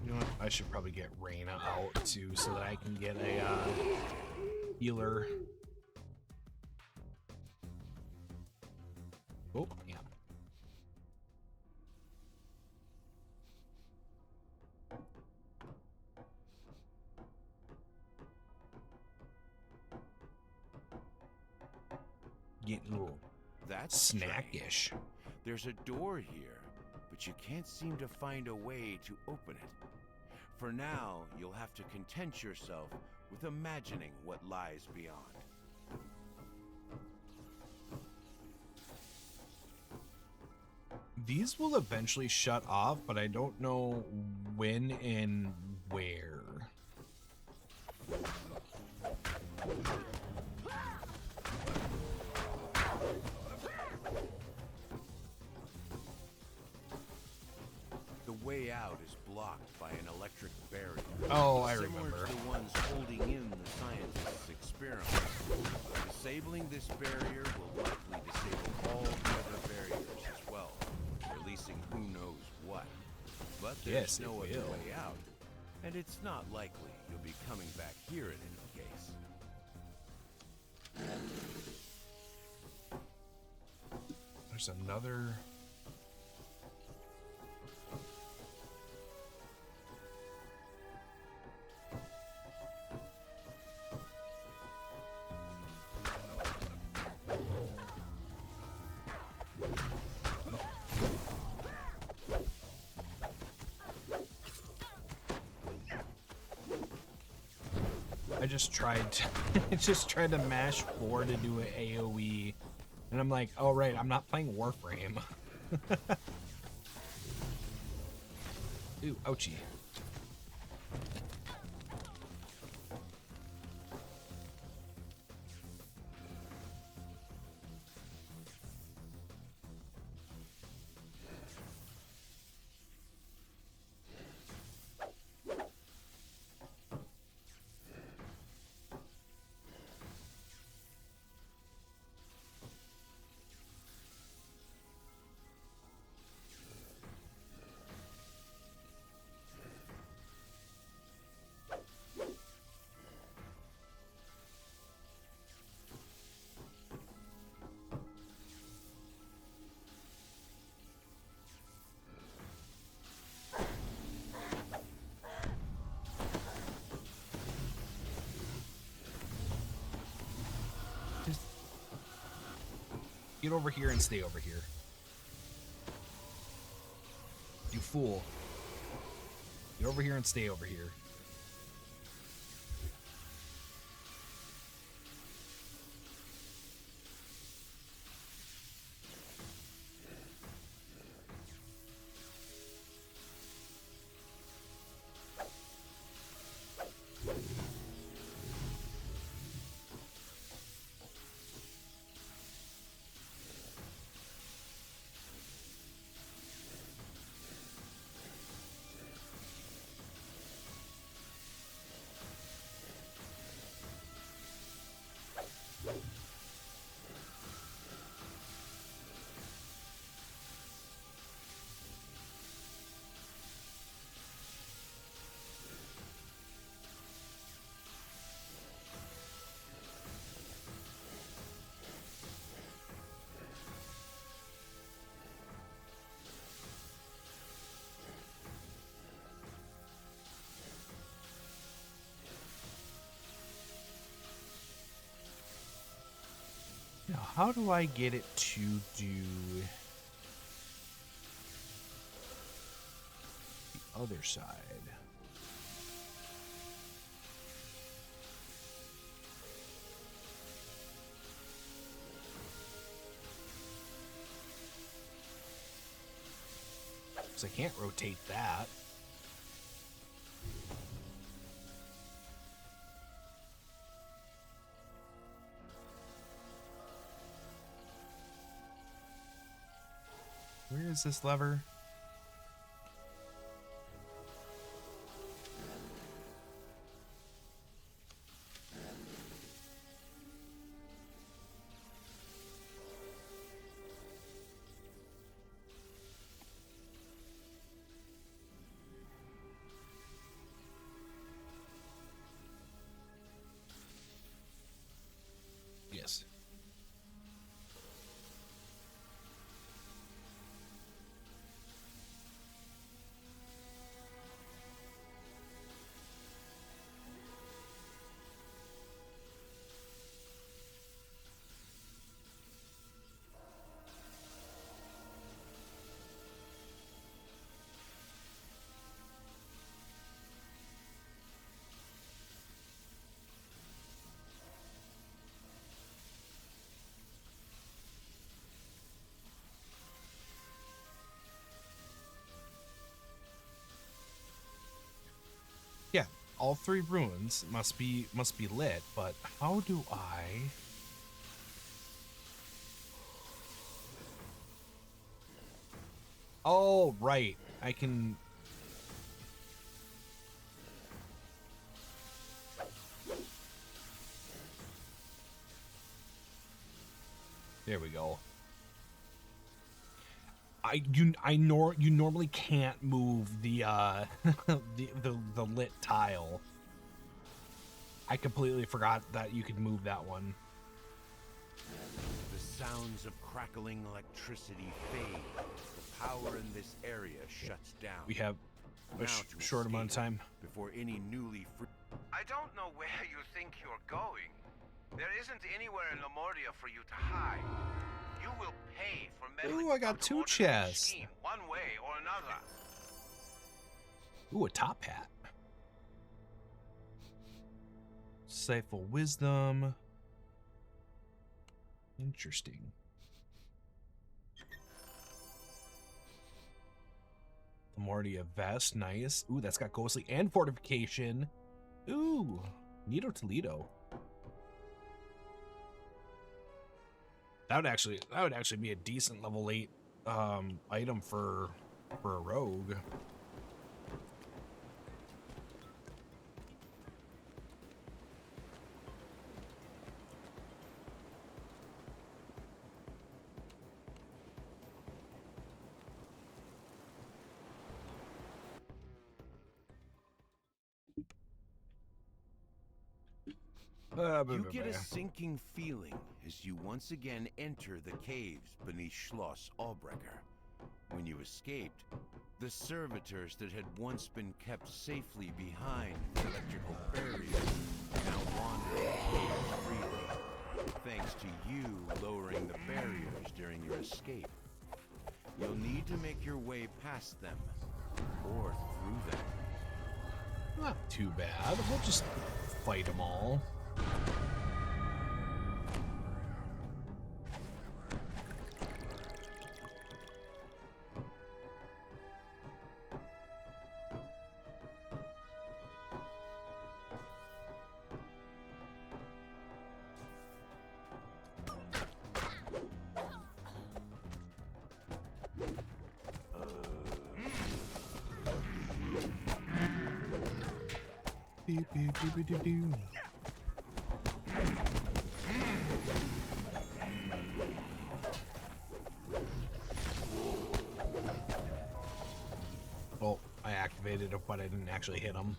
You know what? I should probably get Reyna out too, so that I can get a healer. Oh, yeah. Getting a little That's strange. snackish. There's a door here, but you can't seem to find a way to open it. For now, you'll have to content yourself with imagining what lies beyond. These will eventually shut off, but I don't know when and where. The way out is blocked by an electric barrier. Oh, I similar remember. to the ones holding in the scientists' experiments. Disabling this barrier will likely disable all the other barriers as well, releasing who knows what. But there's Yes, it no other will. way out, and it's not likely you'll be coming back here in any case. There's another. I just tried to mash 4 to do an AoE, and I'm like, oh right, I'm not playing Warframe. Ooh, ouchie. Get over here and stay over here. You fool. Get over here and stay over here. Now, how do I get it to do the other side? Because I can't rotate that. Where is this lever? Yes. all 3 ruins must be lit, but how do I? Oh, right. I can. There we go. You normally can't move the the lit tile. I completely forgot that you could move that one. The sounds of crackling electricity fade as the power in this area shuts down. We have a Now to short amount of escape time. before any newly free. I don't know where you think you're going. There isn't anywhere in Lamordia for you to hide. You will pay for meddling Ooh, I got with 2 Lamordia's chests. scheme, one way or another. Ooh, a top hat. Stifle wisdom. Interesting. Lamordia vest, nice. Ooh, that's got ghostly and fortification. Ooh, Nito Toledo. That would actually be a decent level 8 item for a rogue. You get a sinking feeling as you once again enter the caves beneath Schloss Albrecher. When you escaped, the servitors that had once been kept safely behind the electrical barriers now wander the caves freely, thanks to you lowering the barriers during your escape. You'll need to make your way past them, or through them. Not too bad. We'll just fight them all. Well, I activated it, but I didn't actually hit him.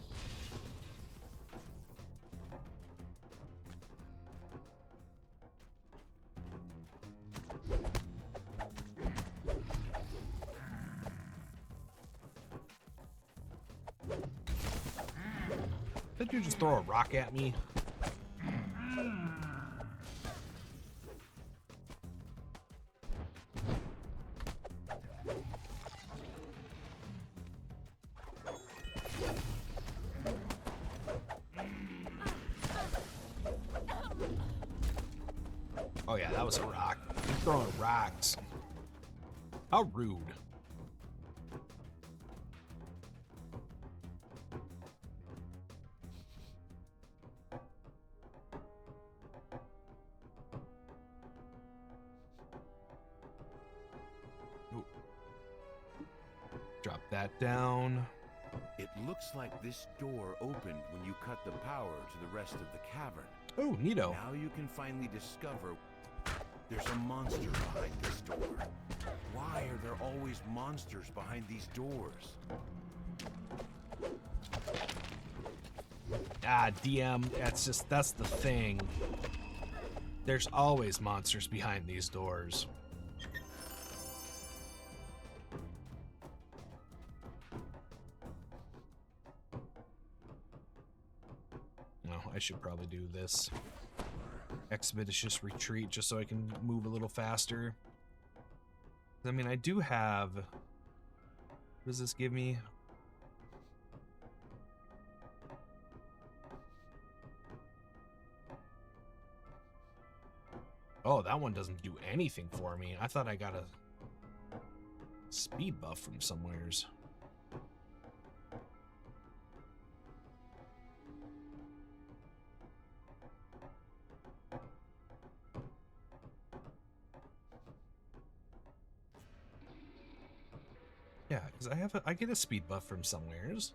Did you just throw a rock at me? Oh yeah, that was a rock. You're throwing rocks. How rude. Ooh. Drop that down. It looks like this door opened when you cut the power to the rest of the cavern. Oh, neato. Now you can finally discover there's a monster behind this door. Why are there always monsters behind these doors? Ah, DM, that's the thing. There's always monsters behind these doors. No, I should probably do this. Expeditious retreat just so I can move a little faster. I mean, I do have... What does this give me? Oh, that one doesn't do anything for me. I thought I got a speed buff from somewheres. Yeah, because I get a speed buff from somewheres.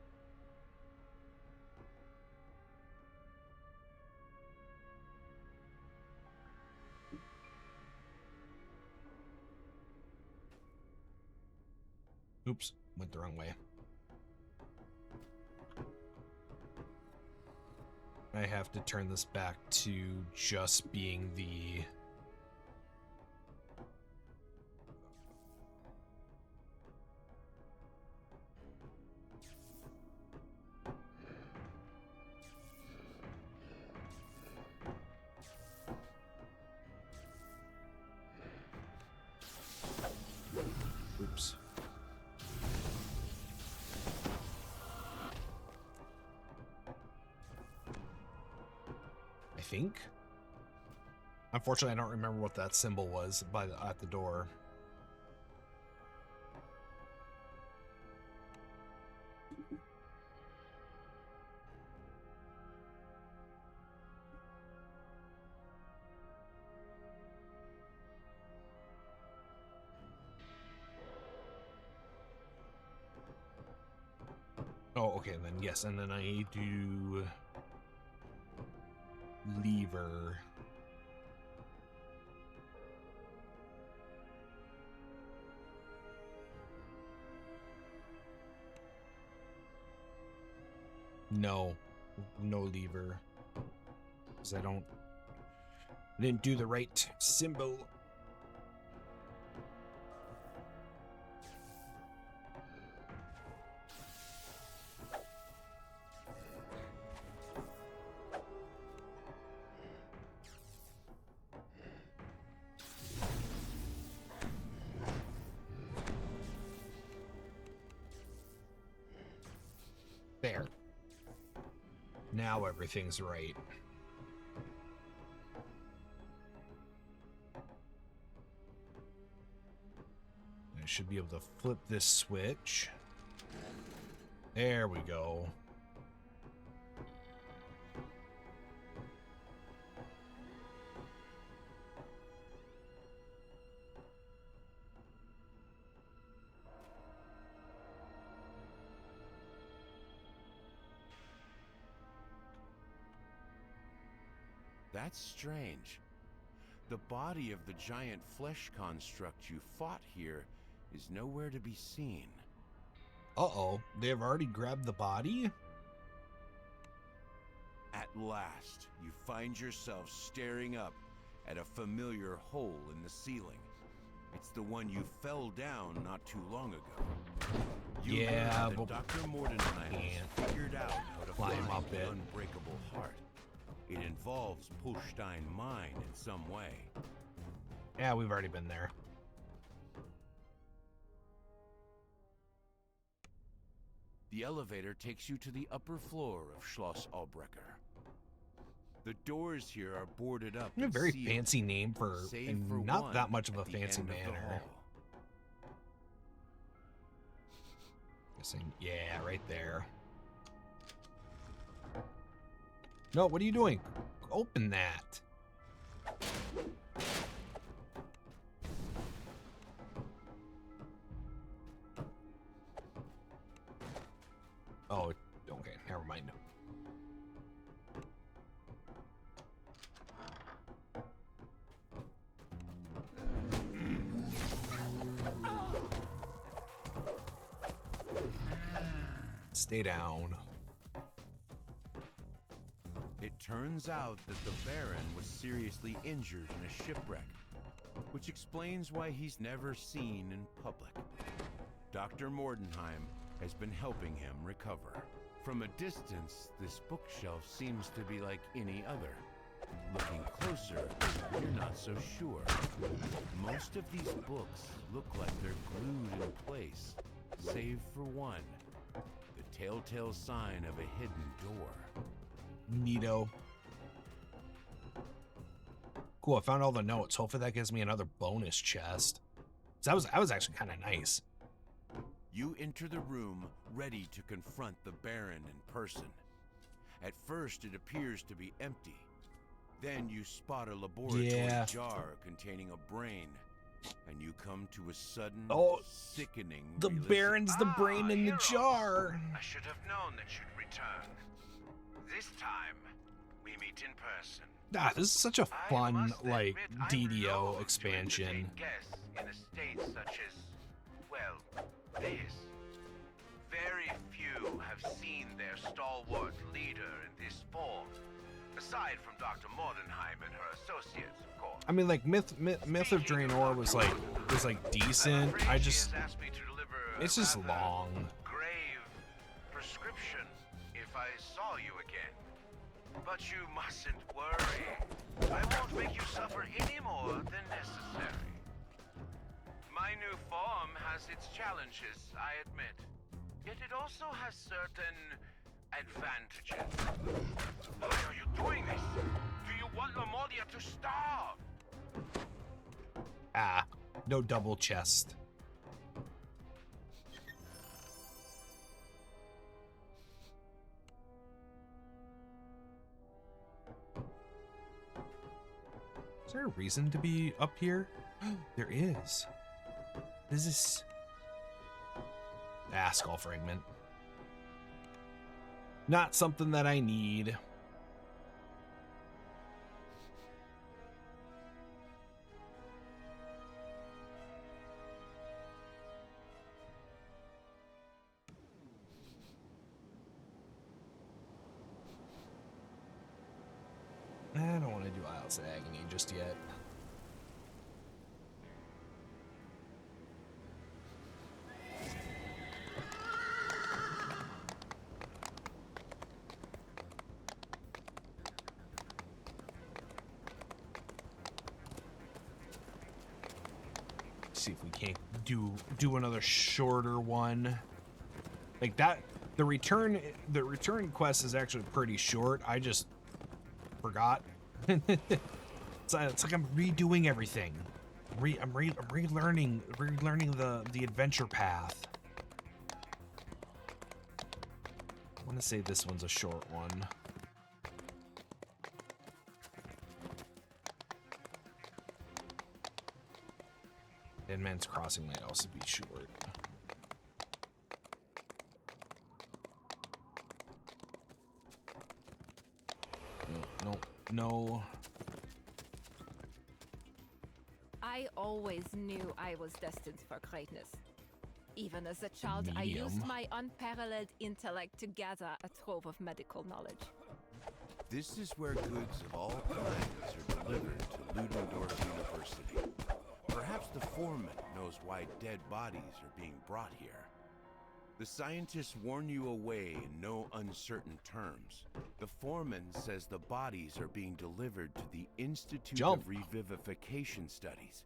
Oops, went the wrong way. I have to turn this back to just being the... Oops. I think. Unfortunately, I don't remember what that symbol was at the door. Oh, okay, then yes, and then I do lever. No lever. Because I didn't do the right symbol. There. Now everything's right. I should be able to flip this switch. There we go. That's strange. The body of the giant flesh construct you fought here is nowhere to be seen. Uh-oh, they've already grabbed the body? At last, you find yourself staring up at a familiar hole in the ceiling. It's the one you fell down not too long ago. You Yeah, learned but that Dr. Mordenheim has figured out how to climb find up the it. unbreakable heart. It involves Pushstein mine in some way. Yeah, we've already been there. The elevator takes you to the upper floor of Schloss Albrecher. The doors here are boarded up. A and very sealed, fancy name for, save and for not one that much of a at the fancy end of the manor. hall. Guessing, yeah, right there. No, what are you doing? Open that. Oh, okay, never mind. Stay down. It turns out that the Baron was seriously injured in a shipwreck, which explains why he's never seen in public. Dr. Mordenheim has been helping him recover. From a distance, this bookshelf seems to be like any other. Looking closer, you're not so sure. Most of these books look like they're glued in place, save for one, the telltale sign of a hidden door. Neato. Cool, I found all the notes. Hopefully that gives me another bonus chest. So that was actually kind of nice. You enter the room ready to confront the Baron in person. At first, it appears to be empty. Then you spot a laboratory jar containing a brain and you come to a sudden, Oh, sickening the realization. Baron's the brain in the Heroes. jar. I should have known that you'd return. This time, we meet in person. Ah, this is such a I fun, must like, admit, I'm DDO loath to expansion. entertain guests in a state such as, well, this. Very few have seen their stalwart leader in this form, aside from Dr. Mordenheim and her associates, of course. I mean, like, Myth of Draenor was like decent. I'm afraid I she just, has asked me to deliver a it's just rather long. grave prescription if I saw you again. But you mustn't worry. I won't make you suffer any more than necessary. My new form has its challenges, I admit. Yet it also has certain advantages. Why are you doing this? Do you want Lamordia to starve? Ah, no double chest. Is there a reason to be up here? There is. This is... Ah, skull fragment. Not something that I need. I don't want to do Isles of Agony just yet. See if we can't do another shorter one. Like that, the return quest is actually pretty short. I just forgot. It's like I'm redoing everything. I'm relearning the adventure path. I want to say this one's a short one. Dead Man's Crossing might also be short. No. I always knew I was destined for greatness. Even as a child, I Medium. used my unparalleled intellect to gather a trove of medical knowledge. This is where goods of all kinds are delivered to Ludendorff University. Perhaps the foreman knows why dead bodies are being brought here. The scientists warn you away in no uncertain terms. The foreman says the bodies are being delivered to the Institute Jump. of Revivification Studies.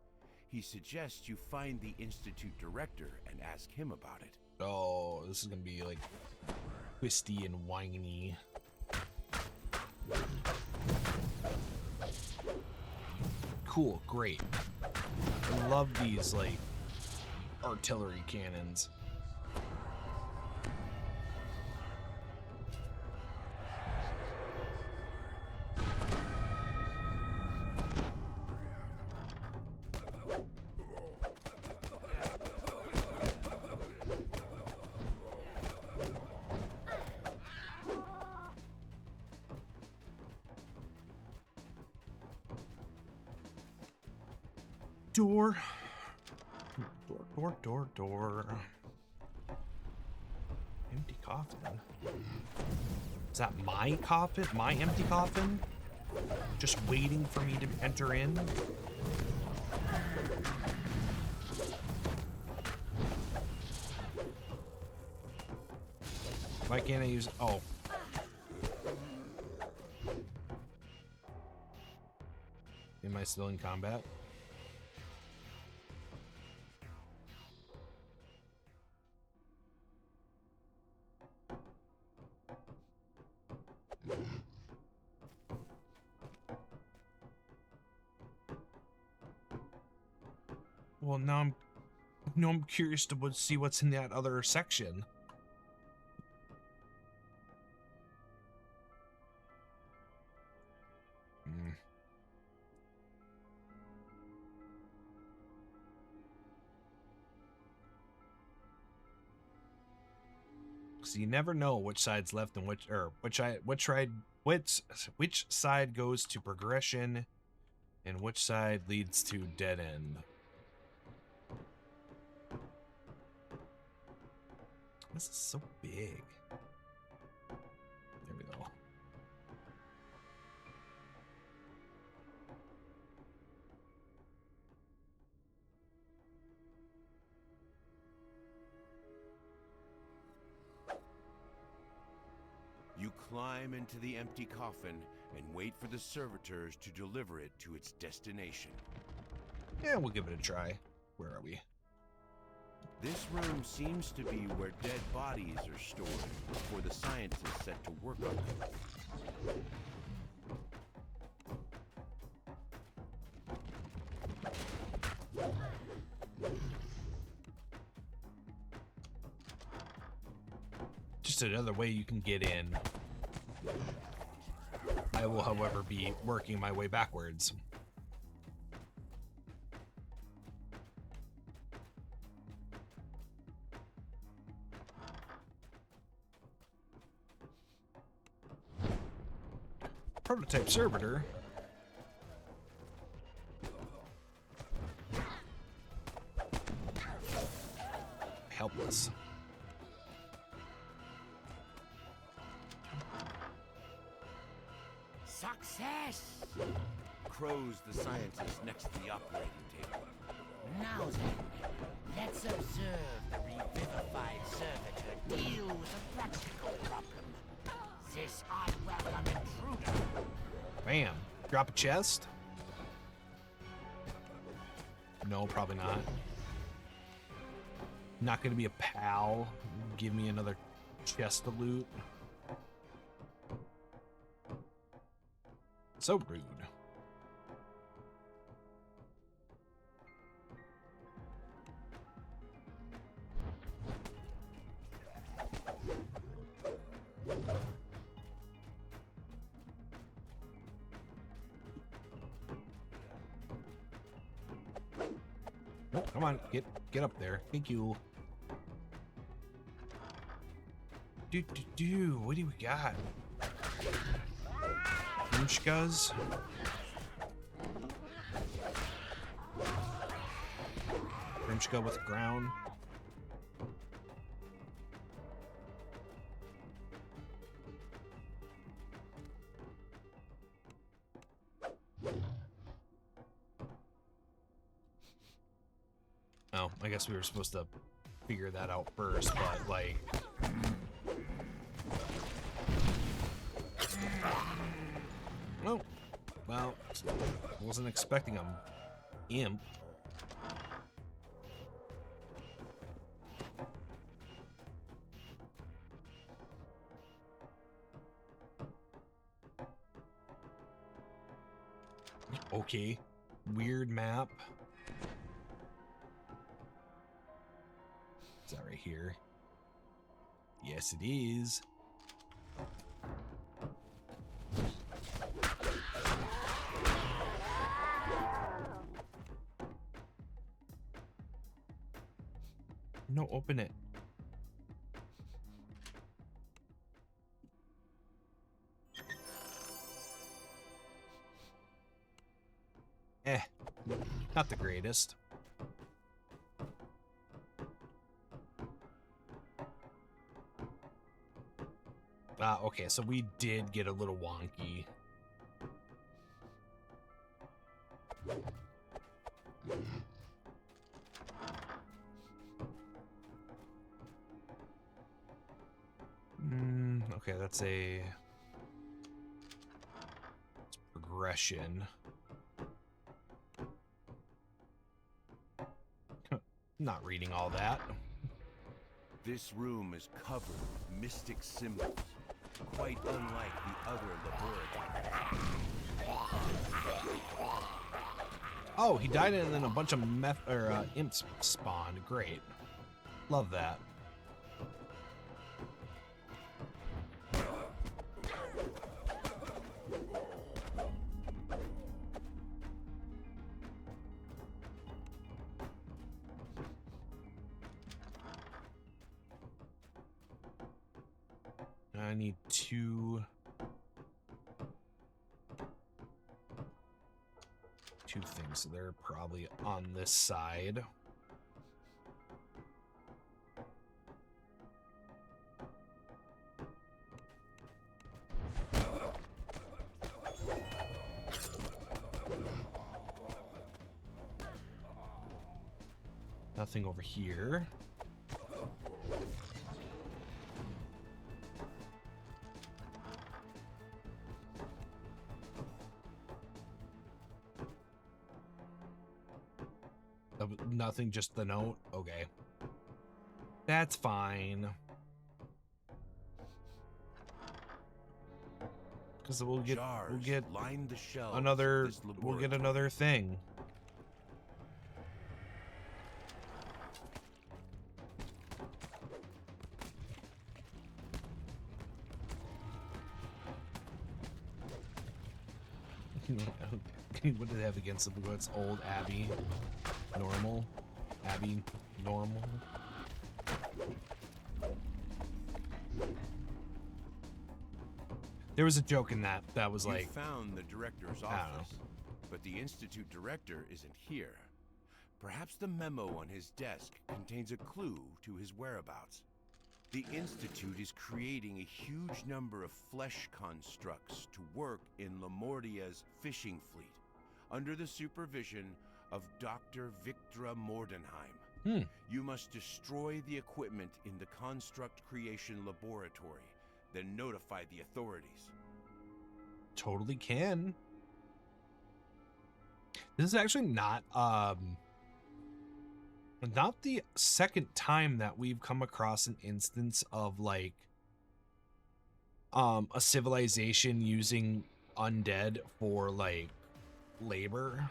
He suggests you find the Institute director and ask him about it. Oh, this is gonna be like twisty and whiny. Cool, great. I love these like artillery cannons. Door. Door. Empty coffin. Is that my coffin? My empty coffin? Just waiting for me to enter in? Why can't I use... Oh. Am I still in combat? Well, now I'm curious to see what's in that other section. So you never know which side's left and which side goes to progression and which side leads to dead end. This is so big. There we go. You climb into the empty coffin and wait for the servitors to deliver it to its destination. Yeah, we'll give it a try. Where are we? This room seems to be where dead bodies are stored before the scientists set to work on them. Just another way you can get in. I will, however, be working my way backwards. Prototype servitor. Helpless. Success! Crows the scientist next to the operating table. Now then, let's observe the revivified servitor deal with a practical problem. This unwelcome intruder. Bam. Drop a chest? No, probably not. Not gonna be a pal. Give me another chest of loot. So rude. Oh, come on, get up there. Thank you. What do we got? Grimshkas? Grimshka with ground. Oh, I guess we were supposed to figure that out first, but like... Oh, well, I wasn't expecting a imp. Okay, weird map. Is that right here? Yes, it is. No, open it. Not the greatest. Okay, so we did get a little wonky. Okay, that's a progression. Not reading all that. This room is covered with mystic symbols, quite unlike the other laboratories. Oh, he died and then a bunch of imps spawned. Great. Love that. I need two things, so they're probably on this side. Nothing over here. Nothing, just the note. Okay. That's fine. Because we'll get line the shelves another of this we'll get laboratory. another thing. What do they have against them? What's old Abby? Normal? Abby normal? There was a joke in that was You like, found the director's I don't know. office, but the institute director isn't here. Perhaps the memo on his desk contains a clue to his whereabouts. The institute is creating a huge number of flesh constructs to work in Lamordia's fishing fleet, under the supervision of Dr. Victra Mordenheim. You must destroy the equipment in the construct creation laboratory, then notify the authorities. totally can. This is actually not the second time that we've come across an instance of like a civilization using undead for like labor.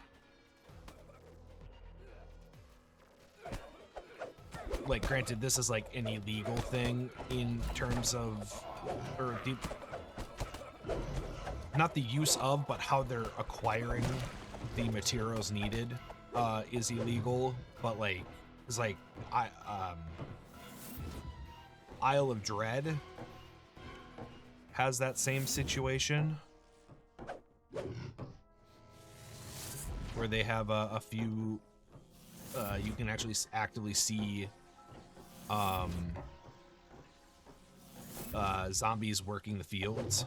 Like, granted, this is like an illegal thing in terms of, or not the use of, but how they're acquiring the materials needed is illegal. But like, it's like Isle of Dread has that same situation where they have a few. You can actually actively see zombies working the fields.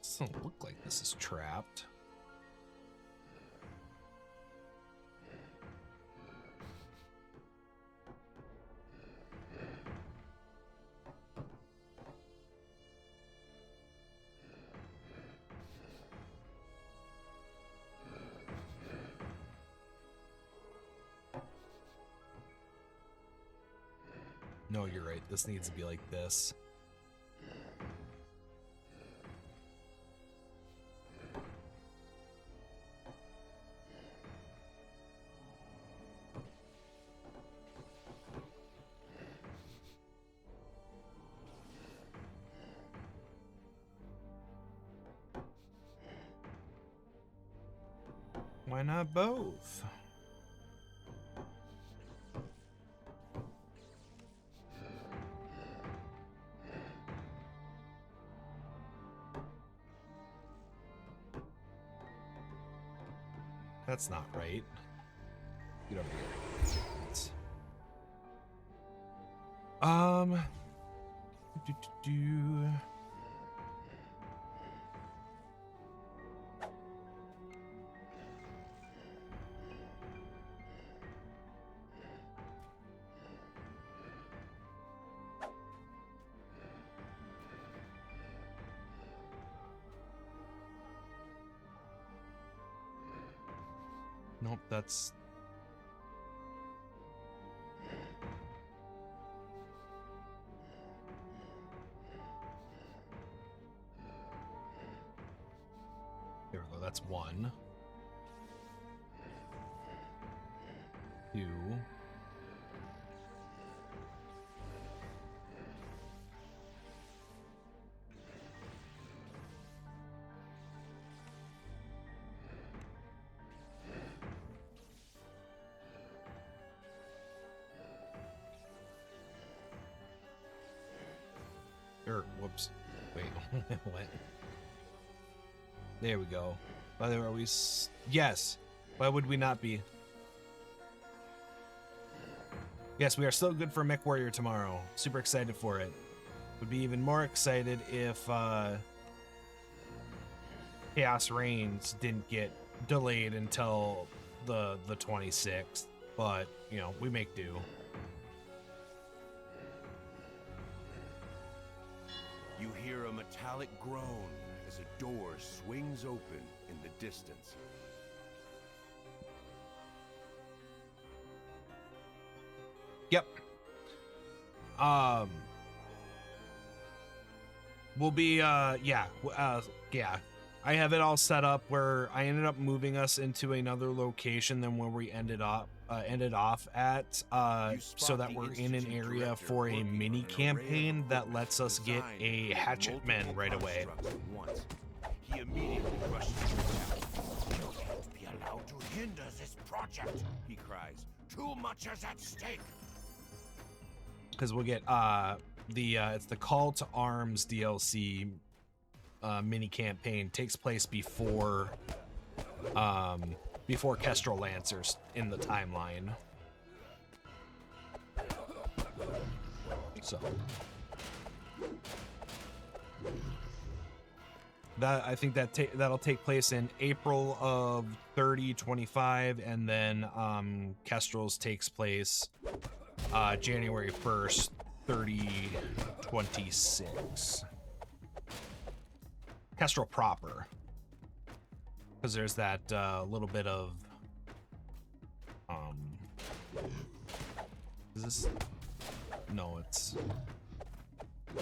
Doesn't look like this is trapped. No, you're right. This needs to be like this. Why not both? That's not right. Get over here. It's... Nope, that's... There we go, that's one. Two. Wait, what? There we go. By the way, are we... Yes. Why would we not be? Yes, we are still good for Mech Warrior tomorrow. Super excited for it. Would be even more excited if Chaos Reigns didn't get delayed until the 26th. But, you know, we make do. You hear a metallic groan as a door swings open in the distance. Yep. We'll be yeah. I have it all set up where I ended up moving us into another location than where we ended off at, so that we're in an area for a mini campaign that lets us get a hatchetman right away. He immediately rushes to attack. You can't be allowed to hinder this project. He cries. Too much is at stake. Because we'll get it's the Call to Arms DLC mini campaign. Takes place before Kestrel Lancers in the timeline. So that I think that'll take place in April of 3025, and then Kestrel's takes place January 1st, 3026. Kestrel proper, because there's that little bit of is this? No, it's. Oh,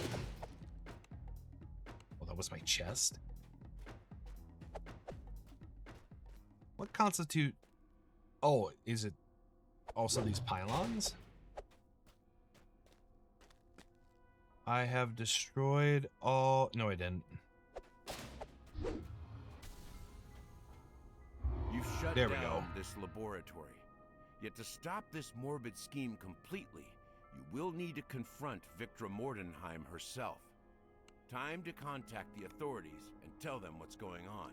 that was my chest. What constitute? Oh, is it also these pylons? I have destroyed all. No, I didn't. You've shut There we down go. this laboratory. Yet to stop this morbid scheme completely, you will need to confront Victra Mordenheim herself. Time to contact the authorities and tell them what's going on.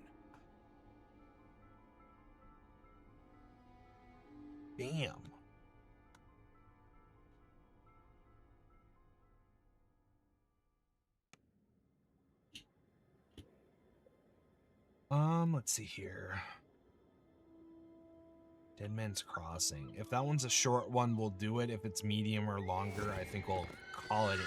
Damn. Let's see here. Dead Man's Crossing. If that one's a short one, we'll do it. If it's medium or longer, I think we'll call it evening.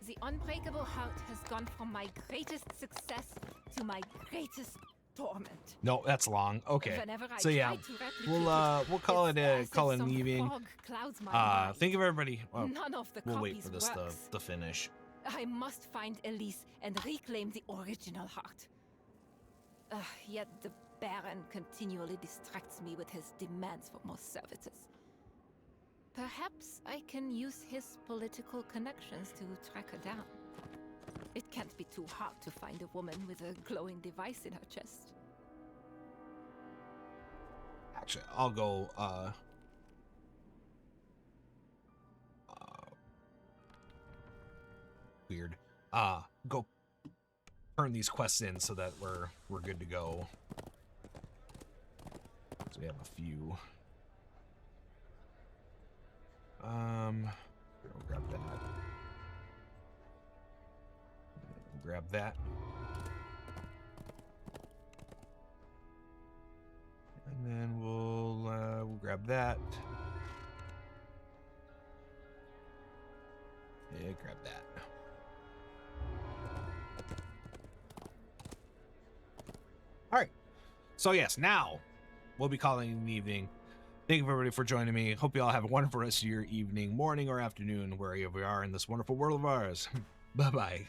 The Unbreakable Heart has gone from my greatest success to my greatest torment. No, that's long. Okay. Whenever I So yeah, try to replicate we'll call it's it as if call it an some evening. fog clouds my mind. Think of everybody. Well, None of the we'll wait copies for this works. to finish. I must find Elise and reclaim the original heart. Yet the Baron continually distracts me with his demands for more services. Perhaps I can use his political connections to track her down. It can't be too hard to find a woman with a glowing device in her chest. Actually, I'll go weird. Go turn these quests in so that we're good to go. So we have a few. We'll grab that. Grab that. And then we'll grab that. Yeah, grab that. All right. So yes, now we'll be calling it an evening. Thank you everybody for joining me. Hope you all have a wonderful rest of your evening, morning, or afternoon, wherever you are in this wonderful world of ours. Bye-bye.